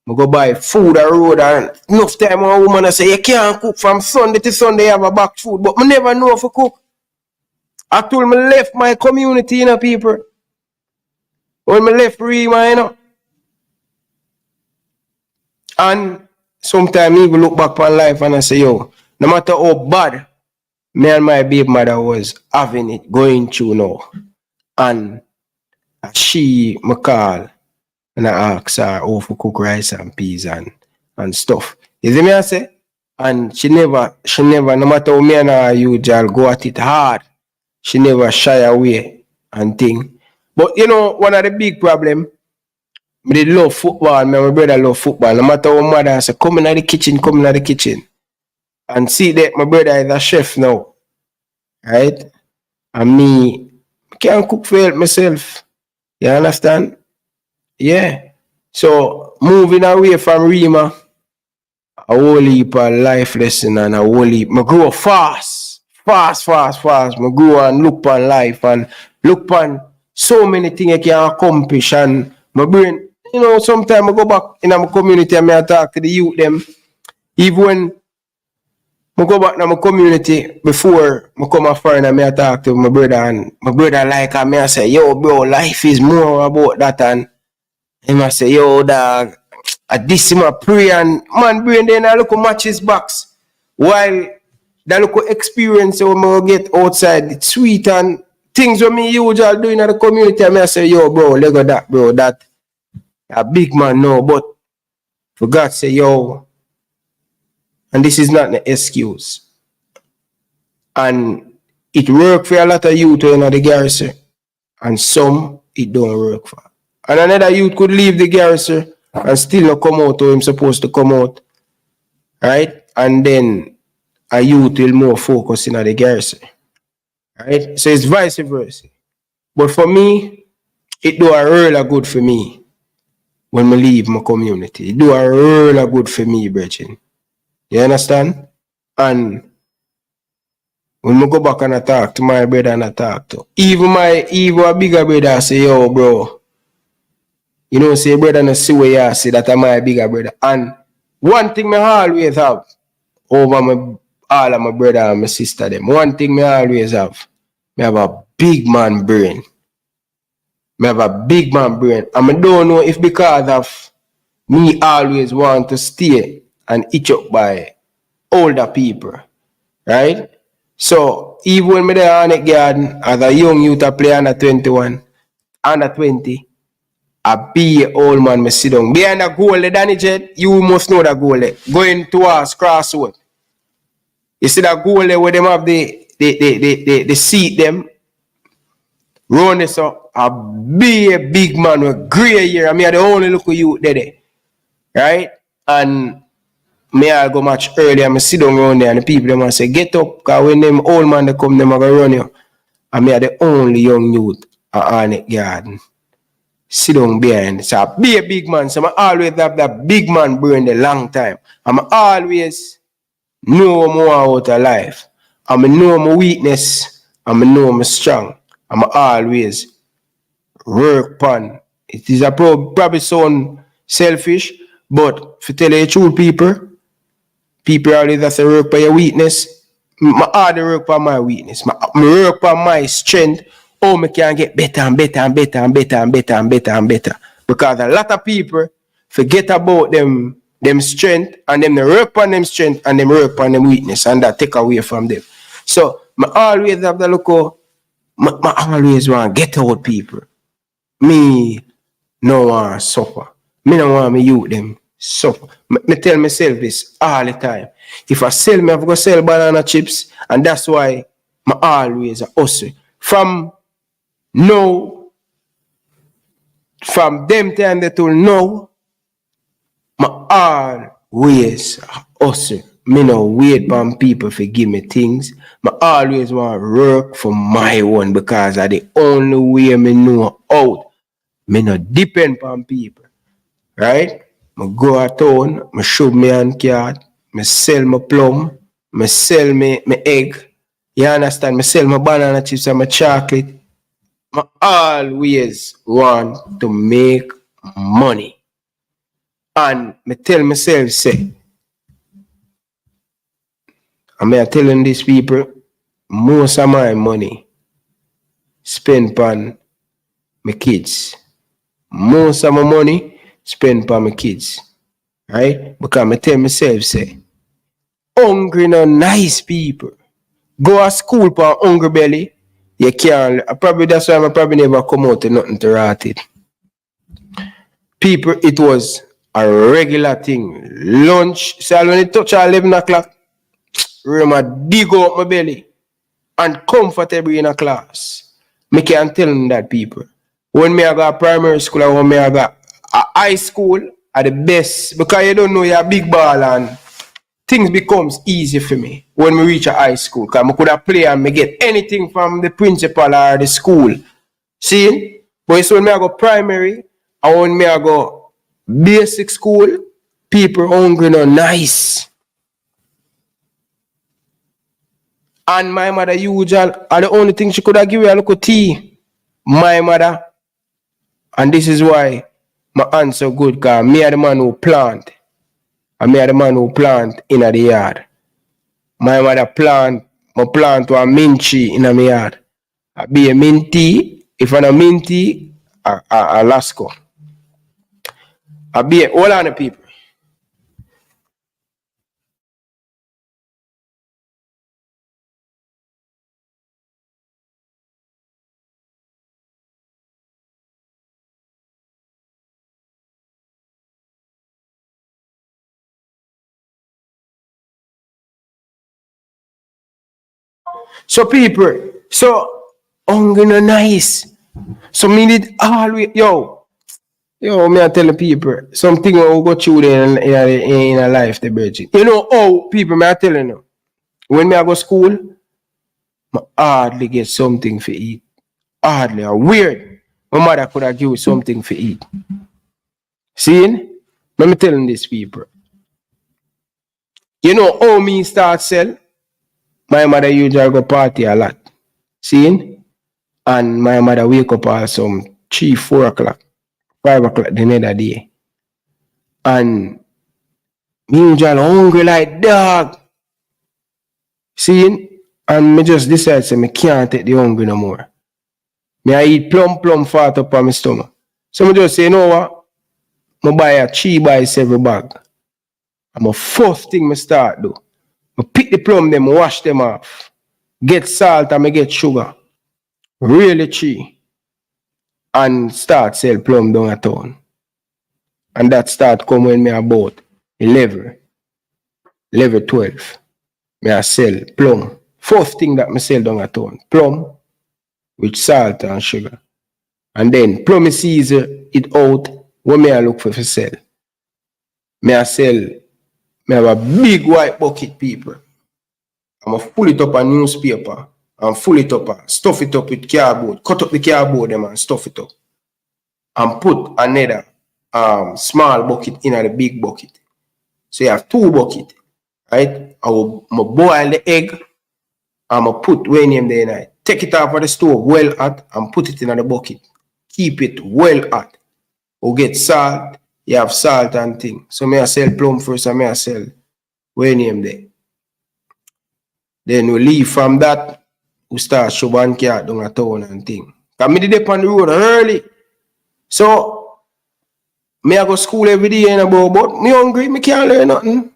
I go buy food on road, and enough time a woman say you can't cook from Sunday to Sunday, you have a back food, but I never know how to cook. I told me left my community, you know, people. When I left Rima, you know. And sometimes I even look back on life and I say, yo, no matter how bad me and my baby mother was having it, going through now, and she me call and I ask her how to cook rice and peas and stuff. You see me I say? And she never, no matter how me and her usual go at it hard, she never shy away and thing. But you know, one of the big problem, me did love football, my brother love football. No matter how mother say, come in the kitchen. And see that my brother is a chef now. Right? And me can't cook for help myself. You understand? Yeah. So moving away from Rima, a whole heap of life lesson and a whole heap. I grow fast. I grow and look on life and look on so many things I can accomplish. And my brain, you know, sometimes I go back in my community and I talk to the youth them. Even when I go back to my community before I come a foreign and I talk to my brother, and my brother like me, I say, yo bro, life is more about that. And him I say, yo dog, I this him a pray, and man brain then I look at matches box. While that look experience when I get outside, it's sweet and things when me usually doing in the community, and I say, yo bro, let go that bro, that a big man no, but for God say, yo, and this is not an excuse. And it work for a lot of youth in the garrison, and some it don't work for. And another youth could leave the garrison and still not come out how him supposed to come out. Right? And then a youth will more focus in the garrison. Right? So it's vice versa. But for me, it do a really good for me when I leave my community. It do a really good for me, brethren. You understand? And when I go back and I talk to my brother and I talk to even a bigger brother, I say, yo, bro, you know, say brother and see where you say that I'm my bigger brother. And one thing I always have over all of my brother and my sister them, one thing I always have, I have a big man brain. I have a big man brain. And I don't know if because of me always want to stay and itch up by older people, right? So even when I there on the garden as a young youth I play under 21, under 20, I be an old man, I sit down. Behind the goal, Danny Jet, you must know the goal. Going towards crossroad. You see that goal where them have the seat them. Run this up. I be a big man with grey hair. I mean, the only look at you there. Right? And me I go match early and me sit down around there and the people them say get up because when them old man they come them are gonna run you. And me are the only young youth on it garden. Sit down behind. So be a big man. So I always have that big man brain the long time. I'm always know more out of life. I know my weakness. I know my strong. I'm always work on. It is a probably sound selfish, but if you tell you the truth, people always have to work by your weakness. I hardly work on my weakness. I work on my strength. Oh, I can get better and better and better and better and better and better and better. Because a lot of people forget about them strength and them work on them strength and them work on them weakness and that take away from them. So I always have to look out. I always want to get out people. Me no want to suffer. Me no want me youth them suffer. Me tell myself this all the time. If I sell, me have to sell banana chips, and that's why I always hustle. From them time to now, I always hustle. Me no wait for people to give me things. I always want to work for my own because that's the only way me know out. Me no depend on people. Right? I go a town, I show me hand card, I sell my plum, I sell my egg. You understand? I sell my banana chips and my chocolate. I always want to make money. And I tell myself, say, I'm telling these people, most of my money spent on my kids. Most of my money spent on my kids. Right? Because I tell myself, say, hungry no nice people. Go to school for hungry belly. You can't. Probably that's why I probably never come out to nothing to rot it. People, it was a regular thing. Lunch, so when it touch 11 o'clock, remember, dig out my belly and comfortable in a class. Me can't tell them that, people. When me I got primary school and when me I got high school are the best because you don't know you're a big ball and things becomes easy for me when we reach a high school because I could have play and me get anything from the principal or the school. See? But it's when me I go primary and when me I go basic school, people hungry no nice. And my mother usual are the only thing she could have given a little tea. My mother. And this is why my aunt's so good because me are the man who plant. And me are the man who plant in the yard. My mother plant one mint tree in my yard. I be a mint tea. If I'm a mint tea, a Lasco. I be all on the people. So people, so hungry no nice. So me need always me I tell the people something will go through there in a life, the virgin. You know, people, me I telling you, when me I go school, I hardly get something to eat. Hardly, weird. My mother could have given something to eat. See? Let me telling these people. You know how me start sell? My mother usually go party a lot. See? And my mother wake up at some 3, 4 o'clock, 5 o'clock the next day. And me usually hungry like dog. See? And me just decide say me can't take the hungry no more. Me I eat plum fat up on my stomach. So me just say, you know what? I buy a 3x7 bag. And my first thing me start do. I pick the plum them, wash them off. Get salt and me get sugar. Really cheap. And start sell plum down a town. And that start come when me about 11, 12. Me I sell plum. First thing that me sell down a town. Plum with salt and sugar. And then plum season it out when me I look for sell. Me I Me have a big white bucket, people. I'm going to pull it up on newspaper and full it up and stuff it up with cardboard. Cut up the cardboard them and stuff it up. And put another small bucket in the big bucket. So you have 2 buckets, right? I will boil the egg. I'm going to put when name there in. Take it off of the stove well hot and put it in the bucket. Keep it well hot. We'll get salt. You have salt and thing. So I sell plum first and I sell when name there. Then we leave from that. We start shoving car down a town and thing. Because I did on the road early. So I go school every day but me hungry, me can't learn nothing.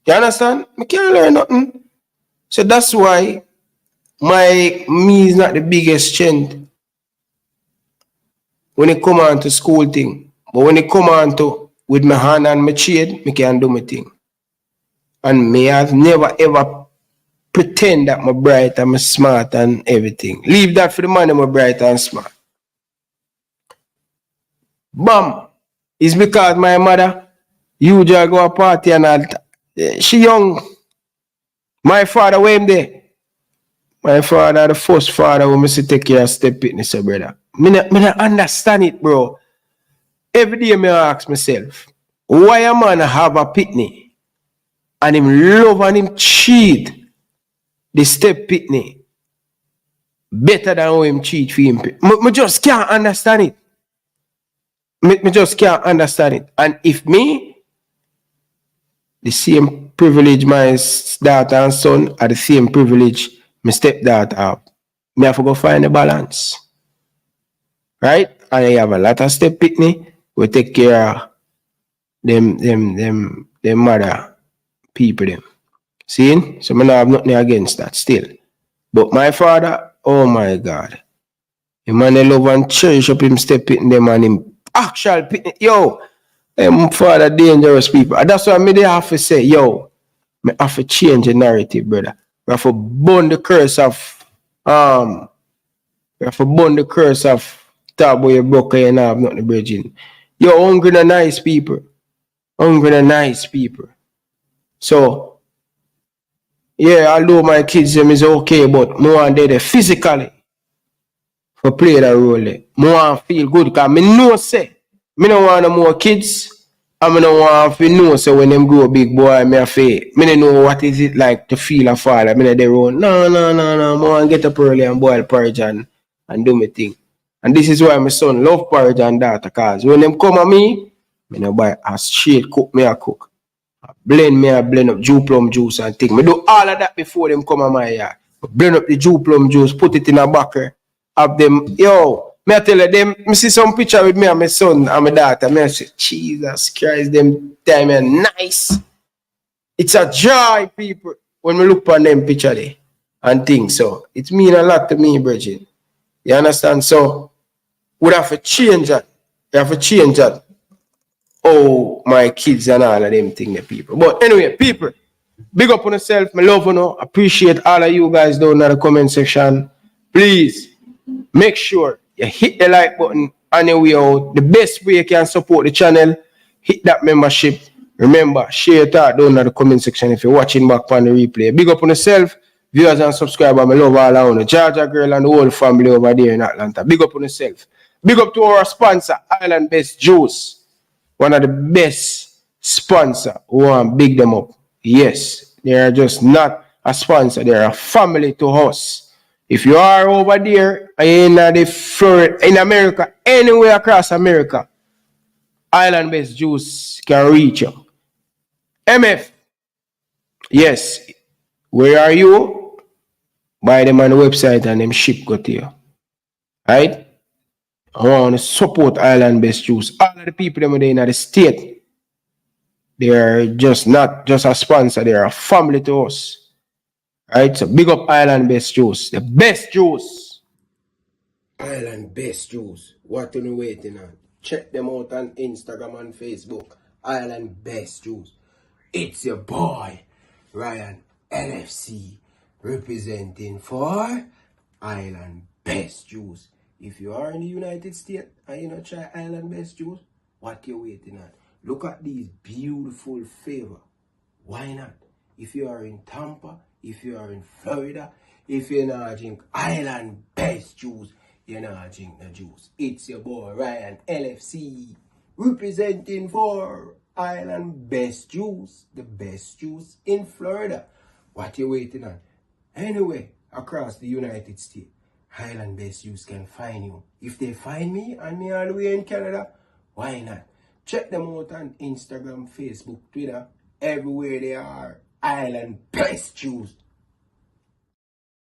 You understand? Me can't learn nothing. So that's why me is not the biggest strength when it come on to school thing. But when it come on to with my hand and my trade, me can do my thing. And me have never ever pretend that I'm bright and I'm smart and everything. Leave that for the man I'm bright and smart. Bam! It's because my mother usually go a party and all. She young. My father, where him there? My father, the first father who must take care of step fitness, brother. Me not understand it, bro. Every day me ask myself, why a man have a pitney and him love and him cheat the step pitney better than how him cheat for him? Me just can't understand it. Me just can't understand it. And if me, the same privilege my daughter and son are the same privilege my stepdaughter have, me have to go find the balance. Right? And I have a lot of step pitney. We take care of them mother people them. See? So I don't have nothing against that still. But my father, oh my God. The man they love and cherish up him step pitney them and him actual pitney. Yo, them father dangerous people. And that's why me they have to say, yo, me have to change the narrative, brother. We have to burn the curse of talk about your broke and have nothing bridging. Yo, hungry and nice people. Hungry and nice people. So, yeah, although my kids them is okay, but more and they physically for play that role there. More feel good because me know say me don't want no more kids. I me don't want to know so when them grow big boy me don't know what is it like to feel a father. Me not their own. No. I want to get up early and boil porridge and do my thing. And this is why my son love porridge and that, because when them come at me no buy a straight cook me a cook. I blend up Jew plum juice and thing. Me do all of that before them come at my yard. Blend up the Jew plum juice, put it in a bucket, have them, yo, me I tell you, them, me see some picture with me and my son and my daughter. Me I say, Jesus Christ, them time are nice. It's a joy, people, when we look on them picture there and things. So it mean a lot to me, Bridget. You understand? So we have to change that. We have to change that. Oh, my kids and all of them things, people. But anyway, people, big up on yourself. Me love you. Appreciate all of you guys down in the comment section. Please make sure you hit the like button on your way out. The best way you can support the channel, hit that membership. Remember, share it out down in the comment section if you're watching back on the replay. Big up on yourself, viewers and subscribers. I love all around the Georgia girl and the whole family over there in Atlanta. Big up on yourself. Big up to our sponsor, Island Best Juice. One of the best sponsors who want to big them up. Yes, they are just not a sponsor. They are a family to us. If you are over there in in America, anywhere across America, Island Best Juice can reach you. MF, yes, where are you? Buy them on the website and them ship go to you. Right? I want to support Island Best Juice. All of the people them in the state, they are just not just a sponsor, they are a family to us. Right? So big up Island Best Juice. The best juice. Island Best Juice. What are you waiting on? Check them out on Instagram and Facebook. Island Best Juice. It's your boy, Ryan LFC, representing for Island Best Juice. If you are in the United States and you not try Island Best Juice, what you waiting on? Look at these beautiful flavor. Why not? If you are in Tampa, if you are in Florida, if you not drink island best juice, you not drink the juice. It's your boy Ryan LFC representing for island best juice, the best juice in Florida. What you waiting on? Anyway, across the United States, Highland Best Juice can find you. If they find me and me all the way in Canada, why not? Check them out on Instagram, Facebook, Twitter, everywhere they are. Island Best Juice.